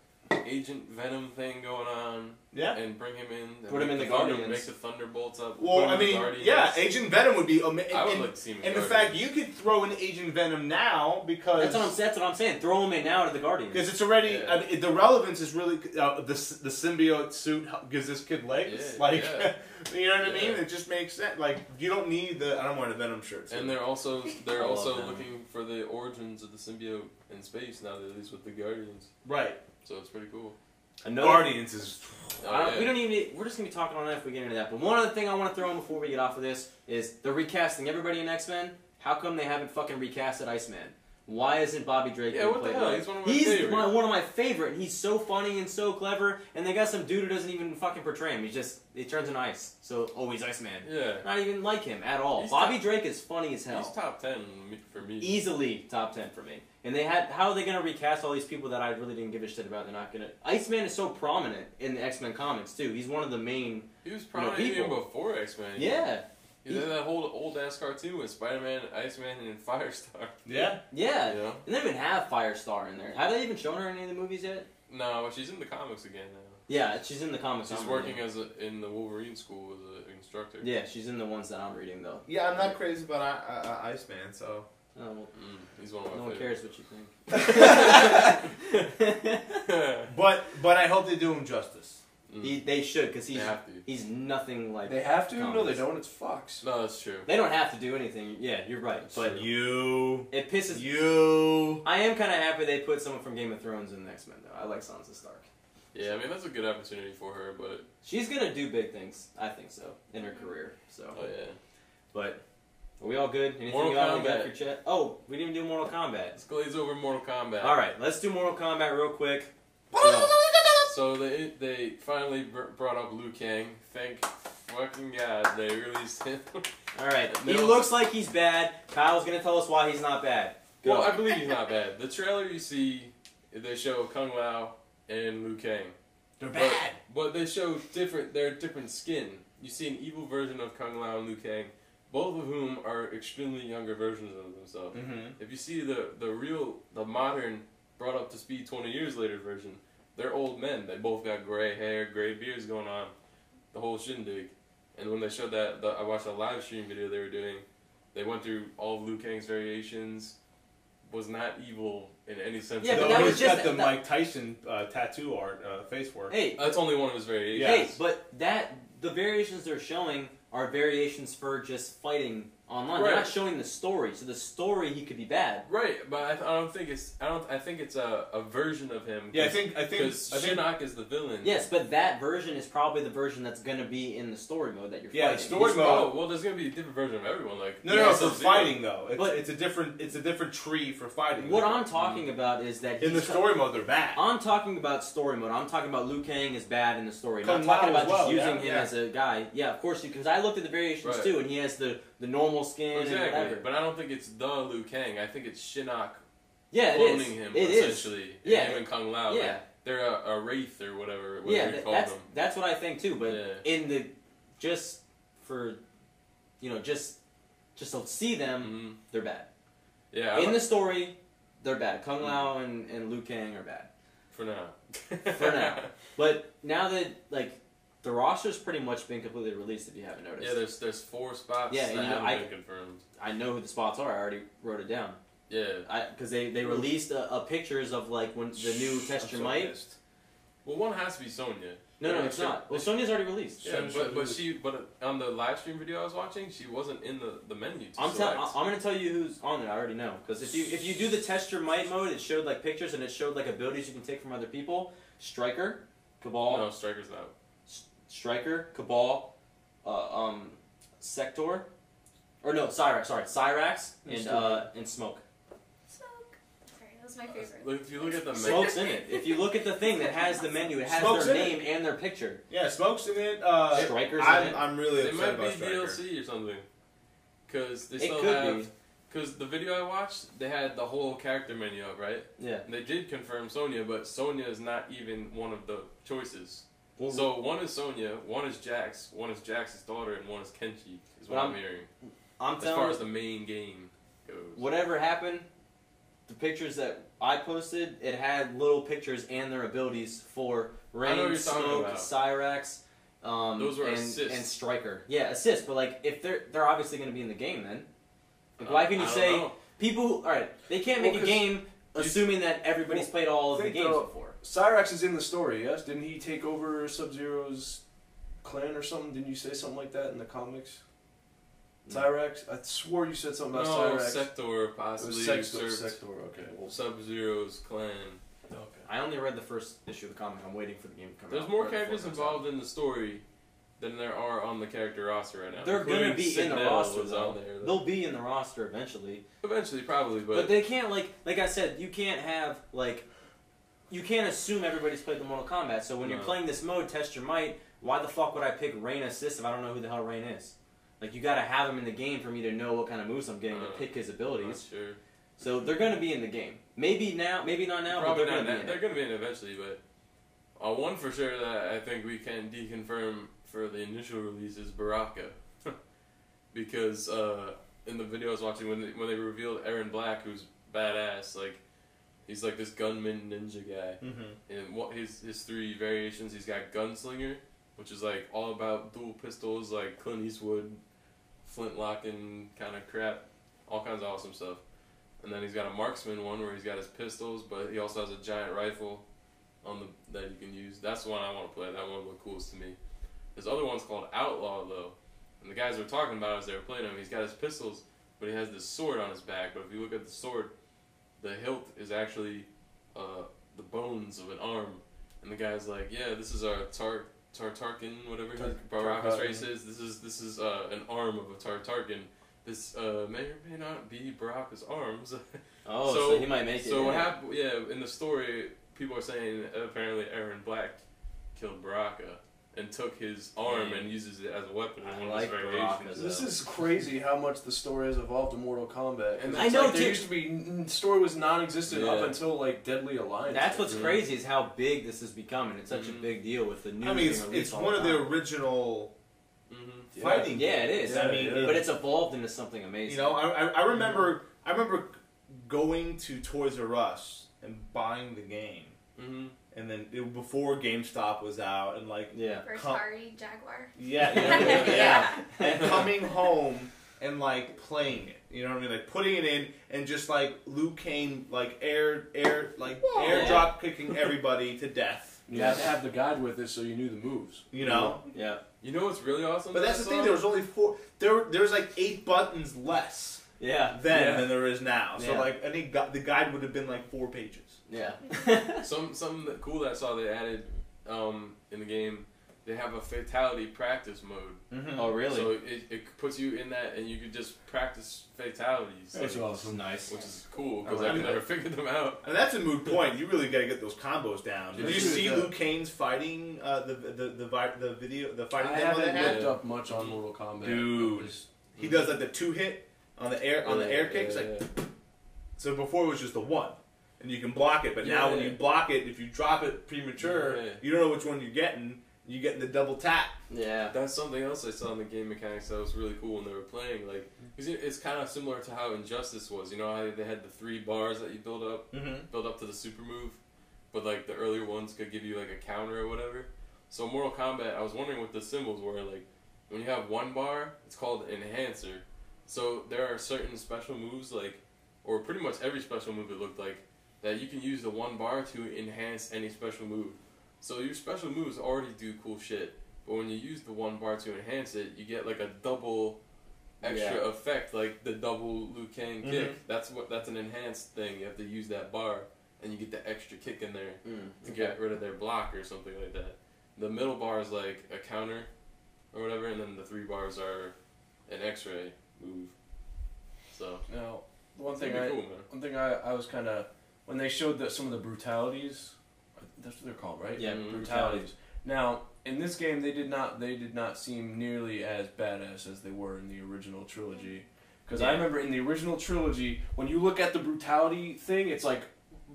Speaker 4: Agent Venom thing going on,
Speaker 1: Yeah.
Speaker 4: and bring him in, and
Speaker 5: Put him
Speaker 4: make
Speaker 5: in the
Speaker 4: Thunder-
Speaker 5: Guardians.
Speaker 4: make the Thunderbolts up.
Speaker 1: Well,
Speaker 4: put him
Speaker 1: I
Speaker 4: in the
Speaker 1: mean,
Speaker 4: Guardians.
Speaker 1: yeah, Agent Venom would be amazing.
Speaker 4: I would like to see him in
Speaker 1: And in
Speaker 4: Guardians.
Speaker 1: fact, you could throw in Agent Venom now because
Speaker 5: That's what I'm saying. Throw them in now to the Guardians.
Speaker 1: because it's already.
Speaker 4: Yeah.
Speaker 1: I mean, the relevance is really the symbiote suit gives this kid legs.
Speaker 4: Yeah,
Speaker 1: like,
Speaker 4: yeah.
Speaker 1: you know what I mean?
Speaker 4: Yeah.
Speaker 1: It just makes sense. Like, you don't need the. I don't wear the Venom shirt. So.
Speaker 4: And they're also
Speaker 1: I love Venom.
Speaker 4: looking for the origins of the symbiote in space now, at least with the Guardians.
Speaker 1: right.
Speaker 4: So it's pretty cool.
Speaker 5: Another
Speaker 1: Guardians is.
Speaker 4: Oh,
Speaker 5: we don't even. We're just gonna be talking on that if we get into that. But one other thing I want to throw in before we get off of this is the recasting. Everybody in X-Men. How come they haven't fucking recasted Iceman? Why isn't Bobby Drake?
Speaker 4: Yeah,
Speaker 5: being
Speaker 4: what the
Speaker 5: played
Speaker 4: hell?
Speaker 5: by-
Speaker 4: He's one of my favorite.
Speaker 5: one of my favorite. He's so funny and so clever. And they got some dude who doesn't even fucking portray him. He turns into ice. So he's Iceman.
Speaker 4: Yeah.
Speaker 5: Not even like him at all.
Speaker 4: He's
Speaker 5: Bobby
Speaker 4: top-
Speaker 5: Drake is funny as hell.
Speaker 4: He's top 10 for me.
Speaker 5: Easily top 10 for me. And how are they going to recast all these people that I really didn't give a shit about? They're not going to. Iceman is so prominent in the X-Men comics too. He's one of the main.
Speaker 4: He was prominent even before X-Men.
Speaker 5: Yeah.
Speaker 4: He did that whole old-ass cartoon with Spider-Man, Iceman, and Firestar.
Speaker 1: Yeah.
Speaker 5: Yeah.
Speaker 4: You know?
Speaker 5: And they don't even have Firestar in there. Have they even shown her in any of the movies yet?
Speaker 4: No, but she's in the comics again now.
Speaker 5: Yeah, she's in the comics.
Speaker 4: She's
Speaker 5: I'm
Speaker 4: working
Speaker 5: reading.
Speaker 4: in the Wolverine school as an instructor.
Speaker 5: Yeah, she's in the ones that I'm reading though.
Speaker 1: Yeah, I'm not crazy about Iceman, so.
Speaker 5: Oh, well,
Speaker 4: He's one of my
Speaker 5: no one
Speaker 4: favorites.
Speaker 5: cares what you think.
Speaker 1: But I hope they do him justice.
Speaker 5: They should, because
Speaker 4: They have to.
Speaker 5: he's nothing like.
Speaker 3: They have to? No,
Speaker 5: comics.
Speaker 3: they don't. It's Fox.
Speaker 4: No, that's true.
Speaker 5: They don't have to do anything. Yeah, you're right. But it pisses. I am kind of happy they put someone from Game of Thrones in the X-Men though. I like Sansa Stark.
Speaker 4: Yeah, I mean, that's a good opportunity for her, but...
Speaker 5: She's gonna do big things. I think so in her career. So.
Speaker 4: Oh, yeah.
Speaker 5: But are we all good? Anything
Speaker 4: Mortal
Speaker 5: you got on
Speaker 4: Kombat.
Speaker 5: your chat? Oh, we didn't even do Mortal Kombat.
Speaker 4: Let's glaze over Mortal Kombat.
Speaker 5: All right, let's do Mortal Kombat real quick.
Speaker 4: So they finally brought up Liu Kang. Thank fucking God they released him.
Speaker 5: All right, he
Speaker 4: No.
Speaker 5: looks like he's bad. Kyle's gonna tell us why he's not bad. Go.
Speaker 4: Well, I believe he's not bad. The trailer you see, they show Kung Lao and Liu Kang.
Speaker 1: They're
Speaker 4: But they show they're different skin. You see an evil version of Kung Lao and Liu Kang, both of whom are extremely younger versions of themselves.
Speaker 1: Mm-hmm.
Speaker 4: If you see the modern, brought up to speed 20 years later version, they're old men. They both got gray hair, gray beards going on, the whole shindig. And when they showed that, I watched a live stream video they were doing. They went through all of Liu Kang's variations. Was not evil in any sense.
Speaker 5: Yeah,
Speaker 4: of
Speaker 5: but
Speaker 4: the
Speaker 5: that
Speaker 4: word.
Speaker 5: was just
Speaker 1: got the
Speaker 5: that-
Speaker 1: Mike Tyson tattoo art, face work.
Speaker 5: Hey,
Speaker 4: That's only one of his variations.
Speaker 1: Yeah.
Speaker 5: hey, but the variations they're showing are variations for just fighting online.
Speaker 4: Right.
Speaker 5: They're not showing the story. So the story, he could be bad.
Speaker 4: Right, but I don't think it's. I think it's a version of him.
Speaker 1: Yeah, I think
Speaker 4: because Shinnok is the villain.
Speaker 5: Yes, but that version is probably the version that's going to be in the story mode that you're
Speaker 1: Yeah,
Speaker 5: fighting.
Speaker 1: story mode.
Speaker 4: Oh, well, there's gonna be a different version of everyone. Like
Speaker 1: No, for
Speaker 4: Sub-Zero.
Speaker 1: fighting though.
Speaker 5: But-
Speaker 1: It's a different tree for fighting.
Speaker 5: What I'm talking about is that
Speaker 1: in the
Speaker 5: he's
Speaker 1: story mode, they're bad.
Speaker 5: I'm talking about story mode. I'm talking about Liu Kang is bad in the story.
Speaker 1: Kung
Speaker 5: I'm not talking
Speaker 1: Lao
Speaker 5: about
Speaker 1: as
Speaker 5: just
Speaker 1: well,
Speaker 5: using
Speaker 1: yeah,
Speaker 5: him as a guy. Yeah, of course, because I looked at the variations
Speaker 4: Right.
Speaker 5: too, and he has the normal skin and
Speaker 4: Exactly,
Speaker 5: whatever.
Speaker 4: but I don't think it's the Liu Kang. I think it's Shinnok
Speaker 5: Yeah, it
Speaker 4: cloning
Speaker 5: is.
Speaker 4: him
Speaker 5: It is.
Speaker 4: essentially.
Speaker 5: Yeah.
Speaker 4: Him and Kung Lao.
Speaker 5: Yeah.
Speaker 4: Like, they're a wraith or whatever
Speaker 5: Yeah,
Speaker 4: you call
Speaker 5: that's
Speaker 4: them.
Speaker 5: that's what I think too. But
Speaker 4: Yeah.
Speaker 5: in the just for just to see them,
Speaker 4: Mhm.
Speaker 5: they're bad.
Speaker 4: Yeah,
Speaker 5: In the story, they're bad. Kung Lao and Liu Kang are bad.
Speaker 4: for now.
Speaker 5: For now. But now that the roster's pretty much been completely released, if you haven't noticed.
Speaker 4: Yeah, there's 4 spots
Speaker 5: Yeah,
Speaker 4: that
Speaker 5: you know,
Speaker 4: haven't been confirmed.
Speaker 5: I know who the spots are. I already wrote it down.
Speaker 4: Yeah.
Speaker 5: Because they released a pictures of when the new Test Your Might.
Speaker 4: Well, one has to be Sonya.
Speaker 5: No, it's not. Well, Sonya's already released.
Speaker 4: Yeah, but on the live stream video I was watching, she wasn't in the menu.
Speaker 5: I'm gonna tell you who's on there. I already know because if you do the Test Your Might mode, it showed pictures and it showed abilities you can take from other people. Striker, Cabal.
Speaker 4: No, Striker's not.
Speaker 5: Striker, Cabal, Sector, or no, Cyrax. Sorry, Cyrax and Smoke.
Speaker 2: Smoke. Sorry, that was my favorite.
Speaker 4: Look, if you look at the menu,
Speaker 5: Smoke's in it. If you look at the thing that has the menu, it has
Speaker 1: Smoke's
Speaker 5: their
Speaker 1: in
Speaker 5: name and their picture.
Speaker 1: Yeah, Smoke's in it.
Speaker 5: Striker's in it.
Speaker 1: I'm really
Speaker 4: it
Speaker 1: upset
Speaker 4: might be
Speaker 1: about Striker.
Speaker 4: DLC or something. Because they
Speaker 5: It
Speaker 4: still
Speaker 5: could
Speaker 4: have.
Speaker 5: be.
Speaker 4: Because the video I watched, they had the whole character menu up, right?
Speaker 5: Yeah.
Speaker 4: And they did confirm Sonya, but Sonya is not even one of the choices.
Speaker 5: Well,
Speaker 4: So one is Sonya, one is Jax, one is Jax's daughter, and one is Kenshi. Is what
Speaker 5: But
Speaker 4: I'm hearing.
Speaker 5: I'm
Speaker 4: As far
Speaker 5: telling
Speaker 4: as the main game goes.
Speaker 5: whatever happened, the pictures that I posted, it had little pictures and their abilities for
Speaker 4: I know what
Speaker 5: Rain,
Speaker 4: you're talking
Speaker 5: Smoke,
Speaker 4: about.
Speaker 5: Cyrax,
Speaker 4: Those were
Speaker 5: and,
Speaker 4: assists.
Speaker 5: and Striker. Yeah, assists, but if they're obviously going to be in the game then. Why can you
Speaker 4: I don't
Speaker 5: say
Speaker 4: know.
Speaker 5: people who, all right, they can't make a
Speaker 3: 'cause
Speaker 5: game assuming that everybody's played all of the
Speaker 3: think
Speaker 5: games
Speaker 3: though-
Speaker 5: before.
Speaker 3: Cyrax is in the story, yes? Didn't he take over Sub-Zero's clan or something? Didn't you say something like that in the comics? Cyrax? I swore you said something about
Speaker 4: No,
Speaker 3: Cyrax.
Speaker 4: Sector
Speaker 3: It
Speaker 4: possibly
Speaker 3: was Sector,
Speaker 4: usurped
Speaker 3: okay. Well,
Speaker 4: Sub-Zero's clan.
Speaker 3: okay.
Speaker 5: I only read the first issue of the comic. I'm waiting for the game to come out.
Speaker 4: There's more
Speaker 5: right before
Speaker 4: characters
Speaker 5: it comes
Speaker 4: involved in the story than there are on the character roster right now.
Speaker 5: They're gonna
Speaker 4: Including
Speaker 5: be in the
Speaker 4: Sentinel
Speaker 5: roster
Speaker 4: was
Speaker 5: though.
Speaker 4: on there,
Speaker 5: They'll be in the roster eventually.
Speaker 4: Eventually, probably,
Speaker 5: But they can't like I said, you can't have you can't assume everybody's played the Mortal Kombat. So when you're
Speaker 4: No.
Speaker 5: playing this mode, Test Your Might, why the fuck would I pick Rain Assist if I don't know who the hell Rain is? You gotta have him in the game for me to know what kind of moves I'm getting to pick his
Speaker 4: Not
Speaker 5: abilities.
Speaker 4: sure.
Speaker 5: So they're gonna be in the game. Maybe now, maybe not now,
Speaker 4: Probably
Speaker 5: but they're
Speaker 4: not.
Speaker 5: gonna be in
Speaker 4: They're
Speaker 5: it.
Speaker 4: going to be in eventually, but one for sure that I think we can deconfirm for the initial release is Baraka, because in the video I was watching when they revealed Aaron Black, who's badass, he's this gunman ninja guy, and what his 3 variations, he's got Gunslinger, which is all about dual pistols, like Clint Eastwood, flintlocking kind of crap, all kinds of awesome stuff. And then he's got a marksman one where he's got his pistols, but he also has a giant rifle that you can use. That's the one I want to play. That one looked coolest to me. This other one's called Outlaw though, and the guys were talking about it as they were playing him. He's got his pistols, but he has this sword on his back. But if you look at the sword, the hilt is actually the bones of an arm. And the guy's like, "Yeah, this is our Tartarkan, whatever Baraka's race is. This is an arm of a Tartarkan. This may or may not be Baraka's arms."
Speaker 5: Oh, so he might make it.
Speaker 4: So what happened? Yeah, in the story, people are saying apparently Aaron Black killed Baraka and took his arm and uses it as a weapon in one of his variations.
Speaker 3: This is crazy how much the story has evolved in Mortal Kombat.
Speaker 4: And
Speaker 3: And
Speaker 5: I know,
Speaker 3: there
Speaker 5: too.
Speaker 3: used to be story was non-existent up
Speaker 4: Yeah.
Speaker 3: until Deadly Alliance.
Speaker 5: That's what's
Speaker 4: Yeah.
Speaker 5: crazy is how big this has become, and it's such a
Speaker 4: Mhm.
Speaker 5: big deal with the new.
Speaker 1: I mean,
Speaker 5: being
Speaker 1: it's
Speaker 5: released all
Speaker 1: one of the
Speaker 5: time.
Speaker 1: original
Speaker 4: Mm-hmm.
Speaker 1: fighting.
Speaker 5: Yeah, it
Speaker 1: games.
Speaker 5: is.
Speaker 1: I mean,
Speaker 3: Yeah.
Speaker 5: But it's evolved into something amazing.
Speaker 1: I remember going to Toys R Us and buying the game,
Speaker 4: Mm-hmm.
Speaker 1: and then before GameStop was out, and
Speaker 5: Yeah.
Speaker 2: Atari Jaguar.
Speaker 1: yeah, and coming home and playing it. You know what I mean? Putting it in and just Liu Kang air
Speaker 5: Yeah.
Speaker 1: drop kicking everybody to death.
Speaker 3: You had to have the guide with it so you knew the moves.
Speaker 1: You know.
Speaker 5: Yeah.
Speaker 4: You know what's really awesome?
Speaker 1: But that's the thing. There was only 4. There's like 8 buttons less
Speaker 5: Yeah.
Speaker 1: than there is now. So
Speaker 5: Yeah.
Speaker 1: like the guide would have been like 4 pages.
Speaker 5: Yeah.
Speaker 4: Something cool that I saw they added in the game. They have a fatality practice mode.
Speaker 1: Mm-hmm.
Speaker 5: Oh, really?
Speaker 4: So it puts you in that, and you could just practice fatalities.
Speaker 3: That's awesome.
Speaker 5: Nice.
Speaker 4: Which is cool because
Speaker 1: I
Speaker 4: I
Speaker 1: like
Speaker 4: could
Speaker 1: that.
Speaker 4: never figured them out.
Speaker 1: And that's a moot point. You really got to get those combos down. Did you
Speaker 3: Especially
Speaker 1: see
Speaker 3: with
Speaker 1: Liu Kang's fighting the video, the fighting
Speaker 3: I
Speaker 1: demo they
Speaker 3: haven't
Speaker 1: had?
Speaker 3: looked up much on Mortal Kombat.
Speaker 1: Dude. He does like the 2-hit on the air kicks. Like, so before it was just the 1, and you can block it. But now when you block it, if you drop it premature, you don't know which one you're getting. You get the double tap.
Speaker 5: Yeah.
Speaker 4: That's something else I saw in the game mechanics that was really cool when they were playing. Like, 'cause it's kind of similar to how Injustice was. You know how they had the 3 bars that you build up to the super move, but like the earlier ones could give you like a counter or whatever. So Mortal Kombat, I was wondering what the symbols were. Like, when you have 1 bar, it's called Enhancer. So there are certain special moves, like, or pretty much every special move it looked like, that you can use the 1 bar to enhance any special move. So your special moves already do cool shit, but when you use the 1 bar to enhance it, you get like a double extra effect, like the double Liu Kang kick. That's an enhanced thing. You have to use that bar, and you get the extra kick in there to get rid of their block or something like that. The middle bar is like a counter or whatever, and then the 3 bars are an X-ray move. So
Speaker 3: Now, one
Speaker 4: it's
Speaker 3: thing
Speaker 4: gonna be cool, man.
Speaker 3: one thing I was kind of when they showed some of the brutalities. That's what they're called, right?
Speaker 5: Yeah.
Speaker 3: Brutalities. Now, in this game, they did not seem nearly as badass as they were in the original trilogy. Because I remember in the original trilogy, when you look at the brutality thing, it's like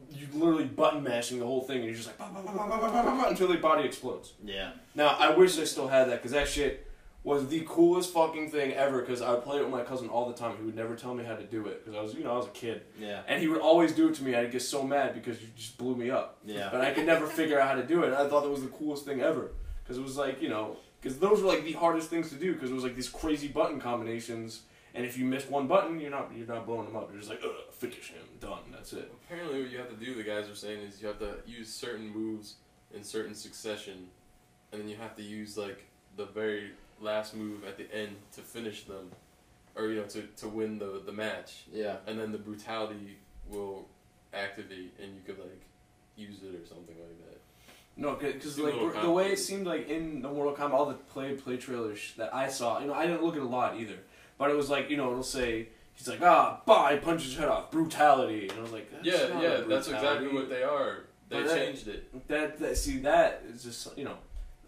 Speaker 3: you literally button mashing the whole thing, and you're just like bah, bah, bah, bah, bah, bah, bah, bah, until the body explodes.
Speaker 5: Yeah.
Speaker 3: Now, I wish I still had that, because that shit was the coolest fucking thing ever, because I would play it with my cousin all the time. He would never tell me how to do it, because I was a kid.
Speaker 5: Yeah.
Speaker 3: And he would always do it to me, and I'd get so mad because you just blew me up.
Speaker 5: Yeah.
Speaker 3: But I could never figure out how to do it, and I thought that was the coolest thing ever. Because it was like, because those were like the hardest things to do, because it was like these crazy button combinations, and if you miss one button, you're not blowing them up. You're just like, finish him, done, that's it.
Speaker 4: Apparently what you have to do, the guys are saying, is you have to use certain moves in certain succession, and then you have to use like the very last move at the end to finish them, or to win the match.
Speaker 5: Yeah.
Speaker 4: And then the brutality will activate, and you could like use it or something like that.
Speaker 3: No, because
Speaker 4: Do
Speaker 3: like
Speaker 4: little
Speaker 3: the way it
Speaker 4: combos.
Speaker 3: seemed like in the Mortal Kombat, all the play trailers that I saw, I didn't look at a lot either, but it was like, it'll say, he's like, he punches his head off, brutality, and I was like, that's not a
Speaker 4: That's exactly
Speaker 3: brutality.
Speaker 4: what they are. They
Speaker 3: But
Speaker 4: changed it.
Speaker 3: That is just,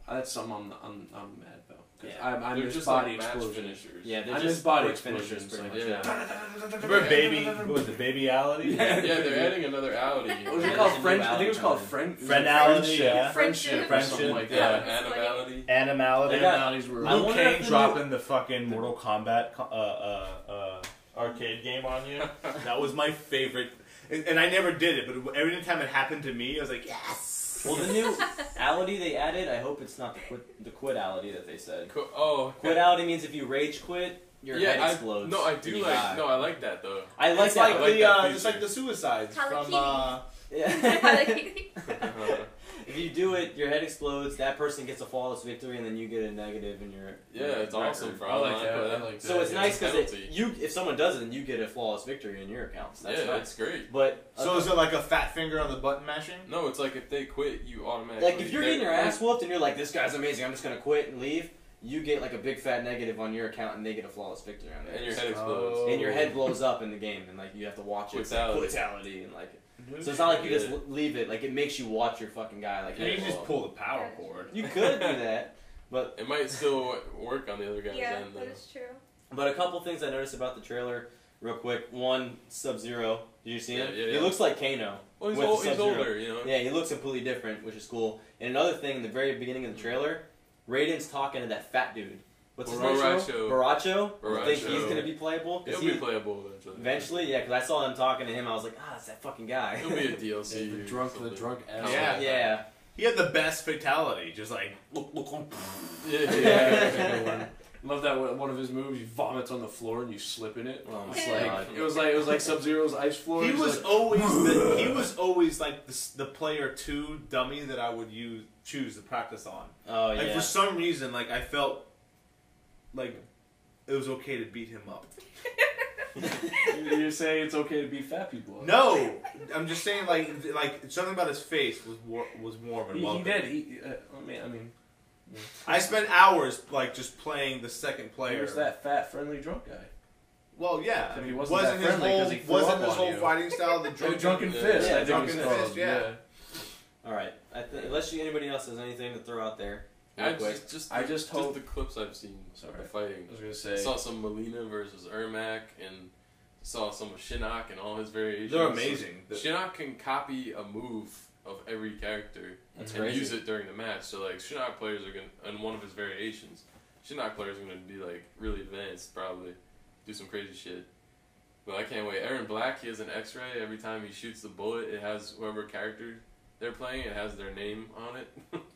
Speaker 3: that's something I'm mad about. 'Cause
Speaker 5: Yeah.
Speaker 3: I
Speaker 4: They're
Speaker 3: miss
Speaker 4: just
Speaker 3: body
Speaker 4: like match
Speaker 3: explosion.
Speaker 4: finishers.
Speaker 5: Yeah, they're
Speaker 3: I
Speaker 5: just
Speaker 3: miss body
Speaker 5: quick finishers,
Speaker 3: explosions.
Speaker 5: pretty much.
Speaker 3: Like,
Speaker 5: Yeah.
Speaker 1: Remember baby? What was it? Babyality?
Speaker 3: Yeah.
Speaker 4: Yeah, they're adding another alley.
Speaker 3: What was it
Speaker 5: Yeah,
Speaker 3: called?
Speaker 5: there's a
Speaker 3: French?
Speaker 5: new
Speaker 3: I think it was
Speaker 5: alley
Speaker 3: called
Speaker 5: coming.
Speaker 1: Friendality, yeah.
Speaker 3: Friendship, or something like
Speaker 4: Yeah,
Speaker 3: that.
Speaker 4: animality.
Speaker 1: Animality.
Speaker 5: They got-
Speaker 3: Animalities were.
Speaker 5: I
Speaker 1: Liu
Speaker 5: wonder
Speaker 1: Kang
Speaker 5: if the
Speaker 1: dropping the fucking Mortal Kombat arcade game on you. That was my favorite. And I never did it, but every time it happened to me, I was like, yes!
Speaker 5: Well, the new ality they added, I hope it's not the quit-ality that they said.
Speaker 4: Oh,
Speaker 5: Quit-ality means if you rage quit, your head explodes.
Speaker 4: I
Speaker 5: and
Speaker 4: do
Speaker 5: you
Speaker 4: like.
Speaker 5: die.
Speaker 4: No, I like that though.
Speaker 5: I like
Speaker 1: It's
Speaker 5: that.
Speaker 1: like
Speaker 4: I like
Speaker 1: the
Speaker 4: that
Speaker 1: just
Speaker 4: feature.
Speaker 1: like the suicides from
Speaker 2: Halakini.
Speaker 5: Yeah. If you do it, your head explodes. That person gets a flawless victory, and then you get a negative in your.
Speaker 4: Yeah, it's awesome for
Speaker 3: I like
Speaker 4: online
Speaker 3: that.
Speaker 4: play.
Speaker 3: I like that.
Speaker 5: So it's
Speaker 4: Yeah,
Speaker 5: nice because
Speaker 4: penalty.
Speaker 5: if someone does it, then you get a flawless victory in your accounts. That's
Speaker 4: Yeah,
Speaker 5: nice.
Speaker 4: that's great.
Speaker 5: But
Speaker 1: So is it like a fat finger on the button mashing?
Speaker 4: No, it's like if they quit, you automatically.
Speaker 5: like if you're getting your ass whooped and you're like, this guy's amazing, I'm just gonna quit and leave. You get like a big fat negative on your account, and they get a flawless victory on it.
Speaker 4: and your head explodes.
Speaker 5: And your head blows up in the game, and like you have to watch it.
Speaker 4: Quitality.
Speaker 5: Quitality, and like. So it's not like you just leave it. Like it makes you watch your fucking guy. Like
Speaker 1: You can
Speaker 5: head
Speaker 1: just
Speaker 5: blow up.
Speaker 1: pull the power cord.
Speaker 5: You could do that, but
Speaker 4: It might still work on the other guy's
Speaker 2: Yeah,
Speaker 4: end though.
Speaker 2: that is true.
Speaker 5: a couple things I noticed about the trailer, real quick. One, Sub-Zero. Did you see him?
Speaker 4: Yeah, yeah,
Speaker 5: He
Speaker 4: yeah.
Speaker 5: looks like Kano.
Speaker 4: Well,
Speaker 5: with the
Speaker 4: he's
Speaker 5: Sub-Zero.
Speaker 4: older, you know.
Speaker 5: Yeah, he looks completely different, which is cool. And another thing, in the very beginning of the trailer, Raiden's talking to that fat dude. What's his name?
Speaker 4: Baracho.
Speaker 5: Baracho. You think
Speaker 4: Baracho.
Speaker 5: he's gonna be playable? 'Cause
Speaker 4: He'll be playable eventually.
Speaker 5: Eventually, yeah, because I saw him talking to him. I was like, it's that fucking guy.
Speaker 4: He'll be a DLC.
Speaker 3: The
Speaker 4: or
Speaker 3: drunk
Speaker 4: something.
Speaker 3: ass.
Speaker 1: Yeah.
Speaker 5: Yeah.
Speaker 1: He had the best fatality, just like
Speaker 4: Yeah,
Speaker 5: Yeah.
Speaker 4: yeah.
Speaker 3: Love that one of his moves. He vomits on the floor and you slip in it.
Speaker 5: Oh my
Speaker 3: It's
Speaker 5: God.
Speaker 3: like it was like Sub-Zero's ice floor.
Speaker 1: He
Speaker 3: He's
Speaker 1: was
Speaker 3: like,
Speaker 1: always like the player 2 dummy that I would choose to practice on.
Speaker 5: Oh
Speaker 1: Like
Speaker 5: yeah.
Speaker 1: for some reason, like I felt like it was okay to beat him up.
Speaker 3: You're saying it's okay to beat fat people up.
Speaker 1: No, I'm just saying like something about his face was warm and
Speaker 3: He
Speaker 1: welcome.
Speaker 3: did. I mean,
Speaker 1: I spent hours like just playing the second player.
Speaker 3: where's that fat, friendly, drunk guy?
Speaker 1: Well, yeah,
Speaker 3: He wasn't that
Speaker 1: his
Speaker 3: friendly
Speaker 1: whole
Speaker 3: 'cause he threw
Speaker 1: wasn't
Speaker 3: up
Speaker 1: his
Speaker 3: on
Speaker 1: whole
Speaker 3: you.
Speaker 1: fighting style the
Speaker 3: Drunken Fist.
Speaker 5: Yeah,
Speaker 3: I think
Speaker 1: Drunken
Speaker 3: it's called.
Speaker 1: Fist, yeah.
Speaker 5: All right. Unless anybody else has anything to throw out there.
Speaker 4: I
Speaker 5: Real quick.
Speaker 4: just
Speaker 3: hope-
Speaker 4: the clips I've seen
Speaker 3: Sorry.
Speaker 4: of the fighting.
Speaker 3: I was gonna
Speaker 4: I
Speaker 3: say.
Speaker 4: saw some Melina versus Ermac, and saw some of Shinnok and all his variations.
Speaker 1: They're amazing.
Speaker 4: Shinnok can copy a move of every character
Speaker 5: That's
Speaker 4: and
Speaker 5: crazy.
Speaker 4: use it during the match. So like Shinnok players are gonna, and one of his variations, Shinnok players are gonna be like really advanced, probably do some crazy shit. But I can't wait. Aaron Black, he has an X-ray every time he shoots the bullet. It has whoever character they're playing. It has their name on it.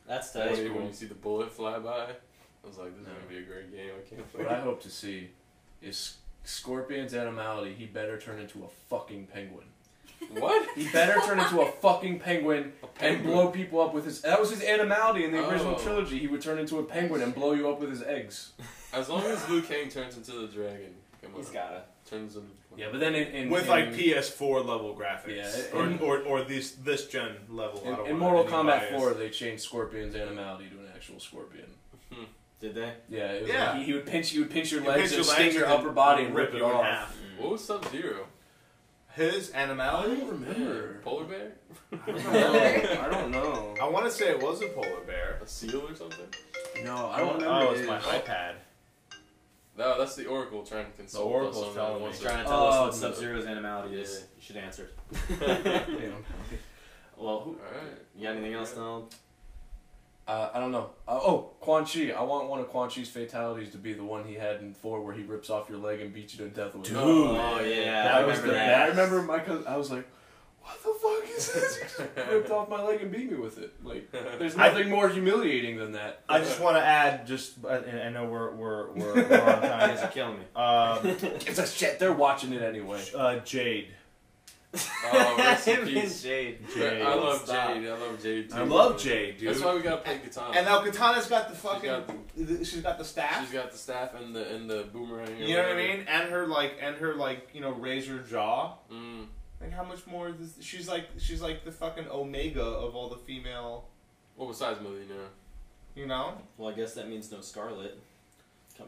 Speaker 5: That's
Speaker 4: When
Speaker 5: cool.
Speaker 4: you see the bullet fly by, I was like, this is gonna be a great game. I can't wait.
Speaker 3: What I hope to see is Scorpion's animality. He better turn into a fucking penguin.
Speaker 4: What?
Speaker 3: He better turn into a fucking penguin
Speaker 4: A
Speaker 3: and
Speaker 4: penguin?
Speaker 3: blow people up with his. That was his animality in the original
Speaker 4: Oh.
Speaker 3: trilogy. He would turn into a penguin and blow you up with his eggs.
Speaker 4: As long as Liu Kang turns into the dragon, come on.
Speaker 5: He's gotta.
Speaker 4: Turns into.
Speaker 3: Yeah, but then in
Speaker 1: with
Speaker 3: in,
Speaker 1: like PS4 level graphics,
Speaker 3: Yeah,
Speaker 1: or this gen level. I don't
Speaker 3: in
Speaker 1: want
Speaker 3: Mortal
Speaker 1: any
Speaker 3: Kombat
Speaker 1: bias.
Speaker 3: 4, they changed Scorpion's animality to an actual scorpion.
Speaker 5: Did they?
Speaker 3: Yeah, it was
Speaker 1: Yeah.
Speaker 3: Like he would pinch your
Speaker 1: You
Speaker 3: legs
Speaker 1: pinch
Speaker 3: and
Speaker 1: your
Speaker 3: sting
Speaker 1: legs
Speaker 3: your
Speaker 1: and
Speaker 3: upper body and rip it
Speaker 1: you in
Speaker 3: off.
Speaker 1: half.
Speaker 4: What was Sub-Zero?
Speaker 1: His
Speaker 3: I
Speaker 1: animality.
Speaker 3: don't remember.
Speaker 4: Polar bear?
Speaker 3: I don't know.
Speaker 1: I want to say it was a polar bear.
Speaker 4: A seal or something?
Speaker 3: No, I don't remember.
Speaker 1: Oh, it's
Speaker 3: his.
Speaker 1: my iPad.
Speaker 4: No, that's the Oracle trying to consult us
Speaker 1: Oracle's
Speaker 4: on
Speaker 1: telling
Speaker 4: that
Speaker 1: me.
Speaker 4: one.
Speaker 5: He's trying to tell us
Speaker 3: Oh,
Speaker 5: what Sub-Zero's animality is.
Speaker 4: Yeah.
Speaker 5: You should answer.
Speaker 3: Damn.
Speaker 5: Well,
Speaker 4: Alright.
Speaker 5: you got anything else, Donald?
Speaker 3: I don't know. Quan Chi. I want one of Quan Chi's fatalities to be the one he had in 4 where he rips off your leg and beats you to death with it.
Speaker 5: Oh, yeah. I
Speaker 3: That was
Speaker 5: remember
Speaker 3: the
Speaker 5: that.
Speaker 3: I remember my cousin. I was like, "What the fuck is this?" He just ripped off my leg and beat me with it. Like, there's nothing more humiliating than that.
Speaker 1: I just want to add, I know we're on
Speaker 5: You guys
Speaker 1: time.
Speaker 5: are killing me.
Speaker 3: It's a shit. They're watching it anyway.
Speaker 1: Jade.
Speaker 4: Oh, rest in
Speaker 5: Him and
Speaker 4: peace.
Speaker 5: Jade.
Speaker 1: Jade.
Speaker 4: I love
Speaker 5: Stop.
Speaker 4: Jade. I love Jade too.
Speaker 1: I love Jade, dude.
Speaker 4: That's why we gotta play Katana.
Speaker 1: And now Katana's got the fucking.
Speaker 4: got
Speaker 1: She's got the staff.
Speaker 4: She's got the staff and the boomerang. or
Speaker 1: You know what I
Speaker 4: whatever.
Speaker 1: mean? And her razor jaw.
Speaker 4: Mm.
Speaker 1: Like how much more? She's like the fucking omega of all the female.
Speaker 4: Well, besides Melina,
Speaker 1: You know.
Speaker 5: Well, I guess that means no Scarlet.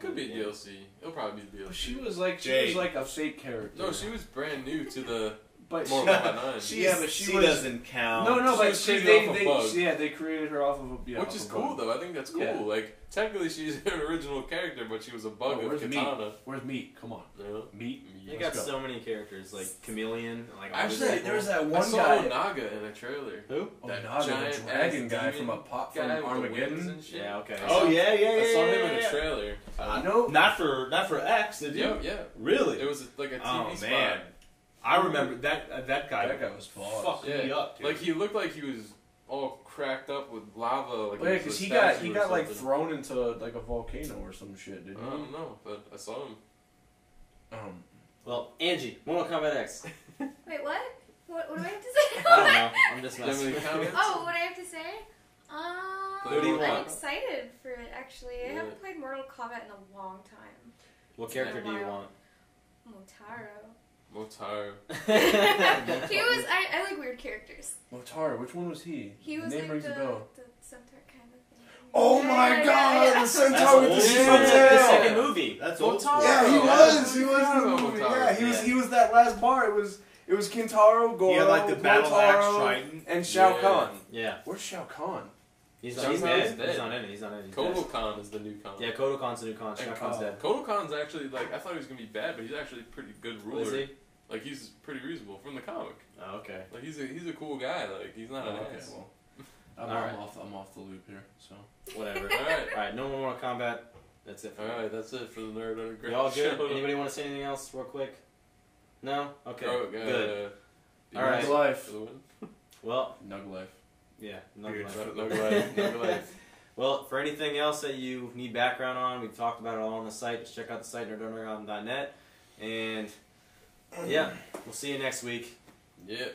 Speaker 4: could be DLC. It'll probably be DLC.
Speaker 3: She was like
Speaker 1: Jade.
Speaker 3: a fake character.
Speaker 4: No, she was brand new to the
Speaker 3: but
Speaker 4: Mortal Kombat 9.
Speaker 3: she was-
Speaker 1: doesn't count.
Speaker 3: no,
Speaker 4: She
Speaker 3: but
Speaker 4: was created off a bug.
Speaker 3: they created her off of a
Speaker 4: Which
Speaker 3: off
Speaker 4: is
Speaker 3: a
Speaker 4: cool
Speaker 3: bug.
Speaker 4: though. I think that's cool.
Speaker 3: Yeah.
Speaker 4: Like technically she's an original character, but she was a bug
Speaker 3: Oh,
Speaker 4: of
Speaker 3: where's
Speaker 4: Katana.
Speaker 3: Meat? Where's Meat? Come on,
Speaker 4: No.
Speaker 3: Meat.
Speaker 5: They
Speaker 3: Let's
Speaker 5: got
Speaker 3: go.
Speaker 5: so many characters, like Chameleon. Like all
Speaker 3: Actually,
Speaker 5: these
Speaker 3: there was that
Speaker 4: I
Speaker 3: one
Speaker 4: saw
Speaker 3: guy.
Speaker 4: Onaga in a trailer.
Speaker 5: Who?
Speaker 4: That
Speaker 3: Naga, the
Speaker 4: giant
Speaker 3: dragon
Speaker 4: ass
Speaker 3: guy
Speaker 4: demon
Speaker 3: from
Speaker 4: guy
Speaker 3: from
Speaker 4: with the wings
Speaker 3: Armageddon.
Speaker 4: and shit.
Speaker 5: Yeah, okay.
Speaker 1: Oh yeah.
Speaker 4: I saw him in a trailer.
Speaker 3: No.
Speaker 1: Not for X, did you?
Speaker 4: Yeah.
Speaker 1: Really?
Speaker 4: It was like a TV
Speaker 1: Oh
Speaker 4: spot.
Speaker 1: man, I remember that guy.
Speaker 3: That guy was boss.
Speaker 1: Fucked me
Speaker 4: Yeah.
Speaker 1: up, dude.
Speaker 4: Like he looked like he was all cracked up with lava. Like
Speaker 3: Oh, yeah,
Speaker 4: was
Speaker 3: because
Speaker 4: a
Speaker 3: he got
Speaker 4: statue or
Speaker 3: like
Speaker 4: something.
Speaker 3: thrown into like a volcano or some shit, didn't
Speaker 4: I
Speaker 3: he?
Speaker 4: don't know, but I saw him.
Speaker 5: Well, Angie, Mortal Kombat X.
Speaker 2: Wait, what? What do I have to say?
Speaker 5: I don't know. I'm just
Speaker 4: Do you have
Speaker 5: messing
Speaker 4: any
Speaker 5: with you.
Speaker 4: comments?
Speaker 2: Oh, what I have to say?
Speaker 4: Who do you
Speaker 2: I'm
Speaker 5: want?
Speaker 2: excited for it, actually. I
Speaker 4: Yeah.
Speaker 2: haven't played Mortal Kombat in a long time.
Speaker 5: What character do you want?
Speaker 2: Motaro.
Speaker 4: Motaro.
Speaker 2: He was, I like weird characters.
Speaker 3: Motaro, which one was he?
Speaker 2: He was
Speaker 3: Name
Speaker 2: like
Speaker 3: rings
Speaker 2: the
Speaker 3: a bell.
Speaker 2: centaur kind of thing.
Speaker 3: Oh my god, the
Speaker 5: That's
Speaker 3: centaur with
Speaker 5: old.
Speaker 3: the
Speaker 5: Yeah, the
Speaker 3: tail.
Speaker 5: second movie.
Speaker 1: That's old school.
Speaker 3: Yeah, he
Speaker 4: Oh,
Speaker 3: was.
Speaker 4: yeah.
Speaker 3: He was in the
Speaker 4: Motaro.
Speaker 3: movie. Yeah, he was.
Speaker 5: Yeah.
Speaker 3: He was that last part. It was Kintaro, Goro,
Speaker 1: He had like the battle axe
Speaker 3: Motaro,
Speaker 1: trident.
Speaker 3: and Shao
Speaker 4: Yeah.
Speaker 3: Kahn.
Speaker 5: Yeah.
Speaker 3: Where's Shao Kahn?
Speaker 5: He's
Speaker 4: Shao
Speaker 5: not. He's
Speaker 4: Kahn's
Speaker 5: dead.
Speaker 4: dead.
Speaker 5: He's not in it. He's not in it. He's
Speaker 4: Kodo
Speaker 5: dead.
Speaker 4: Khan is the new Khan.
Speaker 5: Yeah, Kodo Khan's the new Khan. Shao
Speaker 4: And
Speaker 5: Kahn's dead.
Speaker 4: Kodo Khan's actually like I thought he was gonna be bad, but he's actually a pretty good ruler.
Speaker 5: Is he?
Speaker 4: Like he's pretty reasonable from the comic.
Speaker 5: Oh, okay.
Speaker 4: Like he's a cool guy. Like he's not an
Speaker 3: okay,
Speaker 4: ass.
Speaker 3: well,
Speaker 5: Alright.
Speaker 3: I'm off the loop here. So
Speaker 5: Whatever.
Speaker 4: Alright.
Speaker 5: All right. No more Mortal Kombat. That's it. For me.
Speaker 4: Alright, that's it for the Nerd Underground.
Speaker 5: Y'all good?
Speaker 4: show.
Speaker 5: Anybody want to say anything else, real quick? No. Okay.
Speaker 4: Oh,
Speaker 5: Good.
Speaker 4: be
Speaker 5: All right.
Speaker 4: nice
Speaker 3: Nug life.
Speaker 4: for the win.
Speaker 5: Well,
Speaker 3: Nug life.
Speaker 5: yeah. No
Speaker 1: Good.
Speaker 5: more.
Speaker 4: Nug life. Nug life.
Speaker 5: Well, for anything else that you need background on, we've talked about it all on the site. Just check out the site, nerdunderground.net. And yeah, we'll see you next week.
Speaker 4: Yeah.